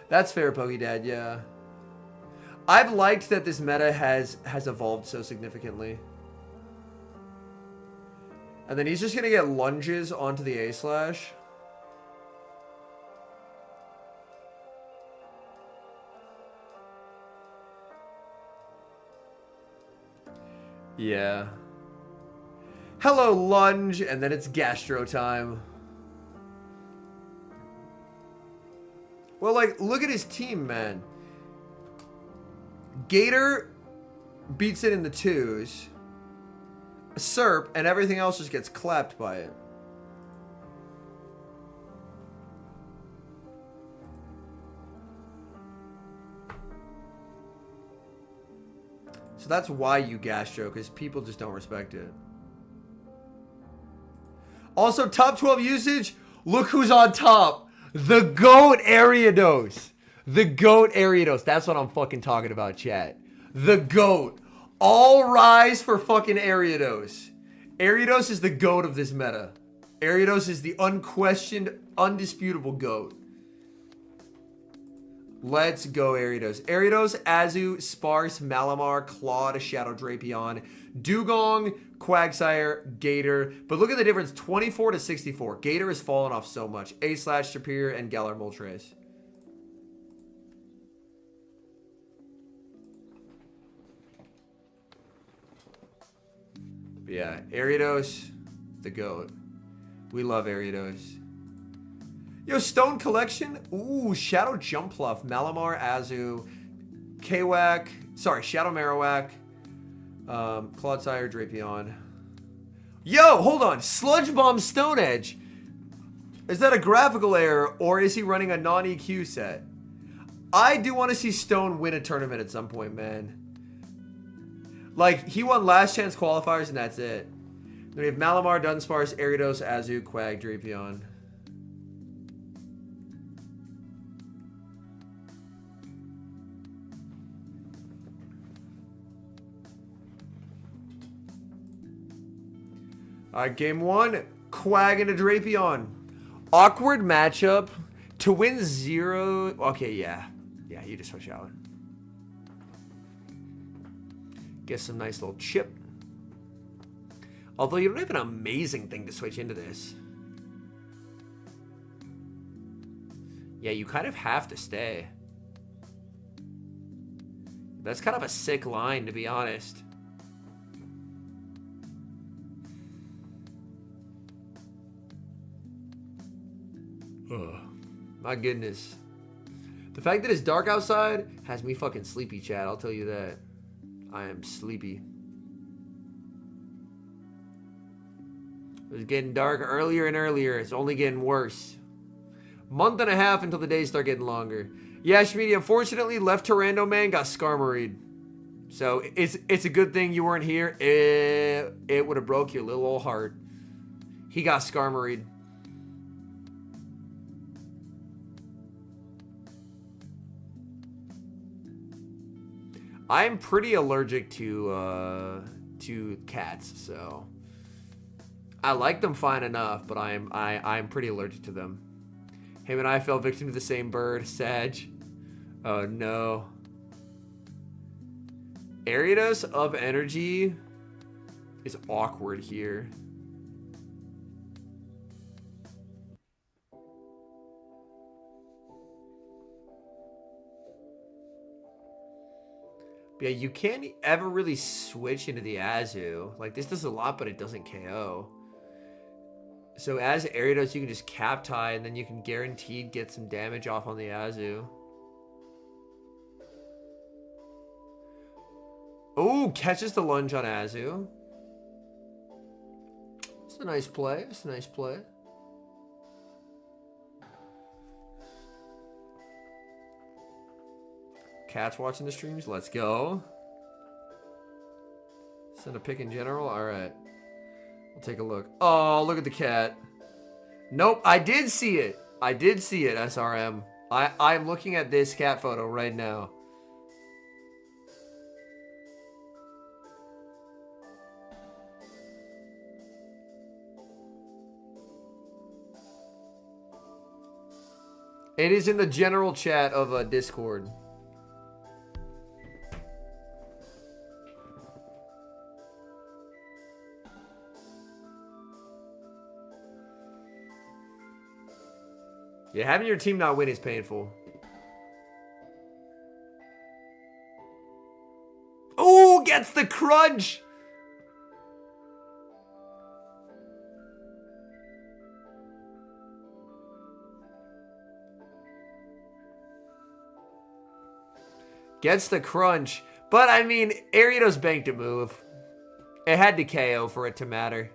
That's fair, Pokedad, yeah. I've liked that this meta has evolved so significantly. And then he's just going to get lunges onto the A-Slash. Yeah. Hello, lunge. And then it's Gastro time. Well, like, look at his team, man. Gator beats it in the twos. Serp, and everything else just gets clapped by it. So that's why you Gastro, because people just don't respect it. Also, top 12 usage, look who's on top. The GOAT Ariados. The GOAT Ariados. That's what I'm fucking talking about, chat. The GOAT. All rise for fucking Ariados. Ariados is the GOAT of this meta. Ariados is the unquestioned, undisputable GOAT. Let's go, Ariados. Ariados, Azu, Sparse, Malamar, Claude, Shadow Drapion, Dugong, Quagsire, Gator. But look at the difference, 24 to 64. Gator has fallen off so much. A-Slash, Superior, and Galar Moltres. Yeah, Ariados, the GOAT. We love Ariados. Yo, Stone Collection. Ooh, Shadow Jumpluff, Malamar, Azu, Kwak. Sorry, Shadow Marowak, Clodsire, Drapion. Yo, hold on. Sludge Bomb Stone Edge. Is that a graphical error or is he running a non-EQ set? I do want to see Stone win a tournament at some point, man. Like, he won last chance qualifiers and that's it. Then we have Malamar, Dunsparce, Ariados, Azu, Quag, Drapion. Alright, game one. Quag into Drapion. Awkward matchup. To win 0. Okay, yeah. Yeah, you just switch out. Get some nice little chip. Although you don't have an amazing thing to switch into this. Yeah, you kind of have to stay. That's kind of a sick line, to be honest. Ugh. My goodness. The fact that it's dark outside has me fucking sleepy, chat. I'll tell you that. I am sleepy. It was getting dark earlier and earlier. It's only getting worse. Month and a half until the days start getting longer. Yeah, Shmeedy, unfortunately, Left Tyrando Man got Skarmaried. So it's a good thing you weren't here. It would have broke your little old heart. He got Skarmaried. I'm pretty allergic to cats, so I like them fine enough, but I'm pretty allergic to them. Him and I fell victim to the same bird, Sag. Oh no. Ariados of energy is awkward here. Yeah, you can't ever really switch into the Azu. Like, this does a lot, but it doesn't KO. So as Ariados, you can just cap tie, and then you can guaranteed get some damage off on the Azu. Oh, catches the lunge on Azu. It's a nice play. It's a nice play. Cat's watching the streams. Let's go. Send a pick in general. All right. We'll take a look. Oh, look at the cat. Nope, I did see it. I did see it, SRM. I'm looking at this cat photo right now. It is in the general chat of Discord. Yeah, having your team not win is painful. Oh, gets the crunch! Gets the crunch. But, I mean, Ariados banked a move. It had to KO for it to matter.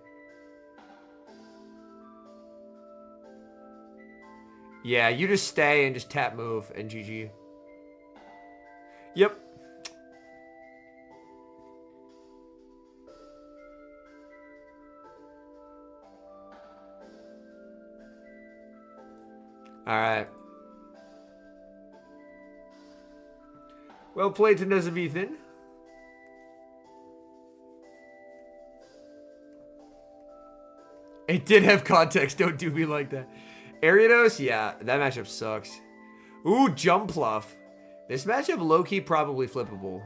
Yeah, you just stay and just tap move and GG. Yep. Alright. Well played to Nesabethan. It did have context, don't do me like that. Ariados, yeah, that matchup sucks. Ooh, Jump Pluff. This matchup low-key probably flippable.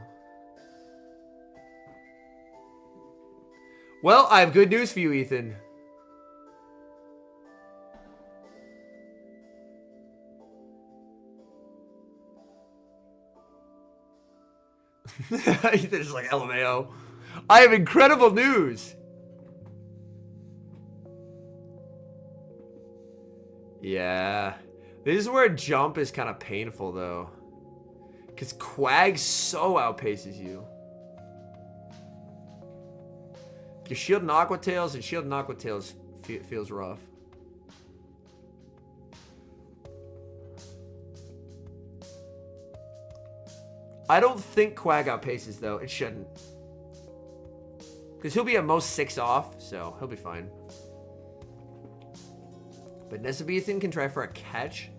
Well, I have good news for you, Ethan. Ethan's like, LMAO. I have incredible news. Yeah. This is where jump is kind of painful, though. Because Quag so outpaces you. Your shield and Aqua Tails, and shield and Aqua Tails feels rough. I don't think Quag outpaces, though. It shouldn't. Because he'll be at most 6 off, so he'll be fine. But Nesabethan can try for a catch.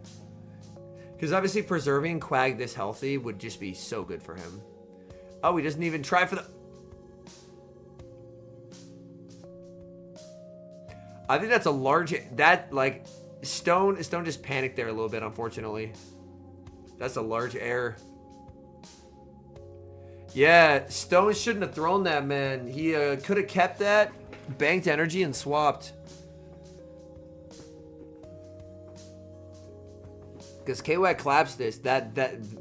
Because obviously preserving Quag this healthy would just be so good for him. Oh, he doesn't even try for the... I think that's a large... That, like... Stone just panicked there a little bit, unfortunately. That's a large error. Yeah, Stone shouldn't have thrown that, man. He could have kept that. Banked energy and swapped. Because KY claps this. That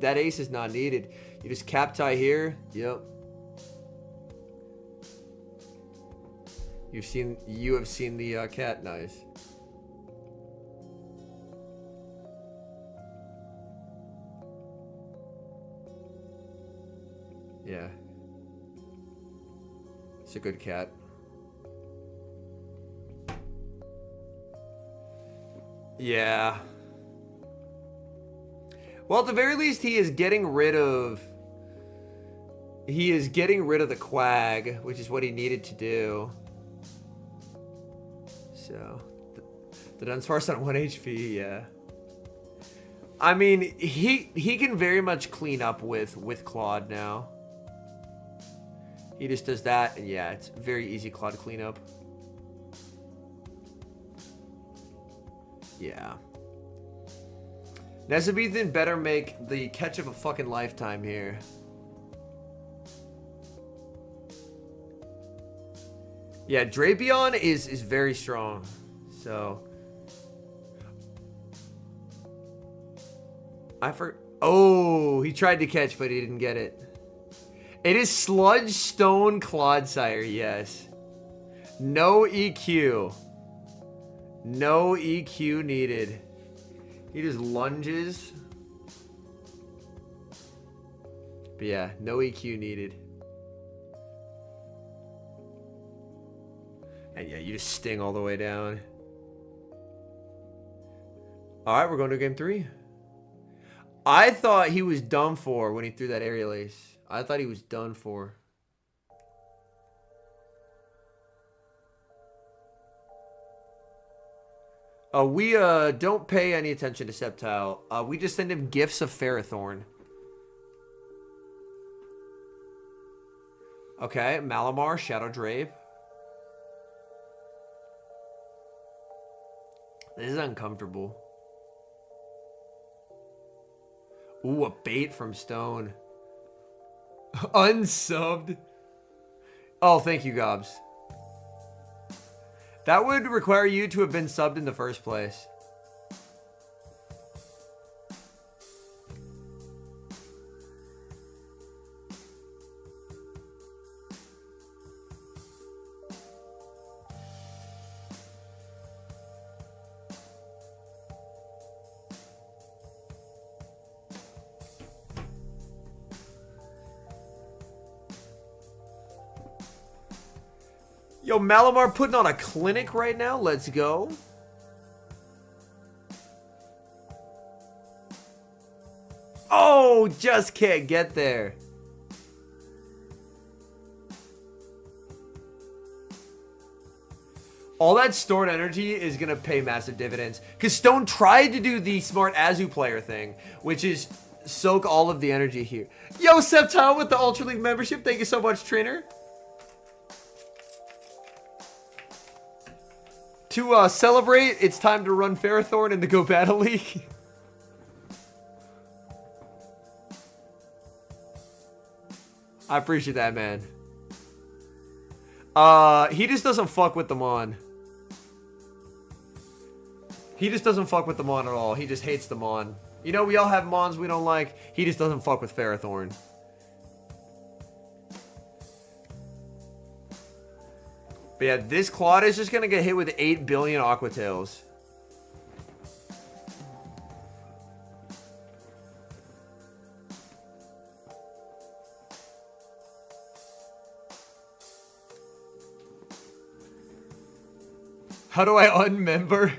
ace is not needed. You just cap tie here. Yep. You have seen the cat. Nice. Yeah. It's a good cat. Yeah. Well, at the very least, he is getting rid of... He is getting rid of the quag, which is what he needed to do. So, the Dunsparce on 1 HP, yeah. I mean, he can very much clean up with Claude now. He just does that, and yeah, it's very easy Claude cleanup. Yeah. Nesabethan better make the catch of a fucking lifetime here. Yeah, Drapion is very strong. So oh, he tried to catch, but he didn't get it. It is Sludge Stone Clodsire, yes. No EQ. No EQ needed. He just lunges. But yeah, no EQ needed. And yeah, you just sting all the way down. Alright, we're going to game 3. I thought he was done for when he threw that aerial ace. I thought he was done for. We don't pay any attention to Sceptile. We just send him gifts of Ferrothorn. Okay, Malamar, Shadow Drape. This is uncomfortable. Ooh, a bait from Stone. Unsubbed. Oh, thank you, Gobs. That would require you to have been subbed in the first place. Yo, Malamar putting on a clinic right now. Let's go. Oh, just can't get there. All that stored energy is going to pay massive dividends. Because Stone tried to do the smart Azu player thing, which is soak all of the energy here. Yo, Sceptile with the Ultra League membership. Thank you so much, trainer. To celebrate, it's time to run Ferrothorn in the Go Battle League. I appreciate that, man. He just doesn't fuck with the Mon. He just doesn't fuck with the Mon at all. He just hates the Mon. You know, we all have Mons we don't like. He just doesn't fuck with Ferrothorn. But yeah, this Claude is just going to get hit with 8 billion Aqua Tails. How do I unmember?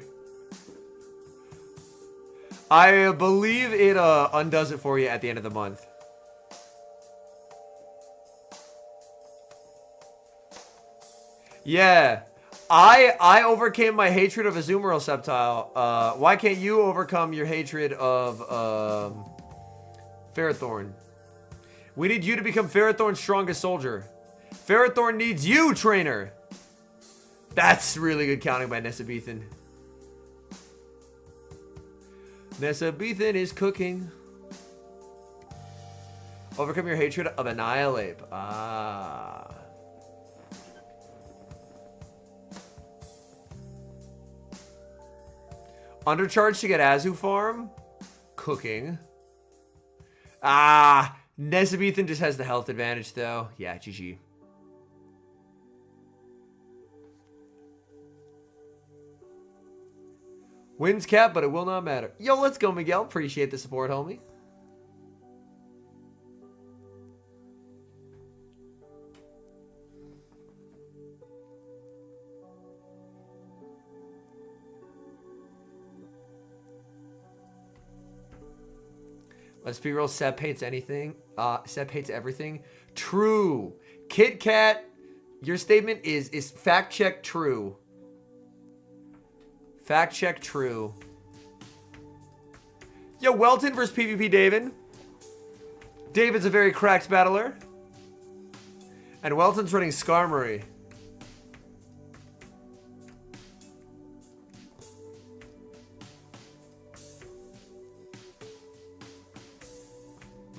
I believe it undoes it for you at the end of the month. Yeah, I overcame my hatred of Azumarill Sceptile. Why can't you overcome your hatred of Ferrothorn? We need you to become Ferrothorn's strongest soldier. Ferrothorn needs you, trainer. That's really good counting by Nesabethan. Nesabethan is cooking. Overcome your hatred of Annihilate. Ah. Undercharge to get Azu farm. Cooking. Ah, Nesabethan just has the health advantage though. Yeah, GG. Wins cap, but it will not matter. Yo, let's go, Miguel. Appreciate the support, homie. Let's be real, Sep hates anything. Sep hates everything. True. Kit Kat, your statement is fact check true. Fact check true. Yo, Welton versus PvP David. David's a very cracked battler. And Welton's running Skarmory.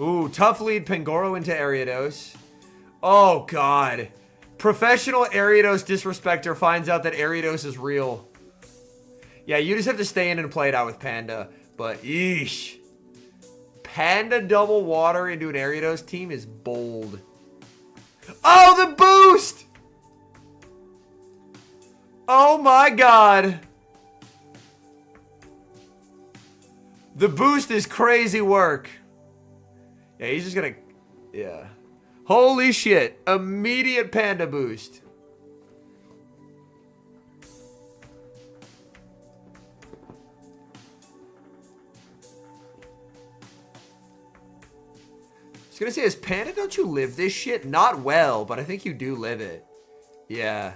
Ooh, tough lead Pangoro into Ariados. Oh, God. Professional Ariados disrespecter finds out that Ariados is real. Yeah, you just have to stay in and play it out with Panda. But, eesh. Panda double water into an Ariados team is bold. Oh, the boost! Oh, my God. The boost is crazy work. Yeah, he's just gonna... Yeah. Holy shit. Immediate Panda boost. I was gonna say, as Panda, don't you live this shit? Not well, but I think you do live it. Yeah.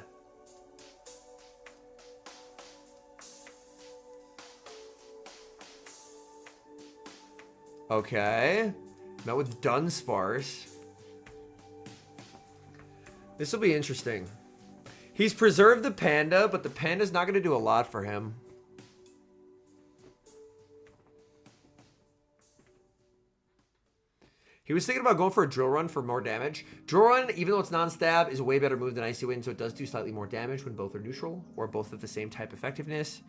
Okay. Met with Dunsparce. This will be interesting. He's preserved the Panda, but the Panda's not going to do a lot for him. He was thinking about going for a Drill Run for more damage. Drill Run, even though it's non-stab, is a way better move than Icy Wind, so it does do slightly more damage when both are neutral, or both have the same type effectiveness.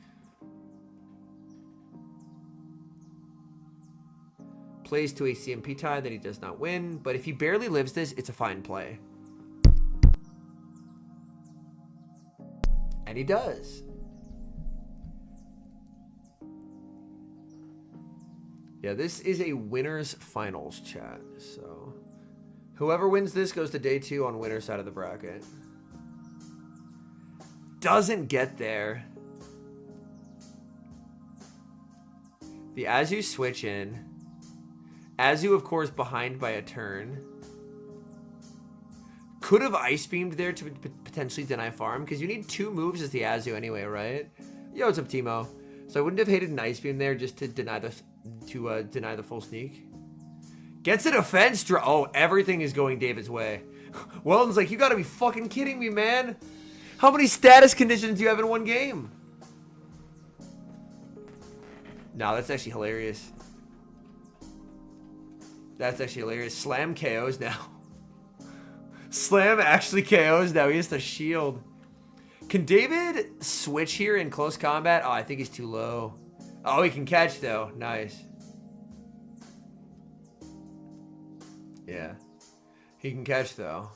Plays to a CMP tie that he does not win, but if he barely lives this, it's a fine play. And he does. Yeah, this is a winner's finals chat, so whoever wins this goes to day 2 on winner's side of the bracket. Doesn't get there. The Azu switch in. Azu, of course, behind by a turn. Could have Ice Beamed there to potentially deny farm, because you need 2 moves as the Azu anyway, right? Yo, what's up, Timo? So I wouldn't have hated an Ice Beam there just to deny the full sneak. Gets a defense draw. Oh, everything is going David's way. Welton's like, you gotta be fucking kidding me, man. How many status conditions do you have in one game? No, that's actually hilarious. That's actually hilarious. Slam KOs now. Slam actually KOs now. He has to shield. Can David switch here in close combat? Oh, I think he's too low. Oh, he can catch though. Nice. Yeah. He can catch though.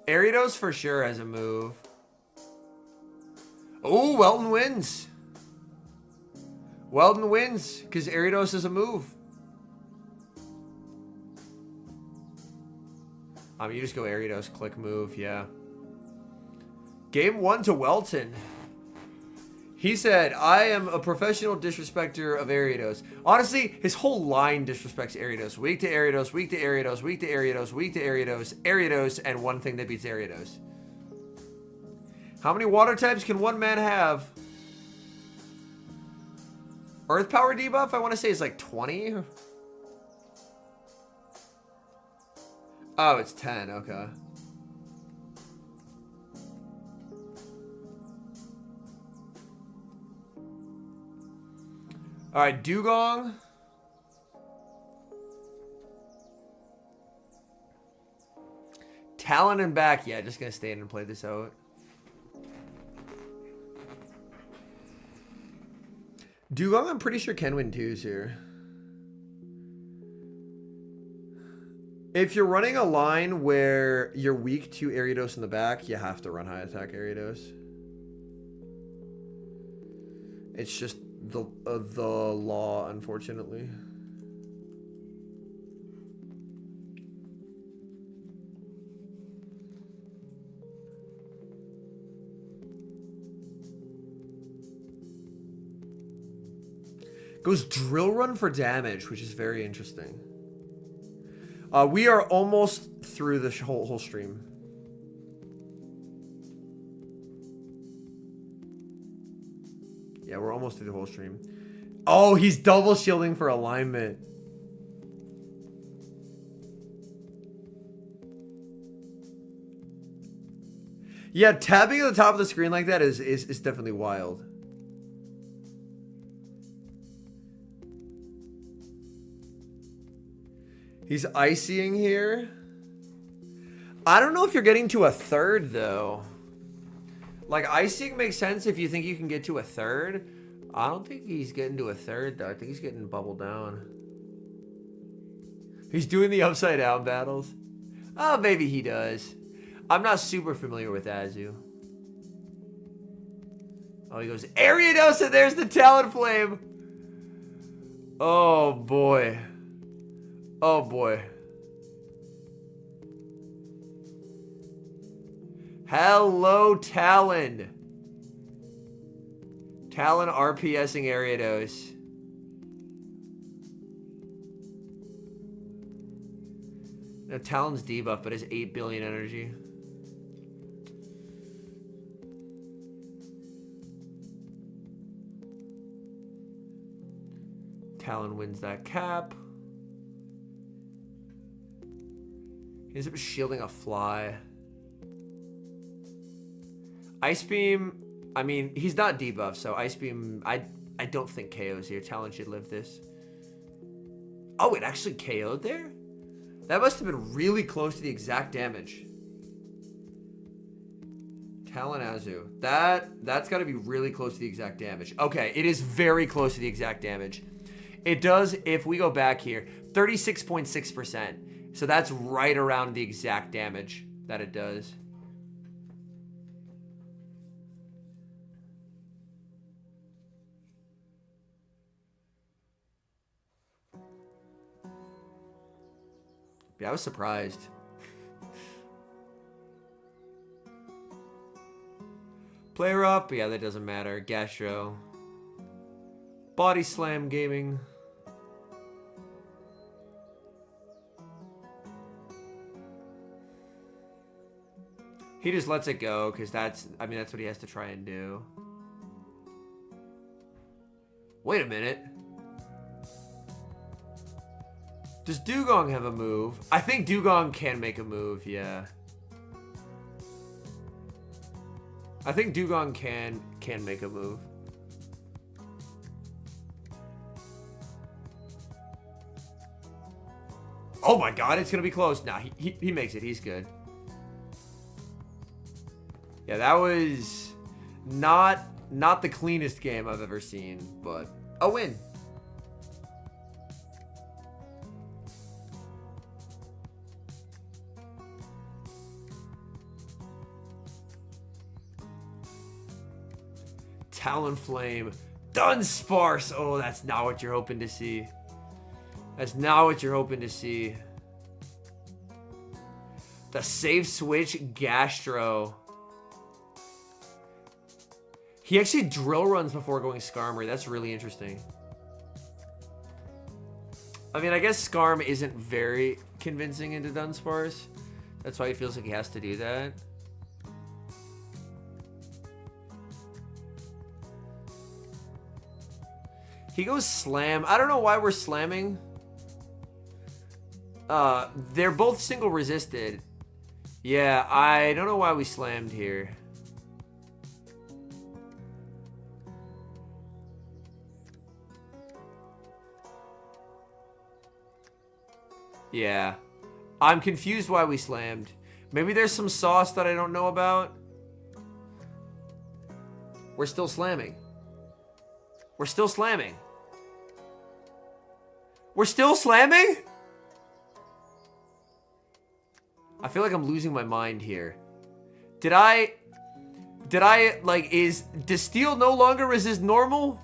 Ariados for sure has a move. Oh, Welton wins. Welton wins because Ariados is a move. You just go Ariados, click move, yeah. Game 1 to Welton. He said, I am a professional disrespecter of Ariados. Honestly, his whole line disrespects Ariados. Weak to Ariados, weak to Ariados, weak to Ariados, weak to Ariados, Ariados, and one thing that beats Ariados. How many water types can one man have? Earth power debuff, I want to say, is like 20. Oh, it's 10, okay. Alright, Dugong. Talon and back. Yeah, just gonna stay in and play this out. Dugong, I'm pretty sure can win twos here. If you're running a line where you're weak to Ariados in the back, you have to run high attack Ariados. It's just the law, unfortunately. Goes drill run for damage, which is very interesting. We are almost through the whole stream. Yeah, we're almost through the whole stream. Oh, he's double shielding for alignment. Yeah, tabbing at the top of the screen like that is definitely wild. He's icying here. I don't know if you're getting to a third, though. Like, icying makes sense if you think you can get to a third. I don't think he's getting to a third, though. I think he's getting bubbled down. He's doing the upside down battles. Oh, maybe he does. I'm not super familiar with Azu. Oh, he goes, Ariados, and there's the Talonflame. Oh, boy. Oh, boy. Hello, Talon. Talon RPSing Ariados. Now, Talon's debuff, but has 8 billion energy. Talon wins that cap. He ends up shielding a fly. Ice Beam, I mean, he's not debuffed, so Ice Beam, I don't think KO's here. Talon should live this. Oh, it actually KO'd there? That must have been really close to the exact damage. Talon Azu. That's got to be really close to the exact damage. Okay, it is very close to the exact damage. It does, if we go back here, 36.6%. So that's right around the exact damage that it does. Yeah, I was surprised. Player up, yeah, that doesn't matter. Gastro. Body Slam Gaming. He just lets it go because that's what he has to try and do. Wait a minute. Does Dugong have a move? I think Dugong can make a move, yeah. I think Dugong can make a move. Oh my god, it's gonna be close. Nah, he makes it. He's good. Yeah, that was not the cleanest game I've ever seen, but a win. Talonflame. Done sparse. Oh, that's not what you're hoping to see. That's not what you're hoping to see. The save switch Gastro. He actually drill runs before going Skarmory. That's really interesting. I mean, I guess Skarm isn't very convincing into Dunsparce. That's why he feels like he has to do that. He goes Slam. I don't know why we're slamming. They're both single resisted. Yeah, I don't know why we slammed here. Yeah. I'm confused why we slammed. Maybe there's some sauce that I don't know about. We're still slamming. We're still slamming. We're still slamming? I feel like I'm losing my mind here. Does steel no longer resist normal?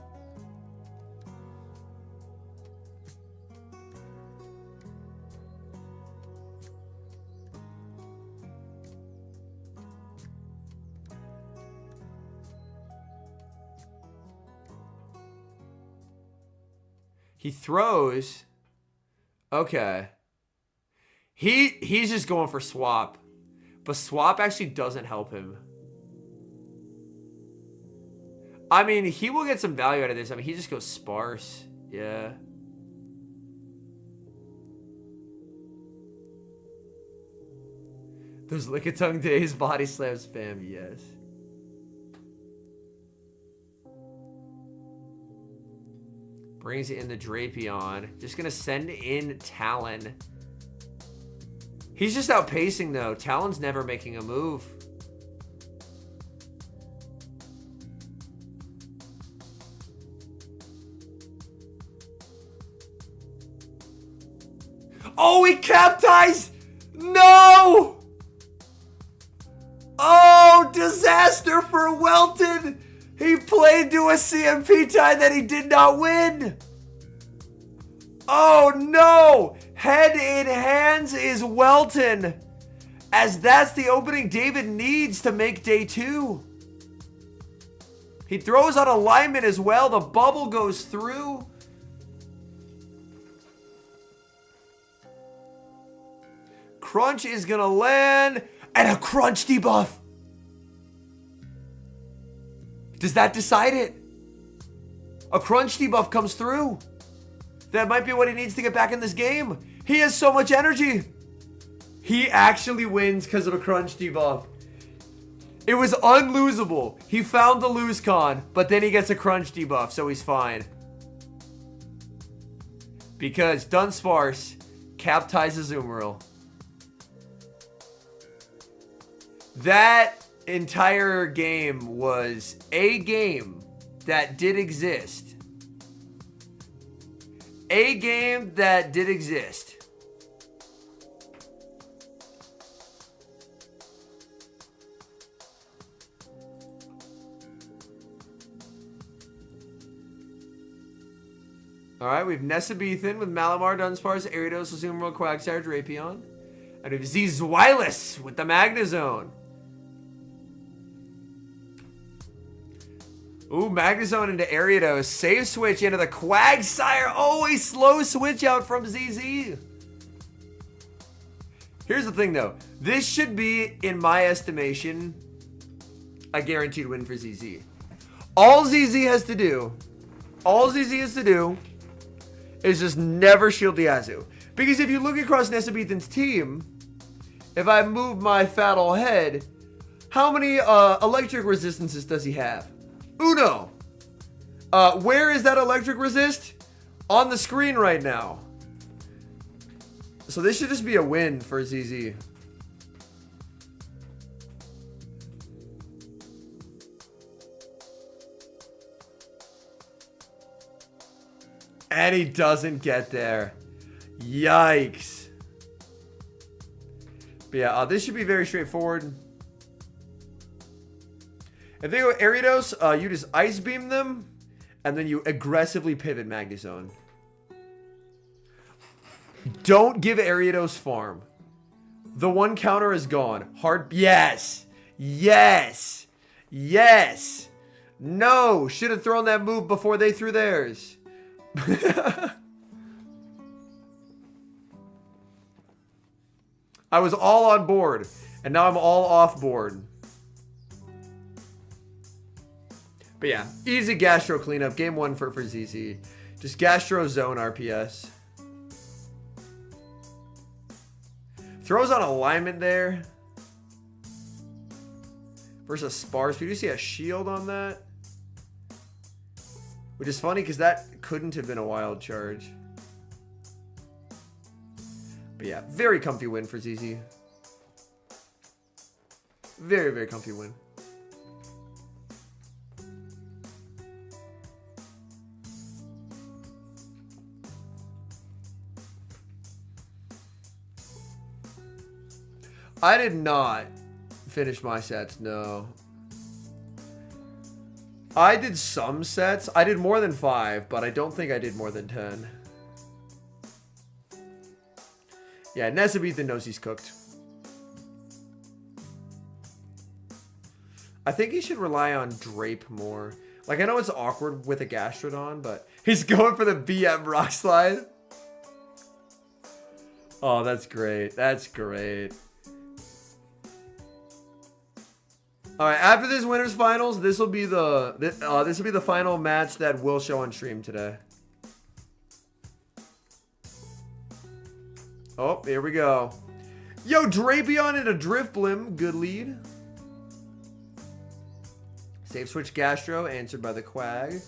He throws. Okay. He's just going for swap. But swap actually doesn't help him. I mean, he will get some value out of this. I mean, he just goes sparse. Yeah. Those lick-a-tongue days, body slam spam, yes. Brings in the Drapion. Just gonna send in Talon. He's just outpacing though. Talon's never making a move. Oh, he captized! No! Oh, disaster for Welton! He played to a CMP tie that he did not win! Oh no! Head in hands is Welton, as that's the opening David needs to make day 2. He throws on alignment as well. The bubble goes through. Crunch is gonna land, and a crunch debuff. Does that decide it? A crunch debuff comes through. That might be what he needs to get back in this game. He has so much energy. He actually wins because of a crunch debuff. It was unlosable. He found the lose con, but then he gets a crunch debuff, so he's fine. Because Dunsparce captizes Umaril. That entire game was a game that did exist. A game that did exist. Alright, we have Nesabethan with Malamar, Dunsparce, Ariados, Azumarill, Quagsire, Drapion. And we have Zweilous with the Magnezone. Ooh, Magnezone into Ariados. Save switch into the Quagsire. Oh, a slow switch out from ZZ. Here's the thing, though. This should be, in my estimation, a guaranteed win for ZZ. All ZZ has to do is just never shield Yazoo. Because if you look across Nesabethan's team, if I move my Fatal Head, how many electric resistances does he have? Uno. Where is that electric resist? On the screen right now. So this should just be a win for ZZ. And he doesn't get there. Yikes. But yeah, this should be very straightforward. If they go Ariados, you just Ice Beam them, and then you aggressively pivot Magnezone. Don't give Ariados farm. The one counter is gone. Hard. Yes. Yes. Yes. No. Should have thrown that move before they threw theirs. I was all on board, and now I'm all off board. But yeah, easy Gastro cleanup. Game 1 for ZZ. Just Gastro Zone RPS. Throws on alignment there. Versus Sparse. We do see a shield on that. Which is funny because that couldn't have been a wild charge. But yeah, very comfy win for ZZ. Very, very comfy win. I did not finish my sets, no. I did some sets. I did more than 5, but I don't think I did more than 10. Yeah, Nessan knows he's cooked. I think he should rely on Drape more. Like, I know it's awkward with a Gastrodon, but he's going for the BM Rock Slide. Oh, that's great. That's great. All right, after this winners finals, this will be the final match that we'll show on stream today. Oh, here we go. Yo, Drapion and a Drifblim. Good lead. Save switch Gastro, answered by the Quag.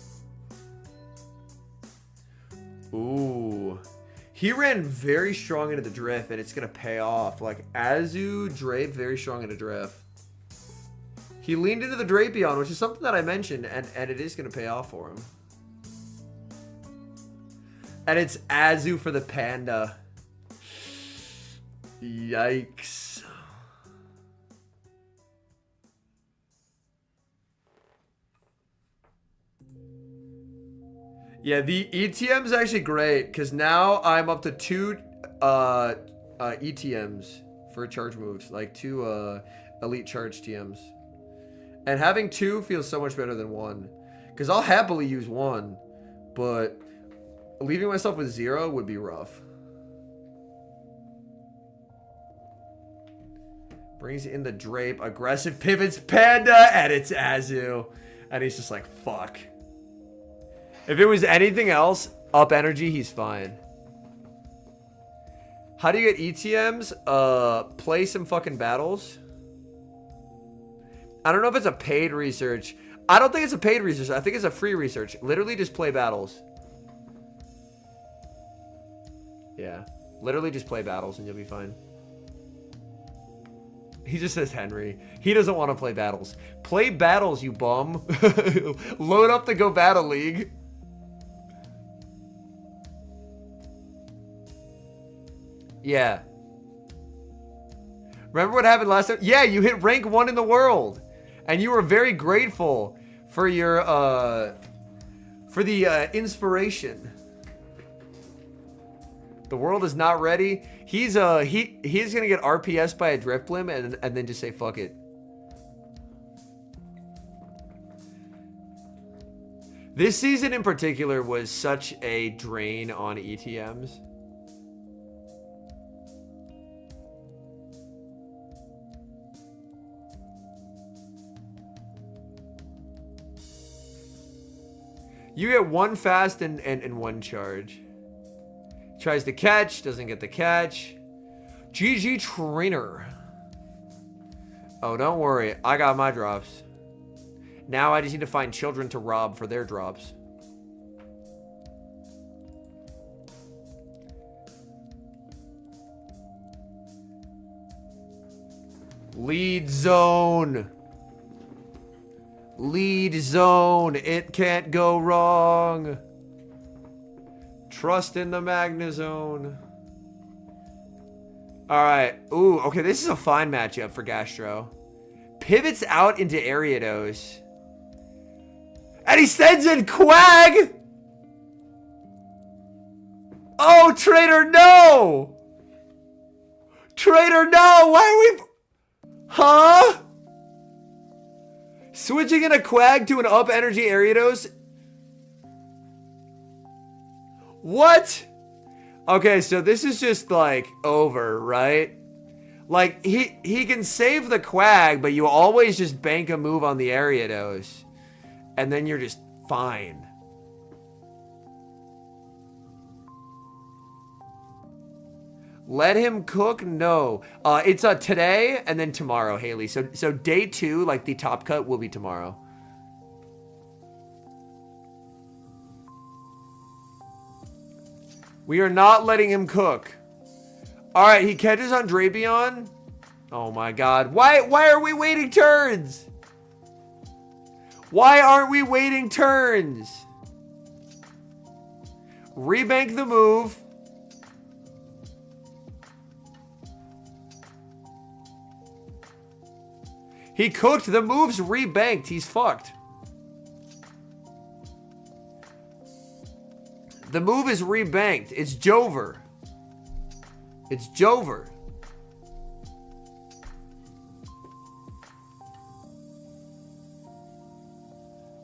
Ooh. He ran very strong into the Drift, and it's going to pay off. Like, Azu, Drape, very strong into Drift. He leaned into the Drapion, which is something that I mentioned, and it is going to pay off for him. And it's Azu for the Panda. Yikes. Yeah, the ETM is actually great, because now I'm up to 2 ETMs for charge moves. Like 2 elite charge TMs. And having 2 feels so much better than 1. Because I'll happily use 1. But leaving myself with 0 would be rough. Brings in the Drape. Aggressive pivots Panda. And it's Azu. And he's just like, fuck. If it was anything else, up energy, he's fine. How do you get ETMs? Play some fucking battles. I don't know if it's a paid research. I don't think it's a paid research. I think it's a free research. Literally just play battles. Yeah. Literally just play battles and you'll be fine. He just says Henry. He doesn't want to play battles. Play battles, you bum. Load up to go Battle League. Yeah. Remember what happened last time? Yeah, you hit rank 1 in the world. And you were very grateful for your, inspiration. The world is not ready. He's gonna get RPS by a Drifblim and then just say fuck it. This season in particular was such a drain on ETMs. You get 1 fast and 1 charge. Tries to catch, doesn't get the catch. GG Trainer. Oh, don't worry. I got my drops. Now I just need to find children to rob for their drops. Lead zone. Lead zone. It can't go wrong. Trust in the Magnezone. Alright. Ooh, okay. This is a fine matchup for Gastro. Pivots out into Ariados. And he sends in Quag! Oh, Trader, no! Trader, no! Why are we... Huh? Switching in a Quag to an up energy Ariados? What? Okay, so this is just like over, right? Like he can save the Quag, but you always just bank a move on the Ariados. And then you're just fine. Let him cook? No. It's today and then tomorrow, Haley. So day 2, like the top cut, will be tomorrow. We are not letting him cook. All right, he catches on Drapion. Oh my God. Why are we waiting turns? Why aren't we waiting turns? Rebank the move. He cooked. The move's rebanked. He's fucked. The move is rebanked. It's Jover. It's Jover.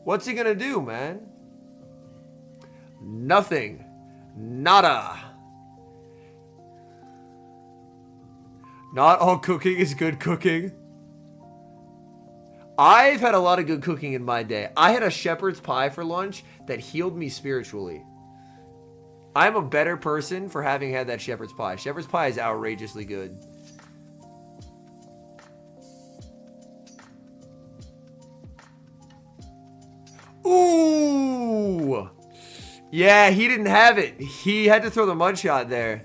What's he gonna do, man? Nothing. Nada. Not all cooking is good cooking. I've had a lot of good cooking in my day. I had a shepherd's pie for lunch that healed me spiritually. I'm a better person for having had that shepherd's pie. Shepherd's pie is outrageously good. Ooh! Yeah, he didn't have it. He had to throw the mud shot there.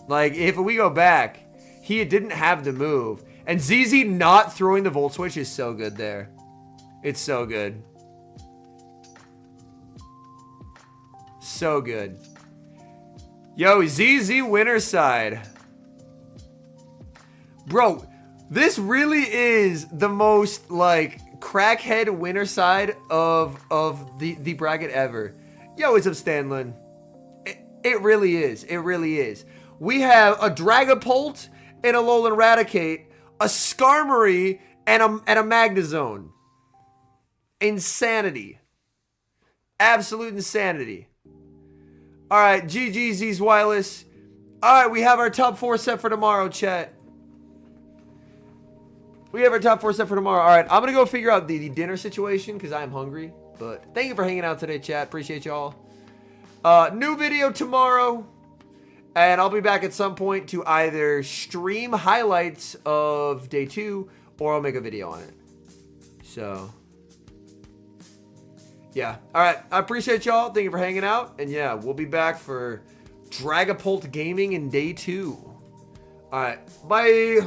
Like, if we go back, he didn't have the move. And ZZ not throwing the Volt Switch is so good there. It's so good. So good. Yo, ZZ winner side. Bro, this really is the most, like, crackhead winner side of the bracket ever. Yo, what's up, Stanlin? It really is. It really is. We have a Dragapult and a Alolan Raticate, a Skarmory, and a Magnezone. Insanity. Absolute insanity. Alright, GGZ's Wireless. Alright, we have our top 4 set for tomorrow, chat. We have our top 4 set for tomorrow. Alright, I'm going to go figure out the dinner situation because I am hungry. But thank you for hanging out today, chat. Appreciate y'all. New video tomorrow. And I'll be back at some point to either stream highlights of day 2 or I'll make a video on it. So, yeah. Alright, I appreciate y'all. Thank you for hanging out. And yeah, we'll be back for Dragapult Gaming in day 2. Alright, bye.